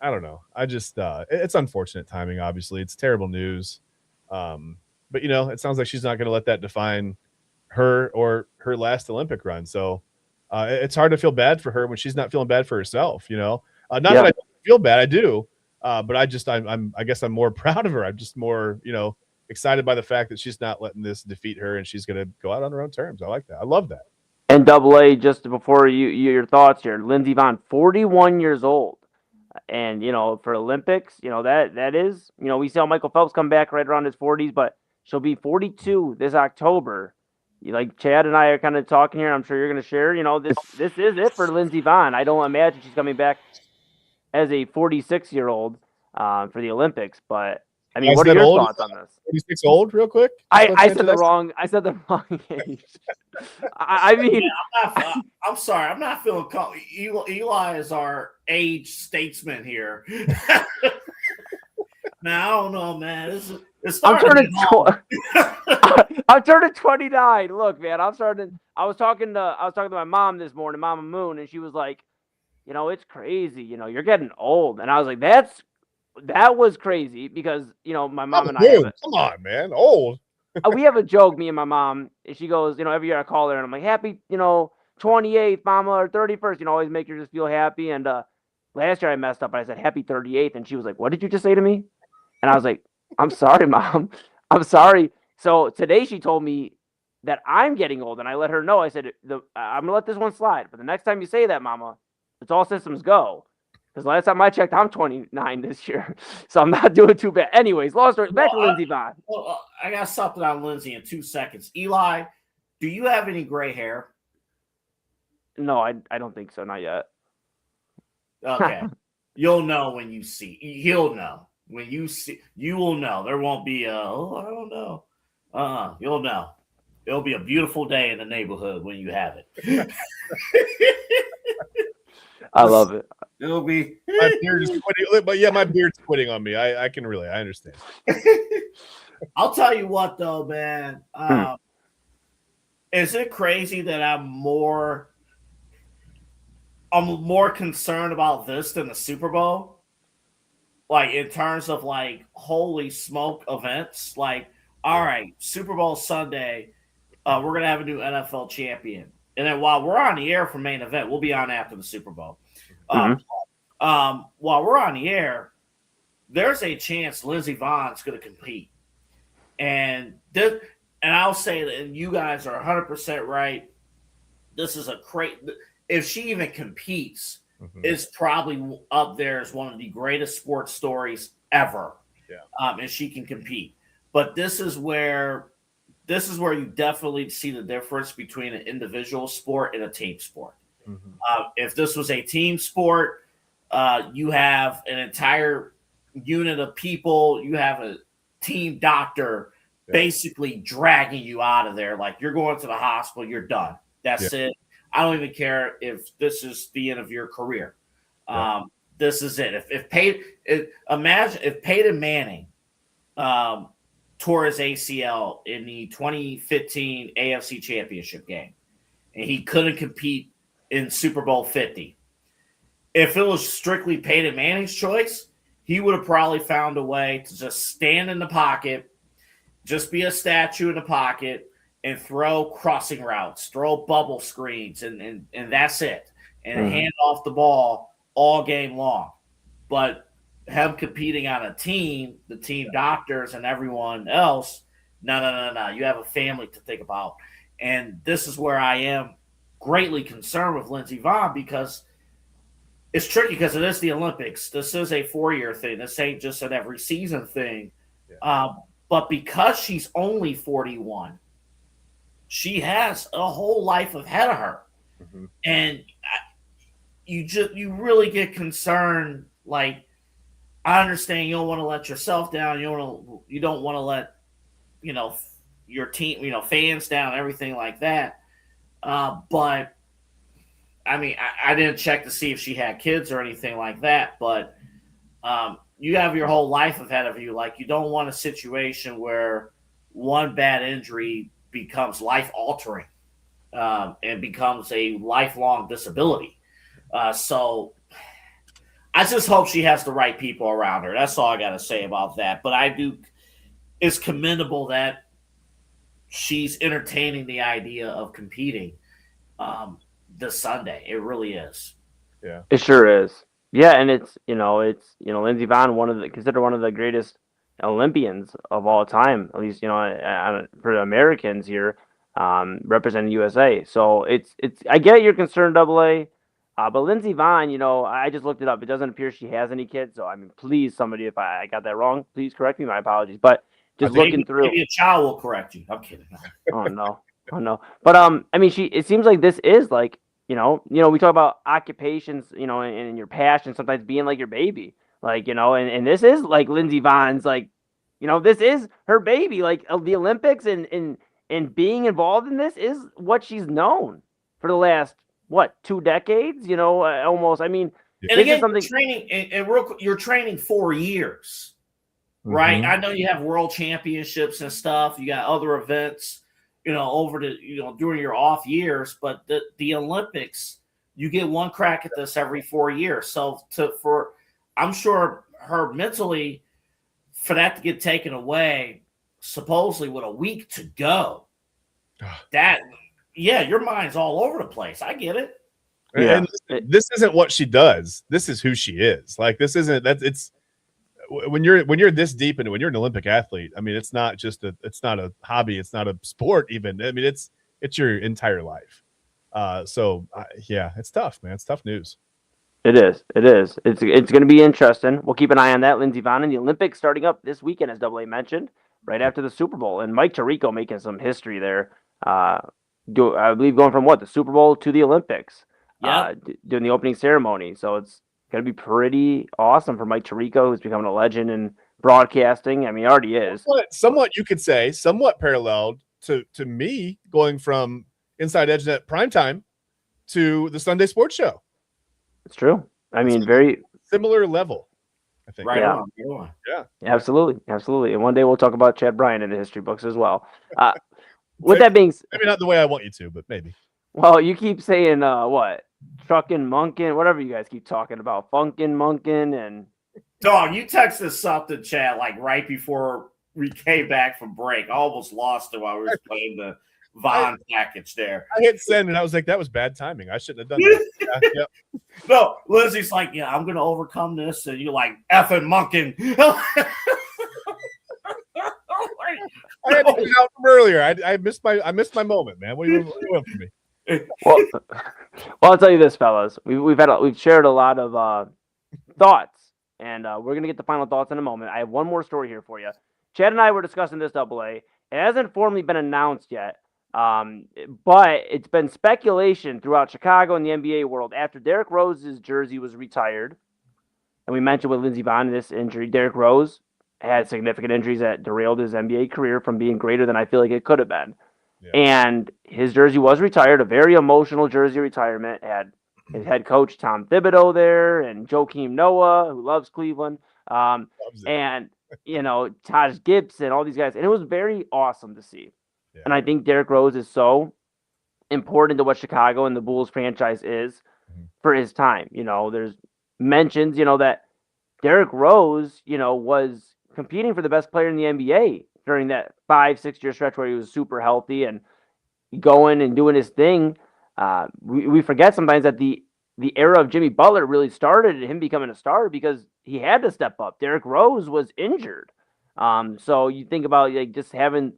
I don't know. I just it's unfortunate timing, obviously. It's terrible news. But it sounds like she's not going to let that define her or her last Olympic run. So it's hard to feel bad for her when she's not feeling bad for herself, Not that I don't feel bad, I do. But I guess I'm more proud of her. I'm just more, excited by the fact that she's not letting this defeat her and she's going to go out on her own terms. I like that. I love that. And AA, just before your thoughts here, Lindsey Vonn, 41 years old. And, for Olympics, that is, we saw Michael Phelps come back right around his 40s, but she'll be 42 this October. Like Chad and I are kind of talking here. I'm sure you're going to share, this is it for Lindsey Vonn. I don't imagine she's coming back as a 46-year-old for the Olympics, but I mean, what are your thoughts on this? 46 old, real quick. I said the wrong age. I mean, I'm sorry. I'm not feeling Eli is our age statesman here. Now, I don't know, man. I'm turning 29. Look, man, I was talking to my mom this morning, Mama Moon, and she was like, it's crazy. You're getting old. And I was like, that was crazy because, my mom and I come on, man. Old. We have a joke, me and my mom. And she goes, every year I call her and I'm like, happy, 28th, mama, or 31st, always make her just feel happy. And last year I messed up. I said, happy 38th. And she was like, what did you just say to me? And I was like, I'm sorry, Mom. I'm sorry. So today she told me that I'm getting old. And I let her know. I said, I'm going to let this one slide. But the next time you say that, Mama, it's all systems go. Because last time I checked, I'm 29 this year. So I'm not doing too bad. Anyways, long story. Back to Lindsey Vonn. I got something on Lindsey in 2 seconds. Eli, do you have any gray hair? No, I don't think so. Not yet. Okay. You'll know when you see. He'll know. When you see, you will know. There won't be I don't know. You'll know. It'll be a beautiful day in the neighborhood when you have it. I love it. It'll be my beard is quitting, but yeah, my beard's quitting on me. I understand. I'll tell you what though, man. Is it crazy that I'm more concerned about this than the Super Bowl? Like in terms of like holy smoke events, like all right, Super Bowl Sunday, we're gonna have a new NFL champion, and then while we're on the air for main event, we'll be on after the Super Bowl. While we're on the air, there's a chance Lindsey Vonn's going to compete, and I'll say that and you guys are 100% right. This is if she even competes, it's probably up there as one of the greatest sports stories ever. Yeah. And she can compete, but this is where you definitely see the difference between an individual sport and a team sport. If this was a team sport, you have an entire unit of people. You have a team doctor basically dragging you out of there. Like you're going to the hospital, you're done. That's it. I don't even care if this is the end of your career. This is it. Imagine if Peyton Manning tore his ACL in the 2015 AFC Championship game, and he couldn't compete in Super Bowl 50. If it was strictly Peyton Manning's choice, he would have probably found a way to just stand in the pocket, just be a statue in the pocket, and throw crossing routes, throw bubble screens, and that's it. And hand off the ball all game long. But him competing on a team, the team doctors and everyone else, no. You have a family to think about. And this is where I am greatly concerned with Lindsey Vonn because it's tricky because it is the Olympics. This is a 4-year thing. This ain't just an every season thing. But because she's only 41, she has a whole life ahead of her. And you really get concerned. Like, I understand you don't want to let yourself down. You don't want to let, your team, fans down, everything like that. But I mean, I didn't check to see if she had kids or anything like that, but you have your whole life ahead of you. Like, you don't want a situation where one bad injury becomes life altering and becomes a lifelong disability. So I just hope she has the right people around her. That's all I got to say about that. But it's commendable that she's entertaining the idea of competing this Sunday. It really is. Yeah, it sure is. Yeah, and it's Lindsey Vonn, considered one of the greatest Olympians of all time, at least, for the Americans here, representing USA. So it's I get your concern, Double A. But Lindsey Vonn, I just looked it up. It doesn't appear she has any kids. So, I mean, please, somebody, if I got that wrong, please correct me. My apologies. But just looking through. Maybe a child will correct you. I'm kidding. Oh, no. Oh, no. But, I mean, it seems like this is like, we talk about occupations, and your passion sometimes being like your baby. Like, and this is like Lindsey Vonn's, like, this is her baby. Like, the Olympics and being involved in this is what she's known for the last, 2 decades, almost. I mean, and again, something you're training 4 years, right? Mm-hmm. I know you have world championships and stuff. You got other events, over the, during your off years, but the Olympics, you get one crack at this every 4 years. So I'm sure her mentally, for that to get taken away, supposedly with a week to go, your mind's all over the place. I get it. Yeah. And this isn't what she does. This is who she is. Like, this isn't that. It's when you're this deep into, when you're an Olympic athlete. I mean, it's not a hobby. It's not a sport even. I mean, it's your entire life. It's tough, man. It's tough news. It is. It's going to be interesting. We'll keep an eye on that. Lindsey Vonn and the Olympics starting up this weekend, as Double A mentioned, right after the Super Bowl, and Mike Tirico making some history there. I believe going from the Super Bowl to the Olympics, doing the opening ceremony. So it's going to be pretty awesome for Mike Tirico, who's becoming a legend in broadcasting. I mean, he already is. Somewhat you could say, somewhat paralleled to me going from Inside Edge at primetime to the Sunday Sports Show. It's true. I mean, very similar level, I think. Right on. Yeah. Absolutely. And one day we'll talk about Chad Bryan in the history books as well. With that being said, maybe not the way I want you to, but maybe. Well, you keep saying trucking, monking, whatever you guys keep talking about, funkin', monking, and dog. You texted something, Chad, like right before we came back from break. I almost lost it while we were playing the Vonn package there. I hit send and I was like, that was bad timing. I shouldn't have done that. Yep. No, Lindsay's like, I'm going to overcome this, and you're like, effing monking. I had to get out from earlier. I missed my moment, man. What do you want from me? Well, I'll tell you this, fellas. We've shared a lot of thoughts, and we're gonna get the final thoughts in a moment. I have one more story here for you. Chad and I were discussing this, Double A. It hasn't formally been announced yet, but it's been speculation throughout Chicago and the NBA world after Derrick Rose's jersey was retired, and we mentioned with Lindsey Vonn this injury. Derrick Rose had significant injuries that derailed his NBA career from being greater than I feel like it could have been. Yeah. And his jersey was retired, a very emotional jersey retirement. Had his head coach Tom Thibodeau there and Joakim Noah, who loves Cleveland, and Taj Gibson, all these guys. And it was very awesome to see. Yeah. And I think Derrick Rose is so important to what Chicago and the Bulls franchise is for his time. There's mentions, that Derrick Rose, was competing for the best player in the NBA during that 5-6 year stretch where he was super healthy and going and doing his thing. We forget sometimes that the era of Jimmy Butler really started him becoming a star because he had to step up. Derrick Rose was injured. So you think about just having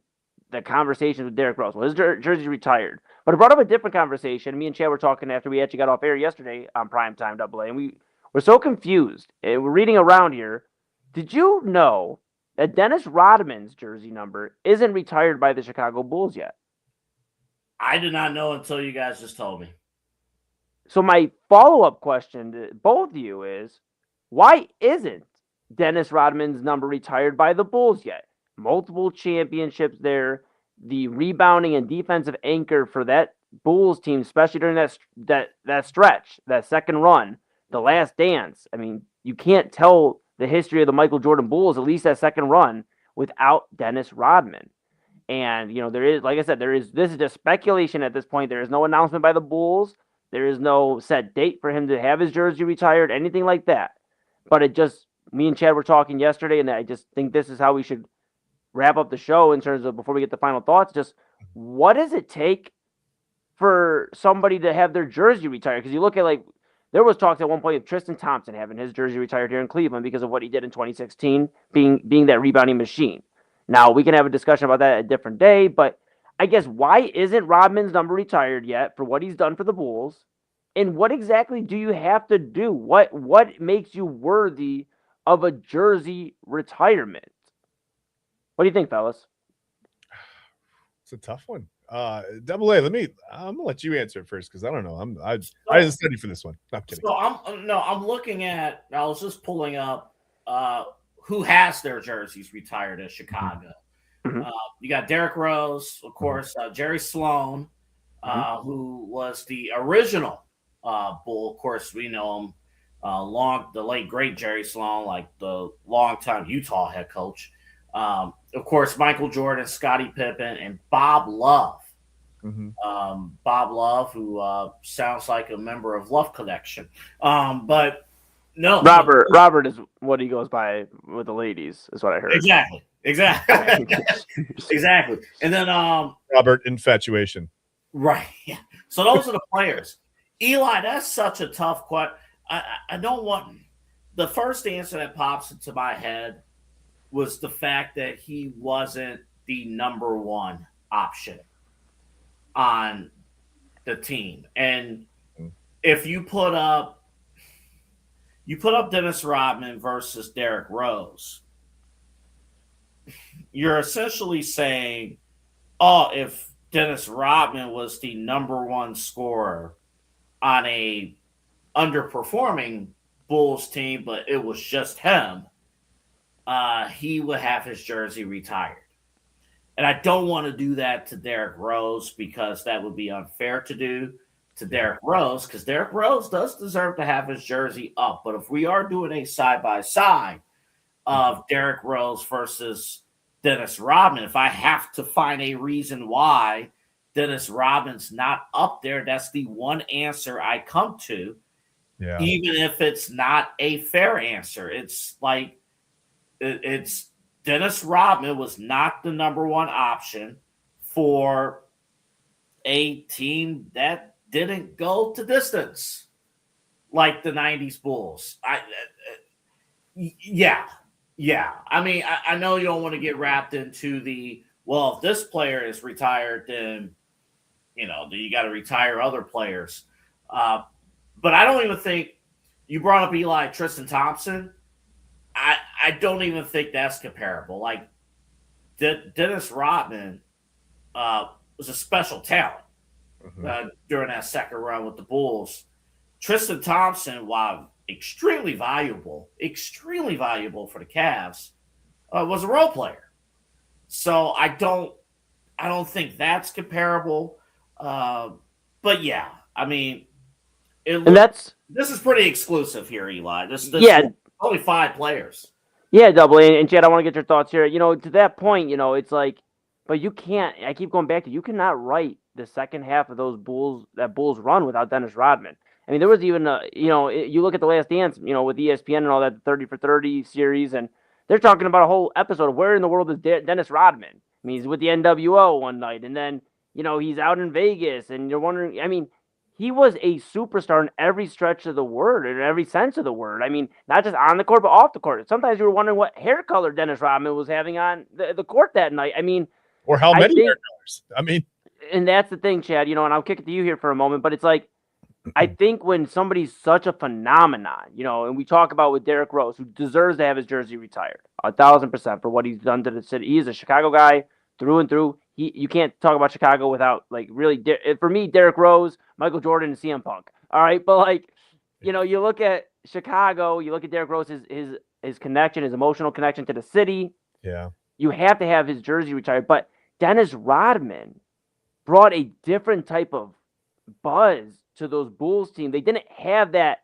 the conversation with Derrick Rose. Well, his jersey's retired. But it brought up a different conversation. Me and Chad were talking after we actually got off air yesterday on Primetime Double A, and we were so confused. We're reading around here. Did you know that Dennis Rodman's jersey number isn't retired by the Chicago Bulls yet? I did not know until you guys just told me. So my follow-up question to both of you is, why isn't Dennis Rodman's number retired by the Bulls yet? Multiple championships there, the rebounding and defensive anchor for that Bulls team, especially during that stretch, that second run, the last dance. I mean, you can't tell the history of the Michael Jordan Bulls, at least that second run, without Dennis Rodman. And, there is, like I said, this is just speculation at this point. There is no announcement by the Bulls. There is no set date for him to have his jersey retired, anything like that. But me and Chad were talking yesterday, and I just think this is how we should wrap up the show in terms of, before we get the final thoughts, just what does it take for somebody to have their jersey retired? Because you look at There was talks at one point of Tristan Thompson having his jersey retired here in Cleveland because of what he did in 2016, being that rebounding machine. Now, we can have a discussion about that a different day, but I guess why isn't Rodman's number retired yet for what he's done for the Bulls? And what exactly do you have to do? What makes you worthy of a jersey retirement? What do you think, fellas? It's a tough one. Double A, I'm gonna let you answer it first because I don't know. I didn't study for this one. No, I'm kidding. So I'm looking at. I was just pulling up who has their jerseys retired at Chicago. You got Derrick Rose, of course, Jerry Sloan, who was the original Bull. Of course, we know him the late great Jerry Sloan, like the longtime Utah head coach. Of course, Michael Jordan, Scottie Pippen, and Bob Love. Bob Love, who sounds like a member of Love Connection. But no. Robert is what he goes by with the ladies, is what I heard. Exactly. Exactly. And then Robert Infatuation. Right. Yeah. So those are the players. Eli, that's such a tough question. I don't want the first answer that pops into my head was the fact that he wasn't the number one option on the team. And if you put up Dennis Rodman versus Derrick Rose, you're essentially saying, oh, if Dennis Rodman was the number one scorer on a underperforming Bulls team, but it was just him, he would have his jersey retired. And I don't want to do that to Derrick Rose because that would be unfair to do to Derrick Rose, because Derrick Rose does deserve to have his jersey up. But if we are doing a side-by-side of Derrick Rose versus Dennis Rodman, if I have to find a reason why Dennis Rodman's not up there, that's the one answer I come to. Yeah. Even if it's not a fair answer. It's like it's Dennis Rodman was not the number one option for a team that didn't go to distance like the 90s Bulls. Yeah. I mean, I know you don't want to get wrapped into if this player is retired, then, you got to retire other players. But I don't even think you brought up Eli Tristan Thompson. I don't even think that's comparable. Like Dennis Rodman was a special talent during that second run with the Bulls. Tristan Thompson, while extremely valuable for the Cavs, was a role player. So I don't think that's comparable. But yeah, I mean, this is pretty exclusive here, Eli. This only 5 players. Yeah, Double A. And Chad, I want to get your thoughts here. To that point, it's like, but you can't. I keep going back to you cannot write the second half of Bulls run without Dennis Rodman. I mean, there was even you look at The Last Dance, with ESPN and all that 30 for 30 series, and they're talking about a whole episode of where in the world is Dennis Rodman. I mean, he's with the NWO one night, and then he's out in Vegas, and you're wondering. I mean, he was a superstar in every stretch of the word, in every sense of the word. I mean, not just on the court, but off the court. Sometimes you were wondering what hair color Dennis Rodman was having on the court that night. I mean, or how many hair colors. I mean, and that's the thing, Chad. And I'll kick it to you here for a moment, but it's like, I think when somebody's such a phenomenon, and we talk about with Derrick Rose, who deserves to have his jersey retired, 1,000% for what he's done to the city. He is a Chicago guy through and through. You can't talk about Chicago without, like, really, for me, Derrick Rose, Michael Jordan, and CM Punk. All right, but like, you look at Chicago, you look at Derrick Rose, his connection, his emotional connection to the city. Yeah, you have to have his jersey retired. But Dennis Rodman brought a different type of buzz to those Bulls team. They didn't have that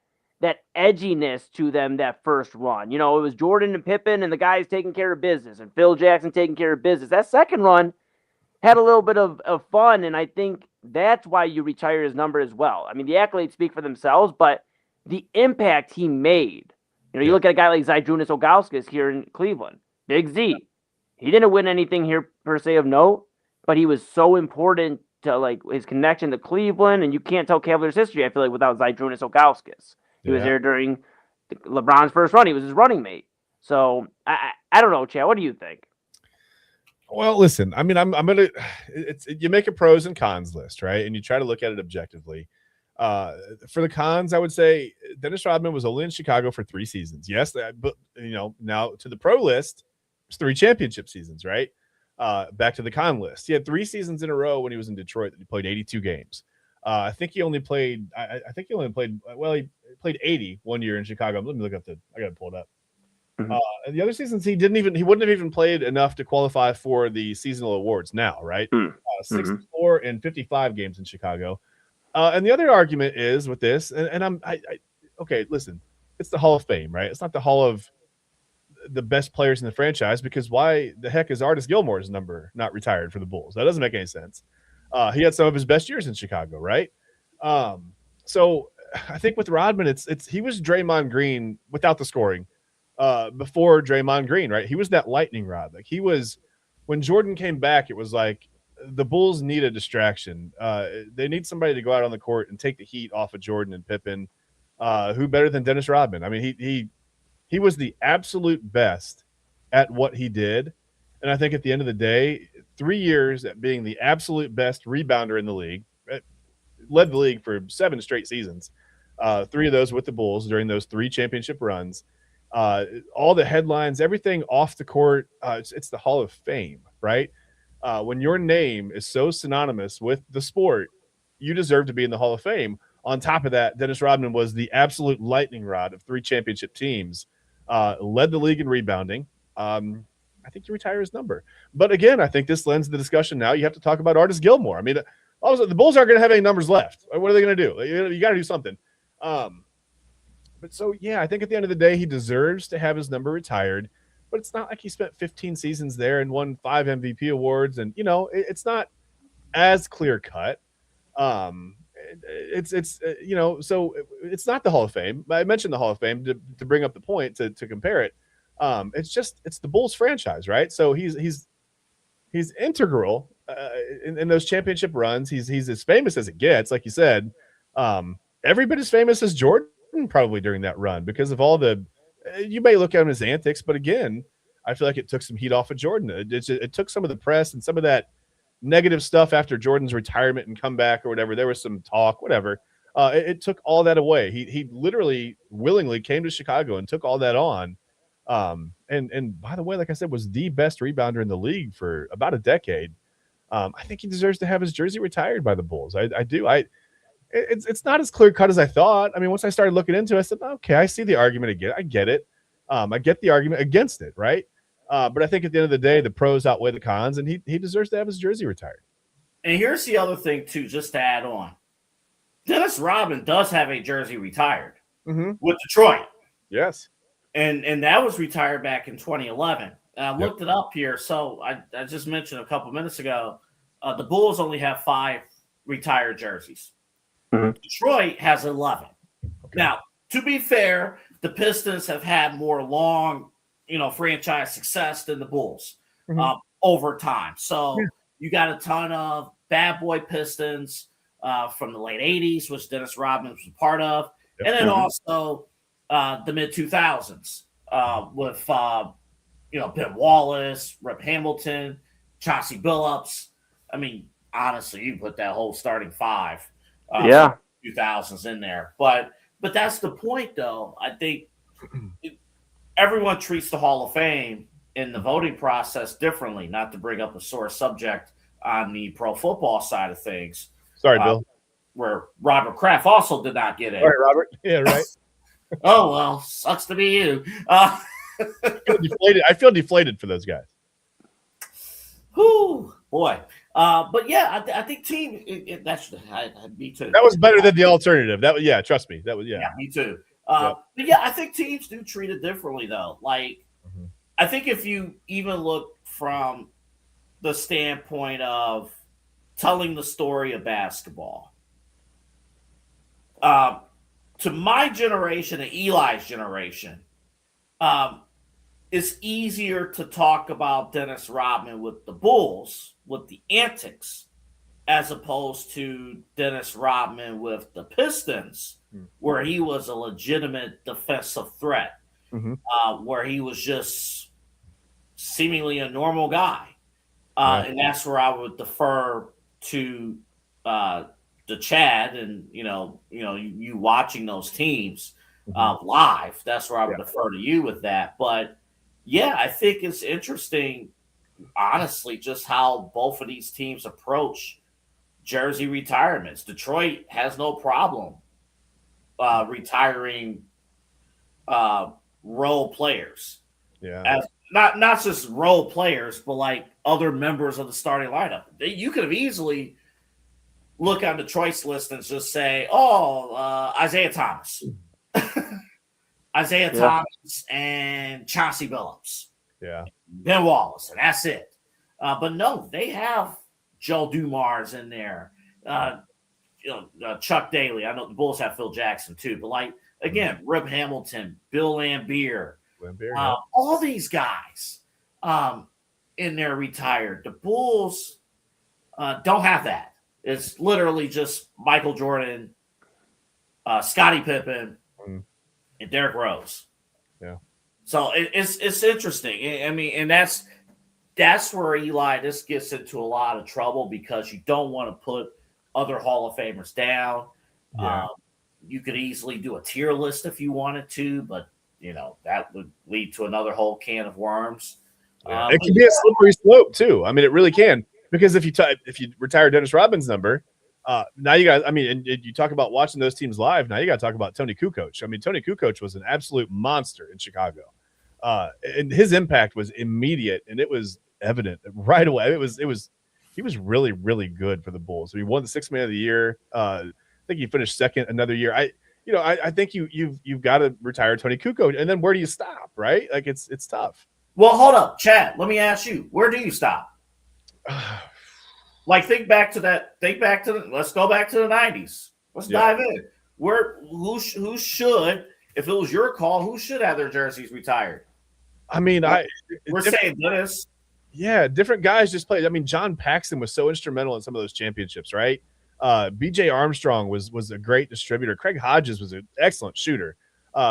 edginess to them that first run. It was Jordan and Pippen and the guys taking care of business, and Phil Jackson taking care of business. That second run had a little bit of fun, and I think that's why you retire his number as well. I mean, the accolades speak for themselves, but the impact he made. You look at a guy like Zydrunas Ilgauskas here in Cleveland, Big Z. He didn't win anything here per se of note, but he was so important to, like, his connection to Cleveland, and you can't tell Cavaliers history, I feel like, without Zydrunas Ilgauskas. He was there during LeBron's first run. He was his running mate. So I don't know, Chad. What do you think? Well, listen, I mean, I'm gonna. You make a pros and cons list, right? And you try to look at it objectively. For the cons, I would say Dennis Rodman was only in Chicago for 3 seasons. Yes, but now to the pro list, it's 3 championship seasons, right? Back to the con list. He had 3 seasons in a row when he was in Detroit that he played 82 games. I think he only played. I think he only played. Well, he played 80 one year in Chicago. Let me look up I got to pull it up. And the other seasons he wouldn't have even played enough to qualify for the seasonal awards now, right? 64 and 55 games in Chicago. And the other argument is with this, and okay, listen, it's the Hall of Fame, right? It's not the Hall of the best players in the franchise, because why the heck is Artis Gilmore's number not retired for the Bulls? That doesn't make any sense. He had some of his best years in Chicago, right? So I think with Rodman, he was Draymond Green without the scoring. Before Draymond Green, right? He was that lightning rod. Like he was when Jordan came back, it was like the Bulls need a distraction. They need somebody to go out on the court and take the heat off of Jordan and Pippen. Who better than Dennis Rodman? I mean, he was the absolute best at what he did. And I think at the end of the day, 3 years at being the absolute best rebounder in the league, led the league for 7 straight seasons. 3 of those with the Bulls during those 3 championship runs. All the headlines, everything off the court, it's the Hall of Fame, right? When your name is so synonymous with the sport, you deserve to be in the Hall of Fame. On top of that, Dennis Rodman was the absolute lightning rod of 3 championship teams, led the league in rebounding. I think you retire his number. But again, I think this lends the discussion now. You have to talk about Artis Gilmore. I mean, also, the Bulls aren't going to have any numbers left. What are they going to do? You got to do something. But so, yeah, I think at the end of the day, he deserves to have his number retired. But it's not like he spent 15 seasons there and won 5 MVP awards. And, it's not as clear cut. So it's not the Hall of Fame. I mentioned the Hall of Fame to bring up the point to compare it. It's the Bulls franchise, right? So he's integral in those championship runs. He's as famous as it gets, like you said. Every bit as famous as Jordan probably during that run because of all you may look at him as antics, but again, I feel like it took some heat off of Jordan. It took some of the press and some of that negative stuff after Jordan's retirement and comeback or whatever. There was some talk, whatever. It took all that away. He literally willingly came to Chicago and took all that on. And by the way, like I said, was the best rebounder in the league for about a decade. I think he deserves to have his jersey retired by the Bulls. I do. It's not as clear cut as I thought. I mean, once I started looking into it, I said, okay, I see the argument again. I get it. I get the argument against it, right? But I think at the end of the day, the pros outweigh the cons, and he deserves to have his jersey retired. And here's the other thing, too, just to add on. Dennis Rodman does have a jersey retired with Detroit. Yes. And that was retired back in 2011. And I looked it up here. So I just mentioned a couple minutes ago, the Bulls only have 5 retired jerseys. Detroit has 11. Okay. Now, to be fair, the Pistons have had more long, franchise success than the Bulls over time. So you got a ton of bad boy Pistons from the late 80s, which Dennis Rodman was a part of. Yep. And then also the mid-2000s with, Ben Wallace, Rip Hamilton, Chauncey Billups. I mean, honestly, you put that whole starting 5 2000s in there. But that's the point, though. I think everyone treats the Hall of Fame in the voting process differently, not to bring up a sore subject on the pro football side of things. Sorry, Bill. Where Robert Kraft also did not get in. All right, Robert. Yeah, right. Oh, well, sucks to be you. I feel deflated for those guys. Whew, boy. But yeah, I think team. Me too. That was better than the alternative. Trust me. That was me too. But yeah, I think teams do treat it differently though. Like, I think if you even look from the standpoint of telling the story of basketball, to my generation and Eli's generation, it's easier to talk about Dennis Rodman with the Bulls, with the antics, as opposed to Dennis Rodman with the Pistons, where he was a legitimate defensive threat, where he was just seemingly a normal guy. And that's where I would defer to Chad and, you watching those teams live. That's where I would defer to you with that. But, yeah, I think it's interesting, honestly, just how both of these teams approach jersey retirements. Detroit has no problem retiring role players. Yeah. As not just role players, but like other members of the starting lineup. You could have easily look on Detroit's list and just say, Isaiah Thomas. Isaiah Thomas and Chauncey Billups. Yeah. Ben Wallace, and that's it. But no, they have Joe Dumars in there. Chuck Daly. I know the Bulls have Phil Jackson too, but like again, Rip Hamilton, Bill Laimbeer, all these guys in there retired. The Bulls don't have that. It's literally just Michael Jordan, Scottie Pippen, and Derrick Rose. Yeah. So it's interesting. I mean, and that's where Eli, this gets into a lot of trouble because you don't want to put other Hall of Famers down. Yeah. You could easily do a tier list if you wanted to, but that would lead to another whole can of worms. It can be a slippery slope too. I mean, it really can, because if you retire Dennis Rodman's number, now you guys. I mean, and you talk about watching those teams live. Now you got to talk about Tony Kukoc. I mean, Tony Kukoc was an absolute monster in Chicago, and his impact was immediate, and it was evident right away. He was really, really good for the Bulls. He won the Sixth Man of the Year. I think he finished second another year. I think you've got to retire Tony Kukoc, and then where do you stop? Right? Like it's tough. Well, hold up, Chad. Let me ask you, where do you stop? Like, think back to that. Let's go back to the 90s. Let's dive in. Who should, if it was your call, who should have their jerseys retired? I mean, we're saying Dennis. Yeah, different guys just played. I mean, John Paxson was so instrumental in some of those championships, right? B.J. Armstrong was a great distributor. Craig Hodges was an excellent shooter.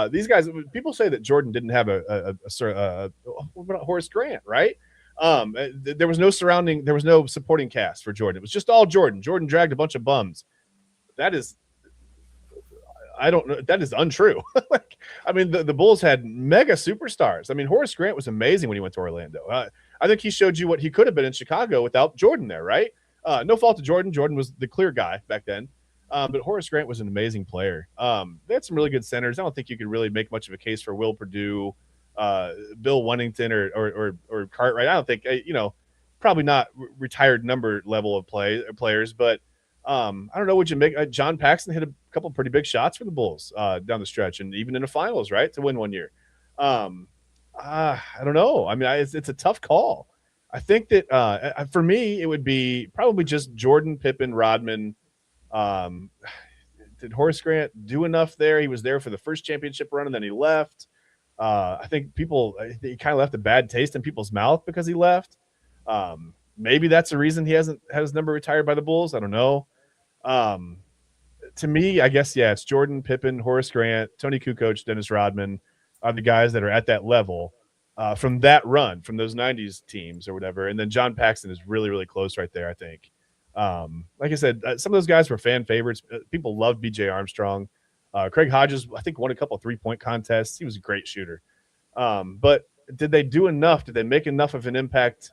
These guys, people say that Jordan didn't have what about Horace Grant, right? There was no supporting cast for Jordan. It was just all Jordan. Jordan dragged a bunch of bums. That is, I don't know. That is untrue. I mean, the Bulls had mega superstars. I mean, Horace Grant was amazing when he went to Orlando. I think he showed you what he could have been in Chicago without Jordan there, right? No fault to Jordan. Jordan was the clear guy back then. But Horace Grant was an amazing player. They had some really good centers. I don't think you could really make much of a case for Will Perdue, Bill Wennington, or Cartwright. I don't think, probably not retired number level of players, but I don't know. Would you make John Paxson hit a couple pretty big shots for the Bulls down the stretch, and even in the finals, right, to win one year? I don't know. I mean, it's a tough call. I think that for me, it would be probably just Jordan, Pippen, Rodman. Did Horace Grant do enough there? He was there for the first championship run, and then he left. I think he kind of left a bad taste in people's mouth because he left. Maybe that's the reason he hasn't had his number retired by the Bulls. I don't know. To me, I guess, it's Jordan, Pippen, Horace Grant, Tony Kukoc, Dennis Rodman are the guys that are at that level from that run, from those 90s teams or whatever. And then John Paxson is really, really close right there, I think. Like I said, some of those guys were fan favorites. People loved B.J. Armstrong. Craig Hodges, I think, won a couple of three-point contests. He was a great shooter. But did they do enough? Did they make enough of an impact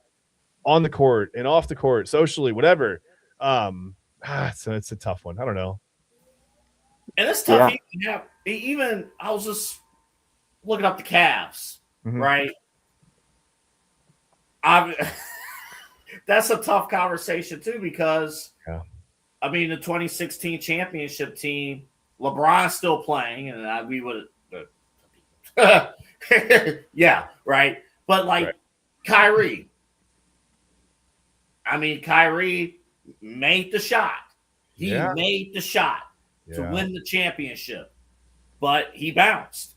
on the court and off the court, socially, whatever? So it's a tough one. I don't know. And it's tough. Yeah. Even I was just looking up the Cavs, right? That's a tough conversation too, because I mean, the 2016 championship team, LeBron's still playing, and we would, yeah, right. But like Kyrie, I mean, Kyrie made the shot. He made the shot to win the championship, but he bounced.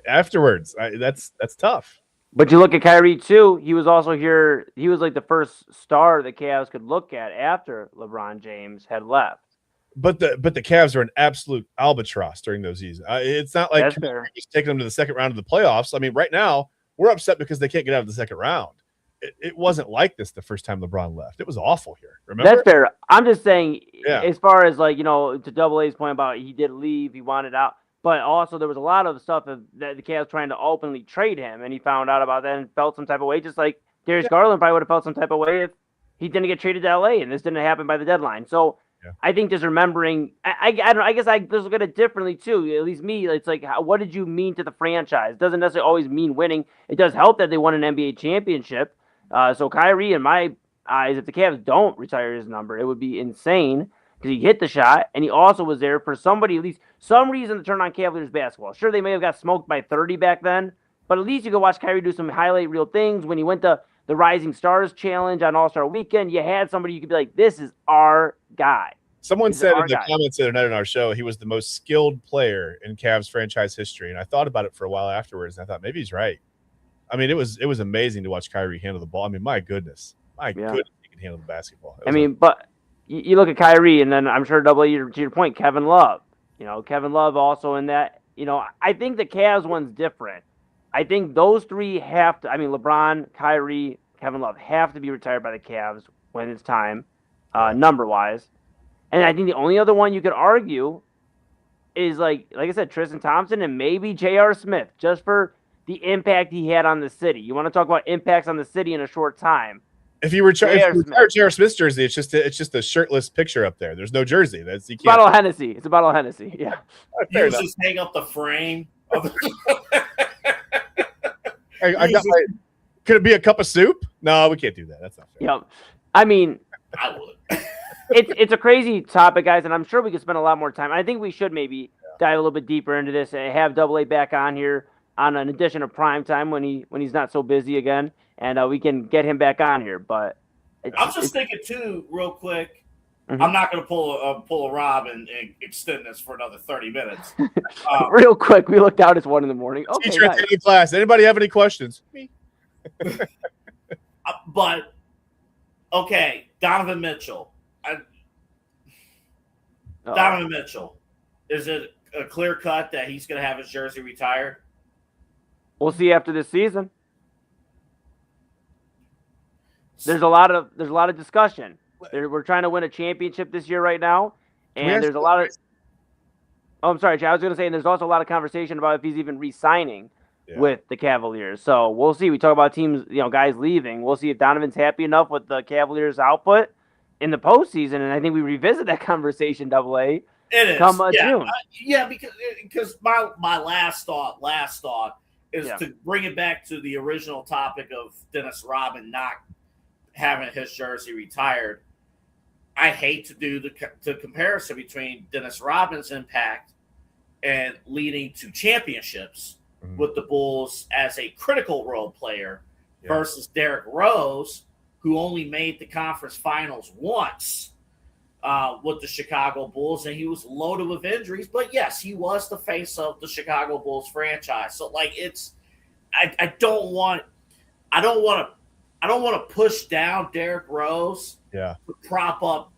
Afterwards, that's tough. But you look at Kyrie too. He was also here. He was like the first star the Cavs could look at after LeBron James had left. But the Cavs are an absolute albatross during those seasons. It's not like just taking them to the second round of the playoffs. I mean, right now we're upset because they can't get out of the second round. It wasn't like this the first time LeBron left. It was awful here. Remember? That's fair. I'm just saying, as far as like, to Double A's point about he did leave, he wanted out, but also there was a lot of stuff that the Cavs trying to openly trade him, and he found out about that and felt some type of way, just like Darius Garland probably would have felt some type of way if he didn't get traded to LA and this didn't happen by the deadline. So I think just remembering, I don't know, I guess I just look at it differently too. At least me, it's like, what did you mean to the franchise? It doesn't necessarily always mean winning. It does help that they won an NBA championship. So Kyrie, in my eyes, if the Cavs don't retire his number, it would be insane because he hit the shot, and he also was there for somebody, at least some reason, to turn on Cavaliers basketball. Sure, they may have got smoked by 30 back then, but at least you could watch Kyrie do some highlight reel things. When he went to the Rising Stars Challenge on All-Star Weekend, you had somebody you could be like, this is our guy. Someone said in the comments the other night on our show he was the most skilled player in Cavs franchise history, and I thought about it for a while afterwards, and I thought maybe he's right. I mean, it was amazing to watch Kyrie handle the ball. I mean, my goodness, he can handle the basketball. But you look at Kyrie, and then I'm sure Double A, to your point, Kevin Love. Kevin Love also in that. I think the Cavs one's different. I think those three have to. I mean, LeBron, Kyrie, Kevin Love have to be retired by the Cavs when it's time, number wise. And I think the only other one you could argue is like I said, Tristan Thompson and maybe J.R. Smith, just for the impact he had on the city. You want to talk about impacts on the city in a short time. If you retire J.R. Smith's jersey, it's just a shirtless picture up there. There's no jersey. It's a bottle of Hennessy. It's a bottle of Hennessy. Yeah. You just hang up the frame. I got my. Could it be a cup of soup? No, we can't do that. That's not fair. Yeah. I mean, I would. It's a crazy topic, guys, and I'm sure we could spend a lot more time. I think we should maybe dive a little bit deeper into this and have Double A back on here on an edition of Prime Time when he's not so busy again, and we can get him back on here. But I'm just thinking too, real quick. Mm-hmm. I'm not going to pull a Rob and extend this for another 30 minutes. Real quick, we looked out. It's 1 a.m. Okay, teacher at the end of class. Anybody have any questions? Me. But okay, Donovan Mitchell. Donovan Mitchell. Is it a clear cut that he's going to have his jersey retired? We'll see after this season. There's a lot of discussion. We're trying to win a championship this year right now, and there's a lot of. Oh, I'm sorry, Chad. I was going to say, and there's also a lot of conversation about if he's even re-signing with the Cavaliers. So we'll see. We talk about teams, guys leaving. We'll see if Donovan's happy enough with the Cavaliers' output in the postseason, and I think we revisit that conversation. Double A. It is. Come June. Because my last thought is to bring it back to the original topic of Dennis Rodman not having his jersey retired. I hate to do the comparison between Dennis Rodman's impact and leading to championships with the Bulls as a critical role player versus Derrick Rose, who only made the conference finals once with the Chicago Bulls, and he was loaded with injuries. But yes, he was the face of the Chicago Bulls franchise. So I don't want to push down Derrick Rose to prop up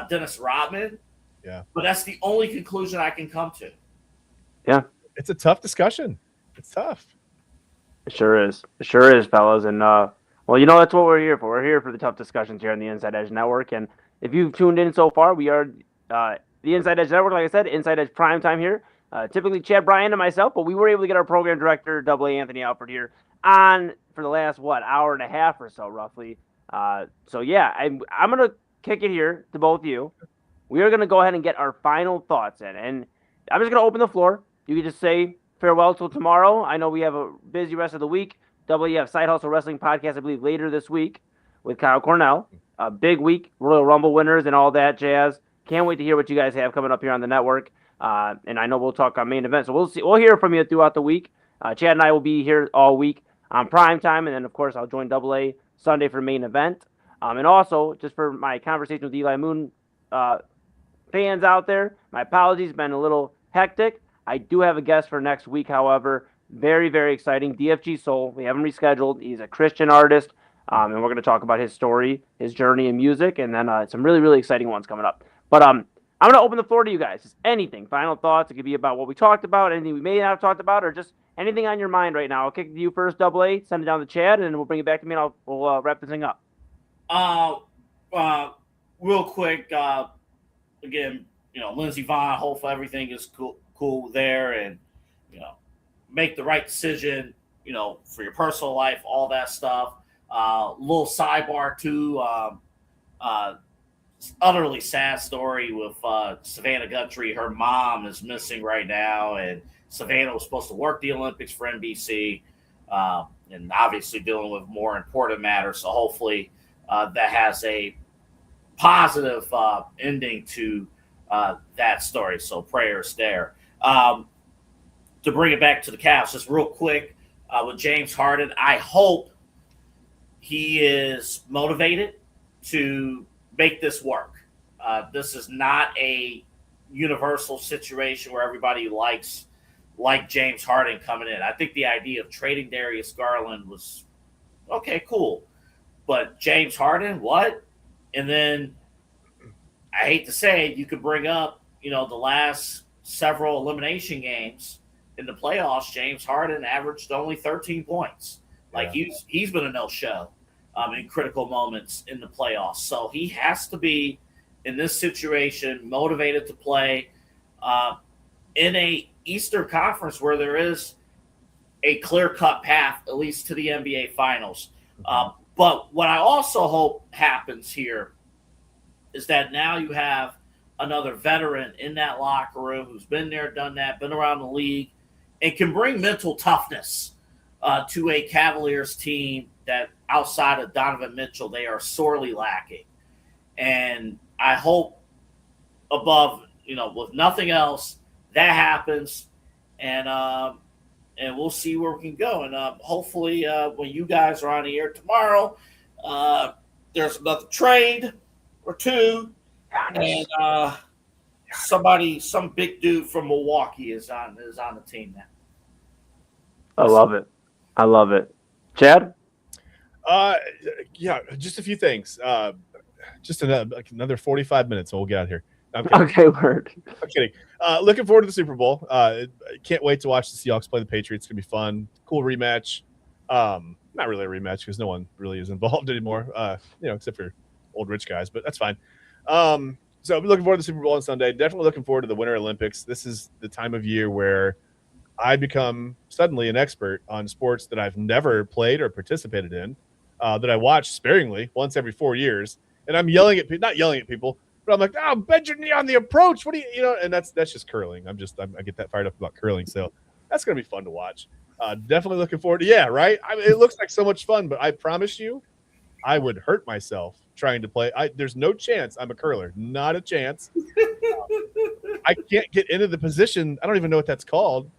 Dennis Rodman. Yeah. But that's the only conclusion I can come to. Yeah. It's a tough discussion. It's tough. It sure is. It sure is, fellas. And, that's what we're here for. We're here for the tough discussions here on the Inside Edge Network. And if you've tuned in so far, we are the Inside Edge Network, like I said, Inside Edge Prime Time here. Typically Chad, Bryan, and myself, but we were able to get our program director, Double A Anthony Alford, here on for the last, hour and a half or so, roughly. I'm going to kick it here to both of you. We are going to go ahead and get our final thoughts in. And I'm just going to open the floor. You can just say farewell till tomorrow. I know we have a busy rest of the week. Double A have Side Hustle Wrestling Podcast, I believe, later this week with Kyle Cornell. A big week, Royal Rumble winners and all that jazz. Can't wait to hear what you guys have coming up here on the network. And I know we'll talk on main event. So we'll see. We'll hear from you throughout the week. Chad and I will be here all week on Prime Time. And then, of course, I'll join Double A Sunday for main event. And also, just for my conversation with Eli Moon fans out there, my apologies. Been a little hectic. I do have a guest for next week, however. Very, very exciting. DFG Soul. We have him rescheduled. He's a Christian artist. And we're going to talk about his story, his journey in music, and then some really, really exciting ones coming up. But I'm going to open the floor to you guys. Just anything, final thoughts. It could be about what we talked about, anything we may not have talked about, or just anything on your mind right now. I'll kick it to you first, Double A. Send it down the chat, and we'll bring it back to me, and we'll wrap this thing up. Real quick, again, Lindsey Vonn, hopefully everything is cool there, and, make the right decision, for your personal life, all that stuff. Little sidebar too, utterly sad story with Savannah Guthrie. Her mom is missing right now, and Savannah was supposed to work the Olympics for NBC, and obviously dealing with more important matters. So hopefully that has a positive ending to that story. So prayers there. To bring it back to the Cavs, just real quick, with James Harden, I hope he is motivated to make this work. This is not a universal situation where everybody likes James Harden coming in. I think the idea of trading Darius Garland was okay, cool. But James Harden, what? And then I hate to say it, you could bring up, the last several elimination games in the playoffs, James Harden averaged only 13 points. Like he's been a no-show in critical moments in the playoffs. So he has to be, in this situation, motivated to play in a Eastern Conference where there is a clear-cut path, at least to the NBA Finals. But what I also hope happens here is that now you have another veteran in that locker room who's been there, done that, been around the league, and can bring mental toughness to a Cavaliers team that outside of Donovan Mitchell, they are sorely lacking. And I hope above, with nothing else, that happens, and we'll see where we can go. And hopefully when you guys are on the air tomorrow, there's another trade or two, and some big dude from Milwaukee is on the team now. I love it. Chad? Yeah, just a few things. Just another 45 minutes, and we'll get out of here. Okay, word. I'm kidding. Looking forward to the Super Bowl. Can't wait to watch the Seahawks play the Patriots. It's gonna be fun. Cool rematch. Not really a rematch because no one really is involved anymore. Except for old rich guys, but that's fine. So I'm looking forward to the Super Bowl on Sunday. Definitely looking forward to the Winter Olympics. This is the time of year where I become suddenly an expert on sports that I've never played or participated in, that I watch sparingly once every 4 years. And I'm not yelling at people, but I'm like, bend your knee on the approach. What do you, and that's just curling. I get that fired up about curling. So that's going to be fun to watch. Definitely looking forward to, right? It looks like so much fun, but I promise you, I would hurt myself trying to play. There's no chance I'm a curler. Not a chance. I can't get into the position. I don't even know what that's called.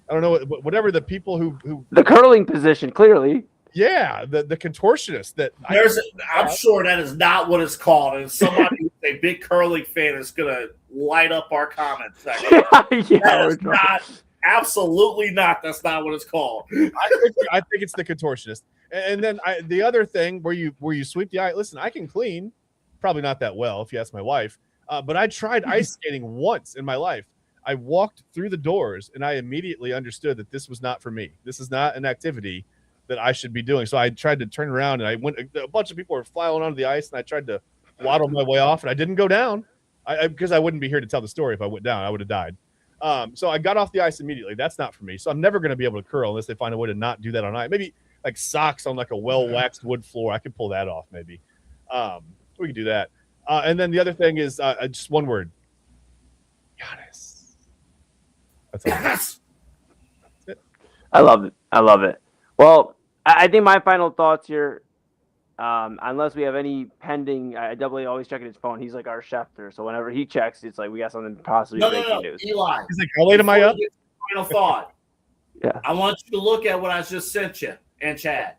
I don't know whatever the people who the curling position, clearly. Yeah, the contortionist that I'm sure that is not what it's called. And somebody who's a big curling fan is gonna light up our comments section. That is not, absolutely not. That's not what it's called. I think it's the contortionist. And then the other thing where you sweep the ice. Listen, I can clean, probably not that well if you ask my wife. But I tried ice skating once in my life. I walked through the doors and I immediately understood that this was not for me. This is not an activity that I should be doing. So I tried to turn around and a bunch of people were flying onto the ice and I tried to waddle my way off and I didn't go down because I wouldn't be here to tell the story. If I went down, I would have died. So I got off the ice immediately. That's not for me. So I'm never going to be able to curl unless they find a way to not do that on ice. Maybe like socks on like a well-waxed wood floor. I could pull that off maybe. We could do that. And then the other thing is just one word. Giannis. That's all. Yes. That's it. I love it. Well, I think my final thoughts here, unless we have any pending, I definitely always checking his phone. He's like our chefter, so whenever he checks, it's like we got something possibly breaking news. Eli. He's like, how late am I up? Final thought. Yeah. I want you to look at what I just sent you and Chad.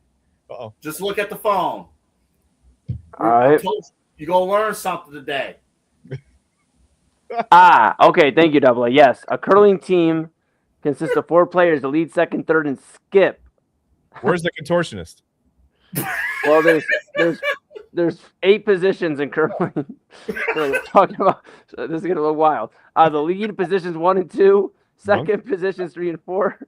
Uh-oh. Just look at the phone. All right. You're going to learn something today. Okay. Thank you, Double A. Yes, a curling team consists of 4 players: the lead, second, third, and skip. Where's the contortionist? Well, there's 8 positions in curling. We're talking about, so this is getting a little wild. The lead positions 1 and 2, second positions 3 and 4,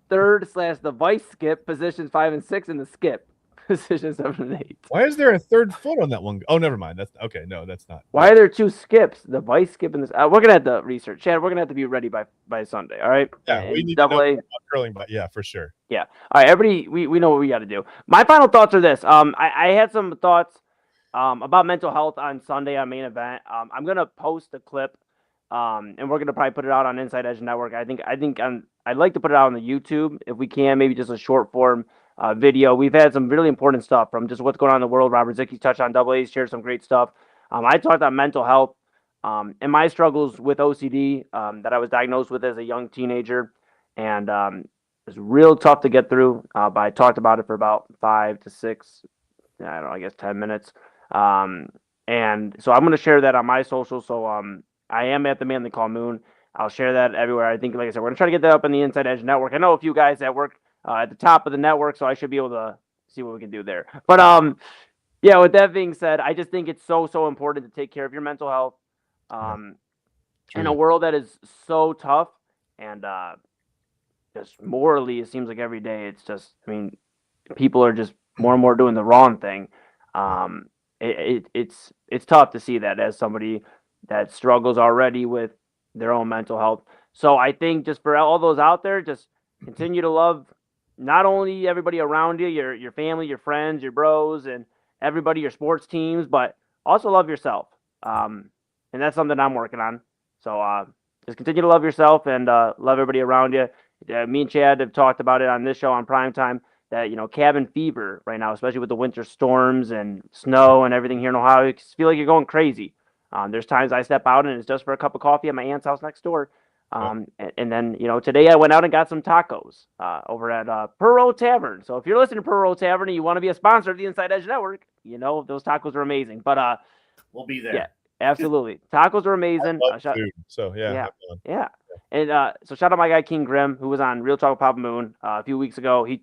third / the vice skip positions 5 and 6, and the skip positions 7 and 8. Why is there a third foot on that one? Oh, never mind. That's okay. No, that's not. Why are there 2 skips? The vice skip and this. We're gonna have to research. Chad, we're gonna have to be ready by Sunday. All right. Yeah, we need to know about curling, but yeah, for sure. Yeah. All right, everybody. We know what we got to do. My final thoughts are this. I had some thoughts about mental health on Sunday on main event. I'm gonna post a clip, and we're gonna probably put it out on Inside Edge Network. I'd like to put it out on the YouTube if we can, maybe just a short form video. We've had some really important stuff from just what's going on in the world. Robert Zicky's touched on AA, shared some great stuff. I talked about mental health and my struggles with OCD that I was diagnosed with as a young teenager, and it's real tough to get through. But I talked about it for about 5 to 6, I don't know, I guess 10 minutes. And so I'm going to share that on my social. So I am at the Man They Call Moon. I'll share that everywhere. I think, like I said, we're going to try to get that up in the Inside Edge Network. I know a few guys that work at the top of the network, so I should be able to see what we can do there. But yeah, with that being said, I just think it's so important to take care of your mental health in a world that is so tough, and just morally, it seems like every day it's just, I mean, people are just more and more doing the wrong thing. It's tough to see that as somebody that struggles already with their own mental health. So I think just for all those out there, just continue to love not only everybody around you, your family, your friends, your bros, and everybody, your sports teams, but also love yourself. And that's something I'm working on. So just continue to love yourself and love everybody around you. Me and Chad have talked about it on this show on primetime that, you know, cabin fever right now, especially with the winter storms and snow and everything here in Ohio, you feel like you're going crazy. There's times I step out and it's just for a cup of coffee at my aunt's house next door. And then, you know, today I went out and got some tacos over at Perro Tavern. So if you're listening to Perro Tavern and you want to be a sponsor of the Inside Edge Network, you know, those tacos are amazing. But we'll be there. Yeah, absolutely. Tacos are amazing. I love food, so yeah. And so shout out my guy King Grimm, who was on Real Talk with Papa Moon a few weeks ago. He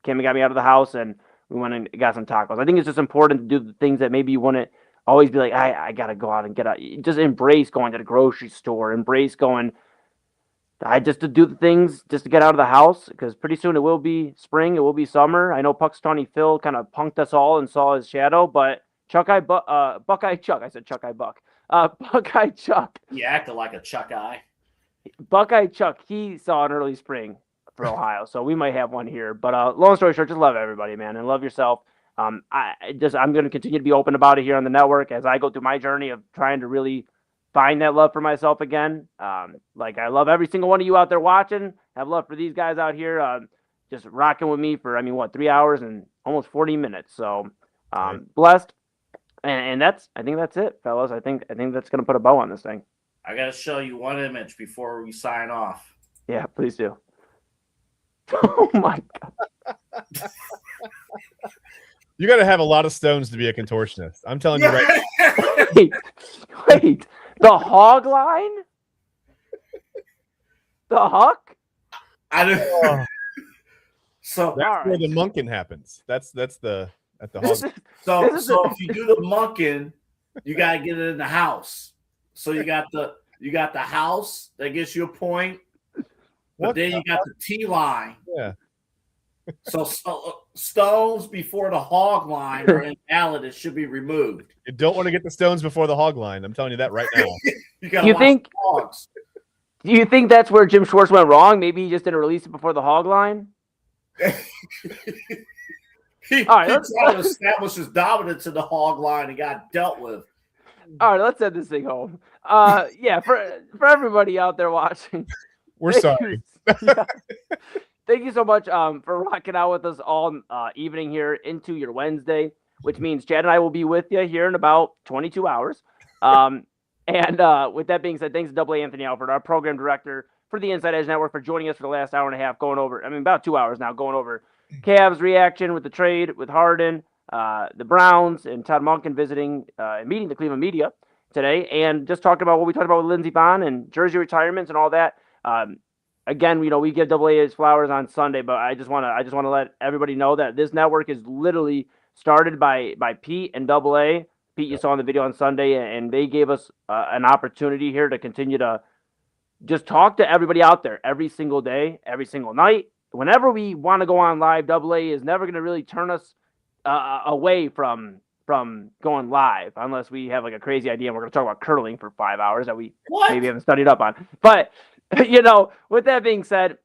came and got me out of the house, and we went and got some tacos. I think it's just important to do the things that maybe you wouldn't always be like, I got to go out and get out. Just embrace going to the grocery store. Embrace going just to do the things just to get out of the house, because pretty soon it will be spring. It will be summer. I know Puxtawny Phil kind of punked us all and saw his shadow, but Buckeye Chuck. I said Chuck-eye Buck. Buckeye Chuck. You acted like a Chuck-eye. Buckeye Chuck, he saw an early spring for Ohio, so we might have one here. But long story short, just love everybody, man, and love yourself. I'm going to continue to be open about it here on the network as I go through my journey of trying to really find that love for myself again. Like I love every single one of you out there watching. Have love for these guys out here, just rocking with me for 3 hours and almost 40 minutes. So blessed, and I think that's it, fellas. I think that's going to put a bow on this thing. I got to show you one image before we sign off. Yeah, please do. Oh my God. You got to have a lot of stones to be a contortionist. I'm telling you right now. Wait. The hog line? The huck? I don't. So that's where the monking happens. That's the hog. So if you do the monking, you got to get it in the house. So you got the house that gets you a point, but then you got the T line. Yeah. So stones before the hog line are invalid. It should be removed. You don't want to get the stones before the hog line. I'm telling you that right now. Do you think that's where Jim Schwartz went wrong? Maybe he just didn't release it before the hog line? He tried to establish his dominance in the hog line and got dealt with. All right, let's send this thing home. Yeah, for everybody out there watching, we're sorry. Thank you so much for rocking out with us all evening here into your Wednesday, which means Chad and I will be with you here in about 22 hours. And with that being said, thanks to AA Anthony Alford, our program director for the Inside Edge Network, for joining us for the last hour and a half, going over, about 2 hours now, going over Cavs reaction with the trade with Harden, the Browns, and Todd Monken visiting and meeting the Cleveland media today, and just talking about what we talked about with Lindsey Vonn and jersey retirements and all that. Again, we give AA his flowers on Sunday, but I just want to let everybody know that this network is literally started by Pete and Double A. Pete, you saw in the video on Sunday, and they gave us an opportunity here to continue to just talk to everybody out there every single day, every single night. Whenever we want to go on live, Double A is never going to really turn us away from going live unless we have like a crazy idea and we're going to talk about curling for 5 hours that we maybe haven't studied up on. But, with that being said,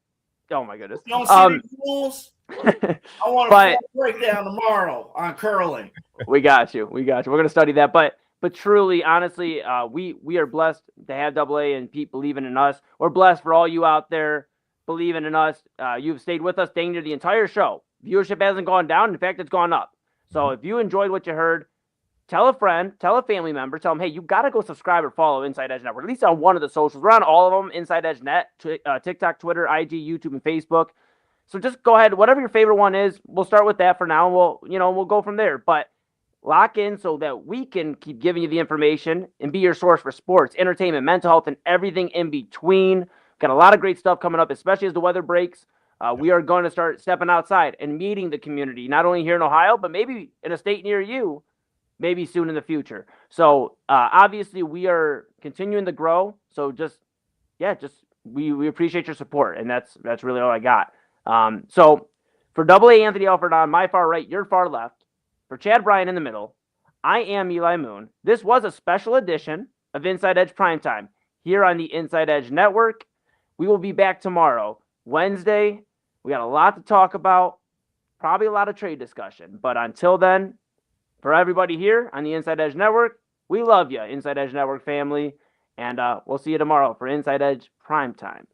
oh my goodness. You don't see the rules? I want a breakdown tomorrow on curling. We got you. We're going to study that. But truly, honestly, we are blessed to have Double A and Pete believing in us. We're blessed for all you out there believing in us. You've stayed with us dang near the entire show. Viewership hasn't gone down. In fact, it's gone up. So if you enjoyed what you heard, tell a friend, tell a family member, tell them, hey, you got to go subscribe or follow Inside Edge Network, at least on one of the socials. We're on all of them, Inside Edge Net, TikTok, Twitter, IG, YouTube, and Facebook. So just go ahead, whatever your favorite one is, we'll start with that for now, and we'll go from there. But lock in so that we can keep giving you the information and be your source for sports, entertainment, mental health, and everything in between. Got a lot of great stuff coming up, especially as the weather breaks. We are going to start stepping outside and meeting the community, not only here in Ohio, but maybe in a state near you, maybe soon in the future. So obviously we are continuing to grow. So we appreciate your support, and that's really all I got. So for Double A Anthony Alford on my far right, your far left, for Chad Bryan in the middle, I am Eli Moon. This was a special edition of Inside Edge Primetime here on the Inside Edge Network. We will be back tomorrow, Wednesday. We got a lot to talk about, probably a lot of trade discussion. But until then, for everybody here on the Inside Edge Network, we love you, Inside Edge Network family. And we'll see you tomorrow for Inside Edge Primetime.